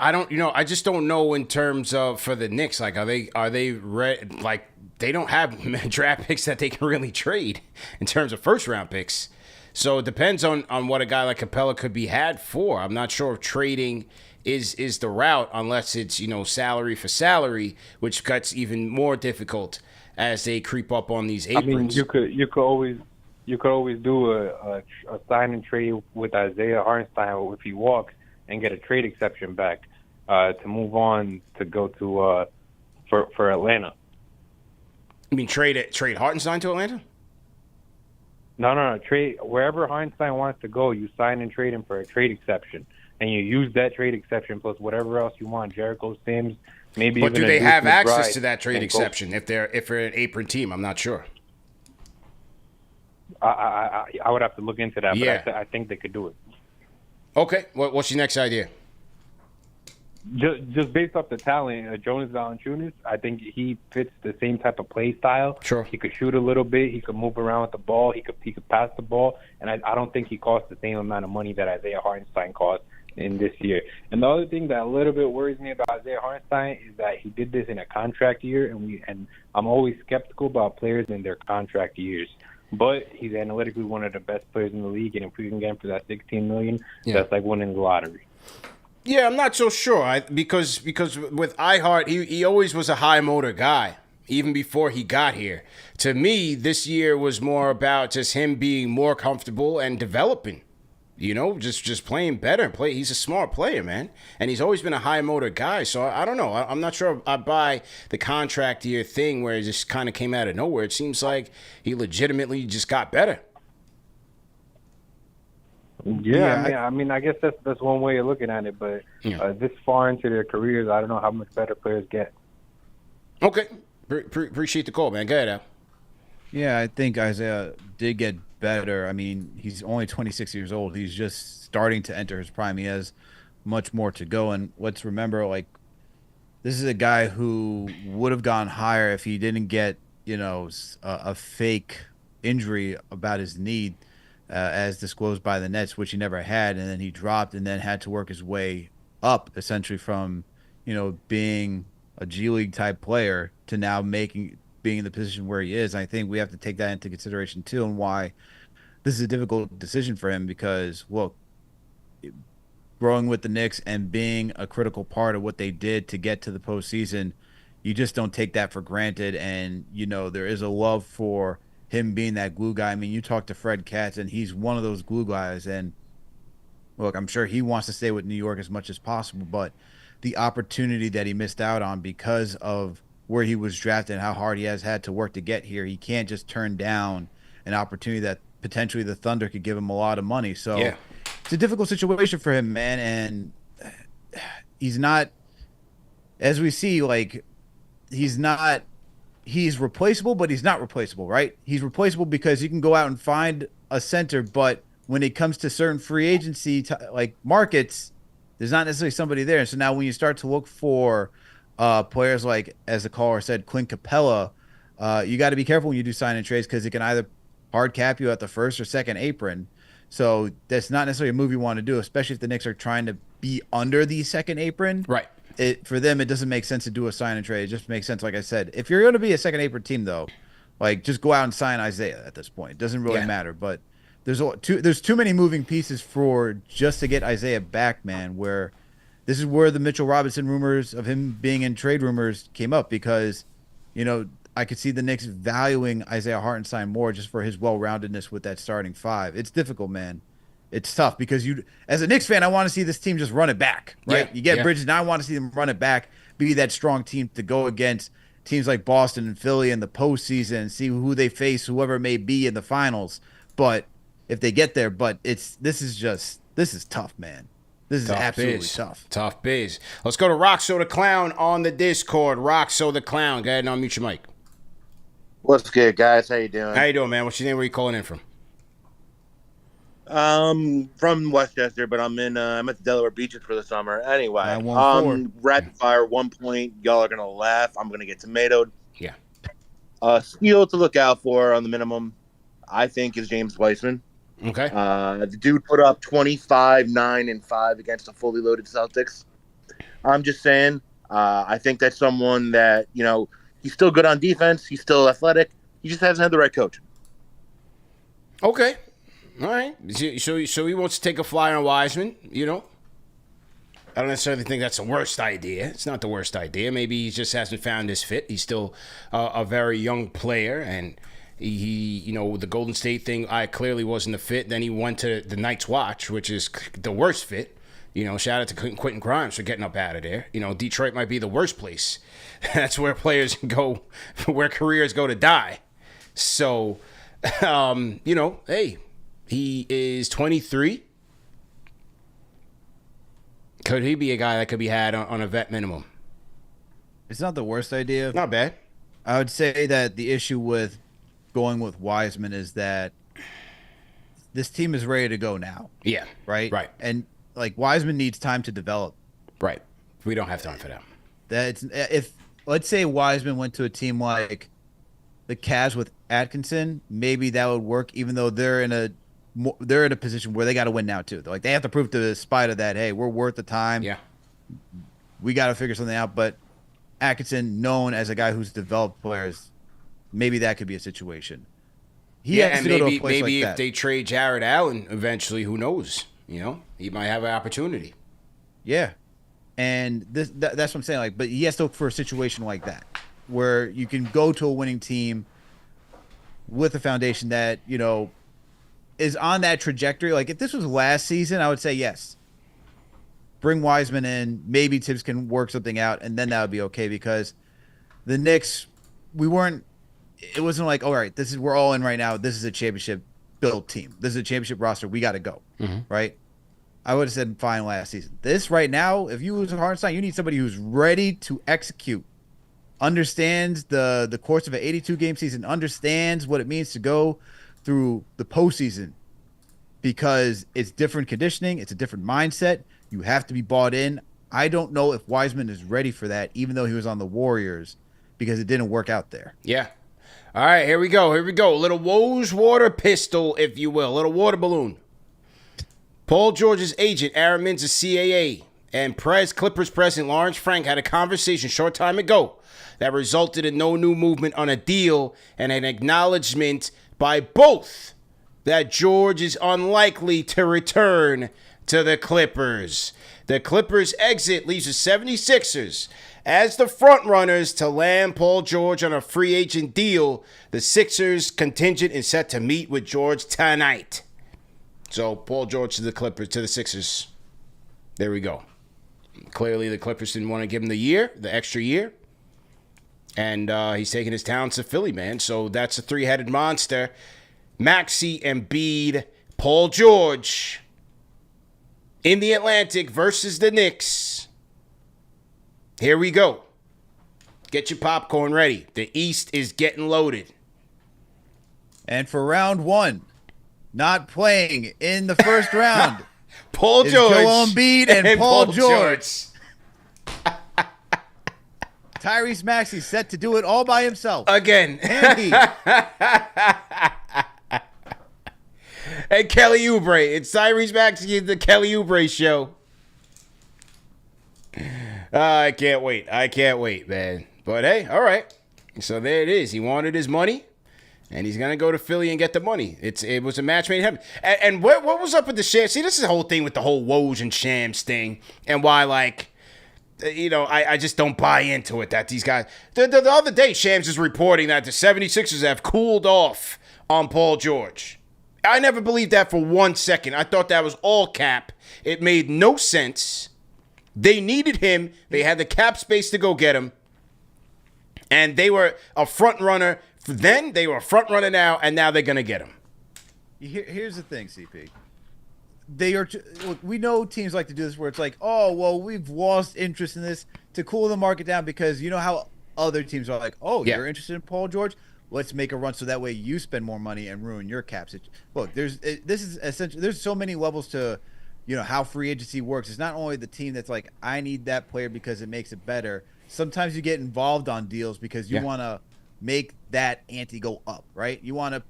I just don't know in terms of for the Knicks. Like, are they like, they don't have draft picks that they can really trade in terms of first round picks. So it depends on what a guy like Capella could be had for. I'm not sure if trading is the route, unless it's, salary for salary, which gets even more difficult as they creep up on these aprons. I mean, you could always do a sign and trade with Isaiah Hartenstein if he walks, and get a trade exception back to move on to go to for Atlanta. You mean trade Hartenstein to Atlanta? No. Trade wherever Hartenstein wants to go. You sign and trade him for a trade exception, and you use that trade exception plus whatever else you want. Jericho Sims, maybe. But even do they have access McBride to that trade exception if they're an apron team? I'm not sure. I would have to look into that. Yeah. But I think they could do it. Okay. What's your next idea? Just based off the talent, Jonas Valanciunas, I think he fits the same type of play style. Sure. He could shoot a little bit. He could move around with the ball. He could pass the ball. And I don't think he costs the same amount of money that Isaiah Hartenstein cost in this year. And the other thing that a little bit worries me about Isaiah Hartenstein is that he did this in a contract year, and I'm always skeptical about players in their contract years. But he's analytically one of the best players in the league, and if we can get him for that $16 million, that's like winning the lottery. Yeah, I'm not so sure. Because with iHeart, he always was a high motor guy, even before he got here. To me, this year was more about just him being more comfortable and developing. Just playing better. He's a smart player, man. And he's always been a high motor guy. So I don't know. I'm not sure I buy the contract year thing where it just kind of came out of nowhere. It seems like he legitimately just got better. Yeah, I mean, I guess that's one way of looking at it. But this far into their careers, I don't know how much better players get. Okay. Appreciate the call, man. Go ahead, Al. Yeah, I think Isaiah did get better. I mean, he's only 26 years old. He's just starting to enter his prime. He has much more to go. And let's remember, like, this is a guy who would have gone higher if he didn't get, a fake injury about his knee, as disclosed by the Nets, which he never had. And then he dropped and then had to work his way up essentially from, being a G League type player to now being in the position where he is. I think we have to take that into consideration too, and why this is a difficult decision for him because, look, growing with the Knicks and being a critical part of what they did to get to the postseason, you just don't take that for granted. And, there is a love for him being that glue guy. I mean, you talk to Fred Katz, and he's one of those glue guys. And, look, I'm sure he wants to stay with New York as much as possible, but the opportunity that he missed out on because of where he was drafted and how hard he has had to work to get here, he can't just turn down an opportunity that potentially the Thunder could give him a lot of money. So it's a difficult situation for him, man. And he's not, as we see, like, he's replaceable, but he's not replaceable, right? He's replaceable because you can go out and find a center, but when it comes to certain free agency like markets, there's not necessarily somebody there. And so now when you start to look for players like, as the caller said, Clint Capella, you got to be careful when you do sign and trades because it can either hard cap you at the first or second apron. So that's not necessarily a move you want to do, especially if the Knicks are trying to be under the second apron. Right. For them, it doesn't make sense to do a sign and trade. It just makes sense, like I said. If you're going to be a second apron team, though, like, just go out and sign Isaiah at this point. It doesn't really matter. But there's too many moving pieces for just to get Isaiah back, man, where this is where the Mitchell Robinson rumors of him being in trade rumors came up because, I could see the Knicks valuing Isaiah Hartenstein more just for his well-roundedness with that starting five. It's difficult, man. It's tough because as a Knicks fan, I want to see this team just run it back, right? Yeah, you get Bridges, now I want to see them run it back, be that strong team to go against teams like Boston and Philly in the postseason, see who they face, whoever it may be in the finals. But if they get there, this is tough, man. This is Tough absolutely biz. tough. Tough biz. Let's go to Roxo the Clown on the Discord. Roxo the Clown. Go ahead and unmute your mic. What's good, guys? How you doing? How you doing, man? What's your name? Where you calling in from? From Westchester, but I'm at the Delaware Beaches for the summer. Anyway, 914. rapid fire 1 point. Y'all are gonna laugh. I'm gonna get tomatoed. Yeah. Steal to look out for on the minimum, I think, is James Weissman. Okay. The dude put up 25, 9, and 5 against a fully loaded Celtics. I'm just saying, I think that's someone that, he's still good on defense. He's still athletic. He just hasn't had the right coach. Okay. All right. So he wants to take a flyer on Wiseman, I don't necessarily think that's the worst idea. It's not the worst idea. Maybe he just hasn't found his fit. He's still a very young player, and he the Golden State thing, I clearly wasn't a fit. Then he went to the Night's Watch, which is the worst fit. Shout out to Quentin Grimes for getting up out of there. Detroit might be the worst place. That's where players go, where careers go to die. So, hey, he is 23. Could he be a guy that could be had on a vet minimum? It's not the worst idea. Not bad. I would say that the issue with going with Wiseman is that this team is ready to go now. Yeah. Right? Right. And, like, Wiseman needs time to develop. Right. We don't have time for that. If let's say Wiseman went to a team like the Cavs with Atkinson, maybe that would work, even though they're in a position where they got to win now too. Like, they have to prove to the Spider that, hey, we're worth the time. Yeah. We got to figure something out. But Atkinson, known as a guy who's developed players, maybe that could be a situation. And maybe if they trade Jared Allen eventually, who knows? He might have an opportunity. Yeah. And that's what I'm saying. Like, but he has to look for a situation like that, where you can go to a winning team with a foundation that, is on that trajectory. Like, if this was last season, I would say yes. Bring Wiseman in, maybe Tibbs can work something out, and then that would be okay, because the Knicks, it wasn't like, all right, we're all in right now. This is a championship built team. This is a championship roster. We got to go. Mm-hmm. Right? I would have said fine last season. This right now, if you lose a Hartenstein, you need somebody who's ready to execute, understands the course of an 82-game season, understands what it means to go through the postseason, because it's different conditioning. It's a different mindset. You have to be bought in. I don't know if Wiseman is ready for that, even though he was on the Warriors, because it didn't work out there. Yeah. All right, here we go. A little woes water pistol, if you will. A little water balloon. Paul George's agent, Aaron Mintz of CAA, and Clippers president Lawrence Frank had a conversation a short time ago that resulted in no new movement on a deal and an acknowledgement by both that George is unlikely to return to the Clippers. The Clippers' exit leaves the 76ers as the frontrunners to land Paul George on a free agent deal. The Sixers contingent is set to meet with George tonight. So Paul George to the Clippers, to the Sixers. There we go. Clearly the Clippers didn't want to give him the extra year. And he's taking his talents to Philly, man. So that's a three-headed monster. Maxey, Embiid, Paul George in the Atlantic versus the Knicks. Here we go. Get your popcorn ready. The East is getting loaded. And for round one, not playing in the first round, Paul George, Joel Embiid and Paul George. Tyrese Maxey set to do it all by himself. Again. And he. And Kelly Oubre. It's Tyrese Maxey and the Kelly Oubre show. I can't wait, man. But hey, all right. So there it is. He wanted his money, and he's going to go to Philly and get the money. It was a match made in heaven. And what was up with the Shams? See, this is the whole thing with the whole woes and Shams thing, and why, like, I just don't buy into it that these guys... The other day, Shams is reporting that the 76ers have cooled off on Paul George. I never believed that for 1 second. I thought that was all cap. It made no sense. They needed him. They had the cap space to go get him. And they were a front runner then. They were a front runner now, and now they're going to get him. Here's the thing, CP. Look, we know teams like to do this where it's like, oh, well, we've lost interest in this to cool the market down because you know how other teams are like, oh, you're interested in Paul George? Let's make a run so that way you spend more money and ruin your caps. Look, this is essentially, there's so many levels to, how free agency works. It's not only the team that's like, I need that player because it makes it better. Sometimes you get involved on deals because you want to make that ante go up, right? You want to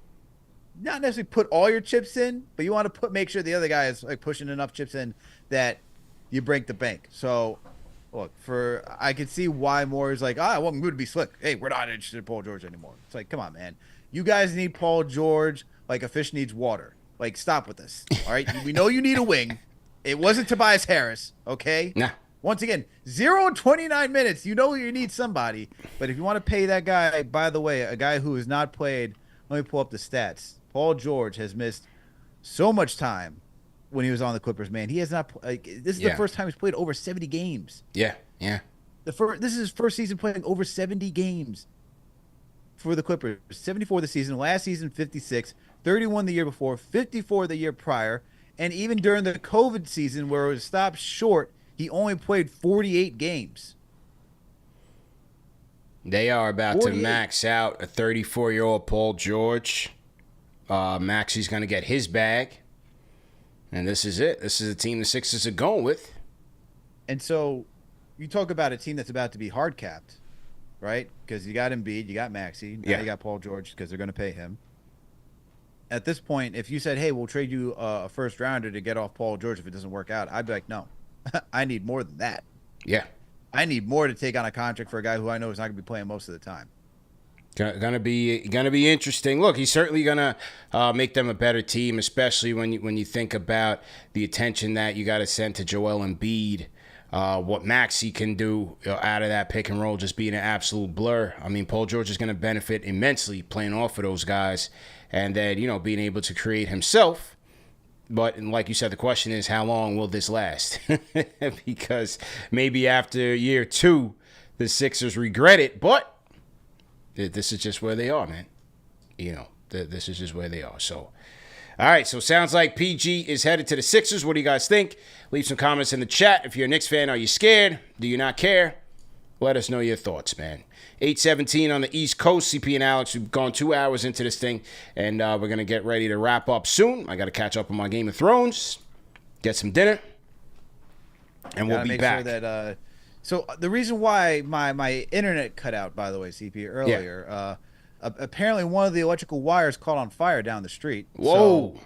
not necessarily put all your chips in, but you want to make sure the other guy is like pushing enough chips in that you break the bank. So, look, I could see why more is like, I want Mood to be slick. Hey, we're not interested in Paul George anymore. It's like, come on, man. You guys need Paul George like a fish needs water. Like, stop with this. All right? We know you need a wing. It wasn't Tobias Harris, okay? Nah. Once again, 0 and 29 minutes. You know you need somebody. But if you want to pay that guy, by the way, a guy who has not played, let me pull up the stats. Paul George has missed so much time when he was on the Clippers, man. He has not this is the first time he's played over 70 games. Yeah. This is his first season playing over 70 games for the Clippers. 74 this season, last season 56, 31 the year before, 54 the year prior, and even during the COVID season where it was stopped short, he only played 48 games. They are about to max out a 34-year-old Paul George. Maxey's going to get his bag. And this is it. This is the team the Sixers are going with. And so you talk about a team that's about to be hard capped, right? Because you got Embiid, you got Maxey, now you got Paul George because they're going to pay him. At this point, if you said, hey, we'll trade you a first rounder to get off Paul George if it doesn't work out, I'd be like, no, I need more than that. Yeah. I need more to take on a contract for a guy who I know is not going to be playing most of the time. Gonna be interesting. Look, he's certainly gonna make them a better team, especially when you think about the attention that you got to send to Joel Embiid. What Maxey can do out of that pick and roll, just being an absolute blur. I mean, Paul George is gonna benefit immensely playing off of those guys, and then being able to create himself. But like you said, the question is, how long will this last? Because maybe after year 2, the Sixers regret it, but this is just where they are, man. This is just where they are. So, all right. So, sounds like PG is headed to the Sixers. What do you guys think? Leave some comments in the chat. If you're a Knicks fan, are you scared? Do you not care? Let us know your thoughts, man. 8:17 on the East Coast. CP and Alex, we've gone 2 hours into this thing, and we're going to get ready to wrap up soon. I got to catch up on my Game of Thrones, get some dinner, and we'll be back. Sure that, so the reason why my internet cut out, by the way, CP, earlier, apparently one of the electrical wires caught on fire down the street. Whoa. So,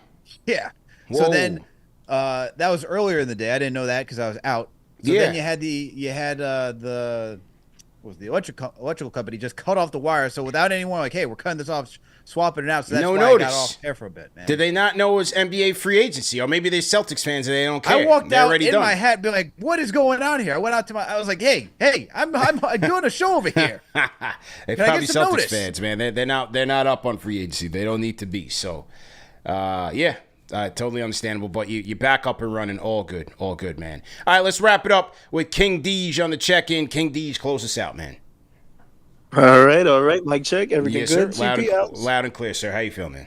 yeah. Whoa. So then that was earlier in the day. I didn't know that because I was out. So then you had the electrical company just cut off the wire. So without anyone like, hey, we're cutting this off, swapping it out. So that's why I got off air for a bit, man. Did they not know it was NBA free agency, or maybe they're Celtics fans and they don't care? I walked They're out already in done. my hat, be like, "What is going on here?" I was like, "Hey, I'm doing a show over here." They're Can I probably get some Celtics notice? fans, man. They're not up on free agency. They don't need to be. So, yeah. Totally understandable, but you back up and running. All good, man. All right, let's wrap it up with King Deej on the check-in. King Deej, close us out, man. All right. Mic check. Everything Yes, good? sir. CP, Loud and clear, sir. How you feeling, man?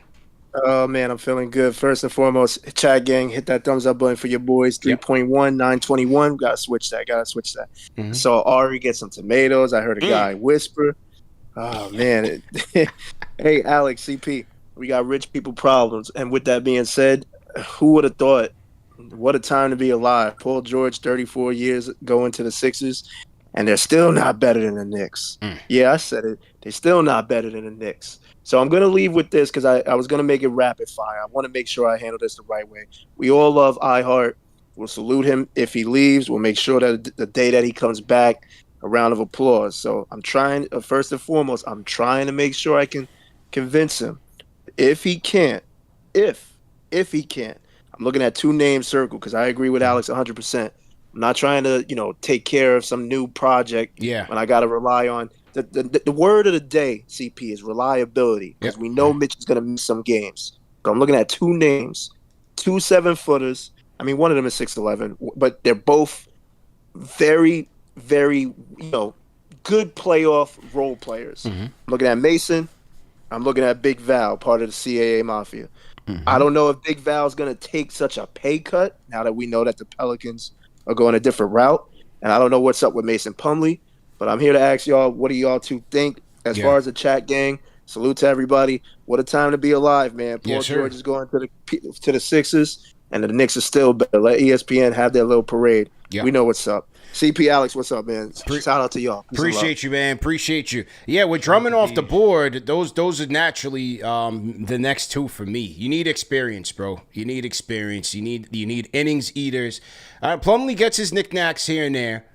Oh, man, I'm feeling good. First and foremost, chat gang, hit that thumbs up button for your boys. 3.1, 921. Gotta switch that. Mm-hmm. So Ari get some tomatoes. I heard a guy whisper. Oh, man. Hey, Alex, CP, we got rich people problems. And with that being said, who would have thought? What a time to be alive. Paul George, 34 years, going to the Sixers, and they're still not better than the Knicks. Yeah, I said it. They're still not better than the Knicks. So I'm going to leave with this because I was going to make it rapid fire. I want to make sure I handle this the right way. We all love iHeart. We'll salute him if he leaves. We'll make sure that the day that he comes back, a round of applause. So I'm trying, first and foremost, I'm trying to make sure I can convince him. If he can't, if he can't, I'm looking at two names circled because I agree with Alex 100%. I'm not trying to, take care of some new project when I got to rely on. The word of the day, CP, is reliability because we know Mitch is going to miss some games. So I'm looking at two names, 2 7-footers. I mean, one of them is 6'11", but they're both very, very, good playoff role players. I'm looking at Mason. I'm looking at Big Val, part of the CAA Mafia. I don't know if Big Val is going to take such a pay cut now that we know that the Pelicans are going a different route. And I don't know what's up with Mason Plumlee. But I'm here to ask y'all, what do y'all two think? As far as the chat gang, salute to everybody. What a time to be alive, man. Paul George is going to the Sixers, and the Knicks are still better. Let ESPN have their little parade. We know what's up. CP Alex, what's up, man? Shout out to y'all. Appreciate you, man. Appreciate you. Yeah, with Drummond off the board, those are naturally the next two for me. You need experience, bro. You need experience. You need innings eaters. Plumlee gets his knickknacks here and there.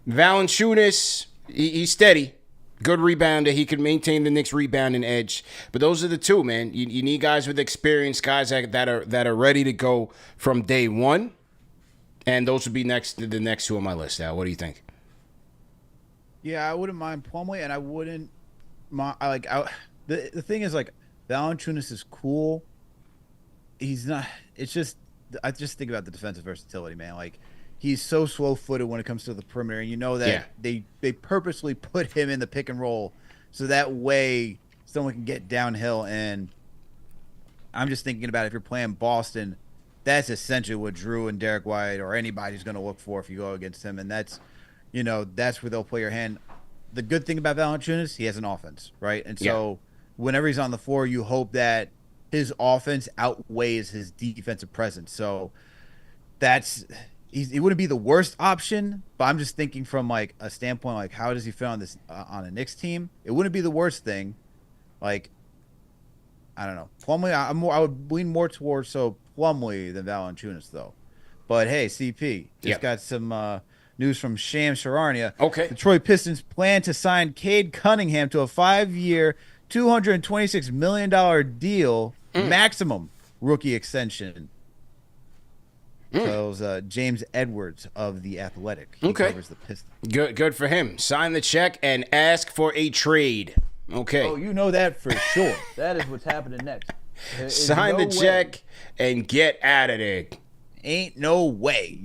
Valanciunas, he's steady. Good rebounder. He can maintain the Knicks' rebounding edge. But those are the two, man. You need guys with experience, guys that are ready to go from day one. And those would be the next two on my list. Al, what do you think? Yeah, I wouldn't mind Plumlee, and I wouldn't mind. The thing is, like, Valanciunas is cool. He's not. It's just I just think about the defensive versatility, man. Like, he's so slow-footed when it comes to the perimeter, and you know that they purposely put him in the pick and roll so that way someone can get downhill. And I'm just thinking about if you're playing Boston, that's essentially what Drew and Derek White or anybody's going to look for if you go against him, and that's where they'll play your hand. The good thing about Valanciunas, he has an offense, right? And so whenever he's on the floor, you hope that his offense outweighs his defensive presence. So it wouldn't be the worst option, but I'm just thinking from like a standpoint, like how does he fit on this on a Knicks team? It wouldn't be the worst thing. Like, I don't know. Plumlee, I would lean more towards Plumlee than Valanciunas though. But hey, CP just got some news from Sham Sharania. Okay. Detroit Pistons plan to sign Cade Cunningham to a 5-year, $226 million deal, maximum rookie extension. So it was James Edwards of The Athletic. He covers the Pistons. Good for him. Sign the check and ask for a trade. Okay. Oh, you know that for sure. That is what's happening next. Sign the check and get out of there. Ain't no way.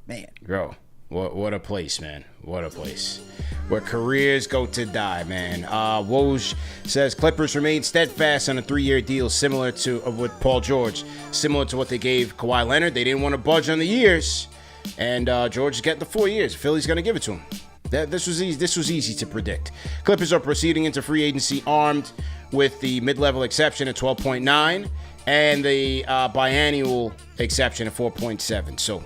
Man. Bro, what a place, man. What a place. Where careers go to die, man. Woj says Clippers remain steadfast on a 3-year deal similar to with Paul George, similar to what they gave Kawhi Leonard. They didn't want to budge on the years, and George is getting the 4 years. Philly's going to give it to him. This was easy to predict. Clippers are proceeding into free agency armed with the mid-level exception at 12.9 and the biannual exception at 4.7. So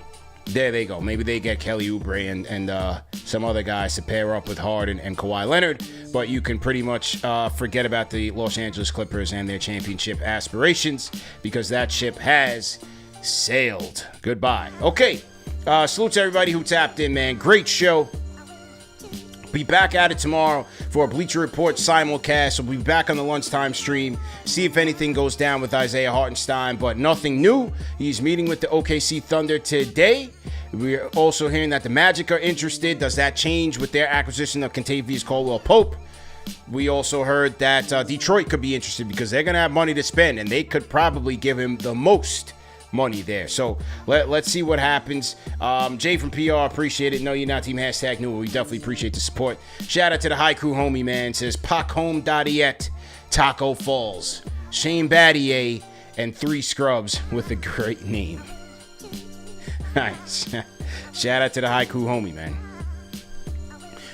there they go. Maybe they get Kelly Oubre and some other guys to pair up with Harden and Kawhi Leonard, but you can pretty much forget about the Los Angeles Clippers and their championship aspirations because that ship has sailed. Goodbye. Okay. Salute to everybody who tapped in, man. Great show. Be back at it tomorrow for a Bleacher Report simulcast. We'll be back on the lunchtime stream. See if anything goes down with Isaiah Hartenstein, but nothing new. He's meeting with the OKC Thunder today. We're also hearing that the Magic are interested. Does that change with their acquisition of Kentavious Caldwell-Pope? We also heard that Detroit could be interested because they're going to have money to spend, and they could probably give him the most money there. So let's see what happens. Jay from PR, appreciate it. No, you're not team hashtag new. We definitely appreciate the support. Shout out to the Haiku homie, man. Says Pac Home Dadiet, Taco Falls, Shane Battier, and 3 Scrubs with a great name. Nice. Shout out to the Haiku homie, man.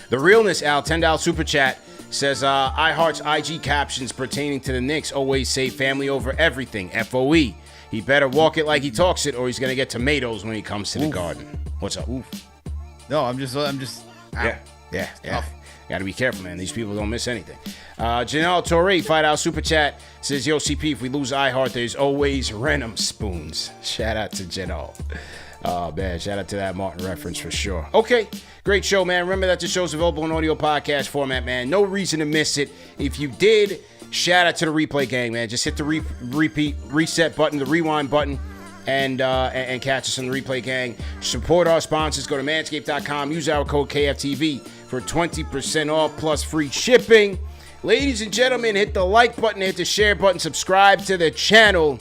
The Realness, Al, $10 super chat. Says, iHeart's IG captions pertaining to the Knicks always say family over everything, FOE. He better walk it like he talks it or he's going to get tomatoes when he comes to the garden. What's up? Oof. No, I'm just. Yeah. Got to be careful, man. These people don't miss anything. Janelle Torre, $5 super chat, says, yo, CP, if we lose iHeart, there's always Renum spoons. Shout out to Janelle. Oh, man, shout out to that Martin reference for sure. Okay, great show, man. Remember that the show's available in audio podcast format, man. No reason to miss it. If you did, shout out to the replay gang, man. Just hit the reset button, the rewind button, and catch us on the replay gang. Support our sponsors. Go to manscaped.com. Use our code KFTV for 20% off plus free shipping. Ladies and gentlemen, hit the like button, hit the share button, subscribe to the channel.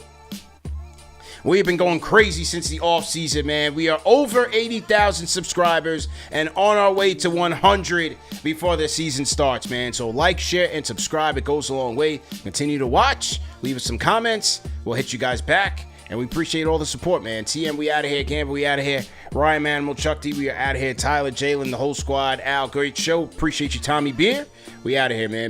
We've been going crazy since the offseason, man. We are over 80,000 subscribers and on our way to 100 before the season starts, man. So like, share, and subscribe. It goes a long way. Continue to watch. Leave us some comments. We'll hit you guys back. And we appreciate all the support, man. TM, we out of here. Gamble, we out of here. Ryan Manimal, Chuck D, we are out of here. Tyler, Jalen, the whole squad. Al, great show. Appreciate you, Tommy Beer. We out of here, man.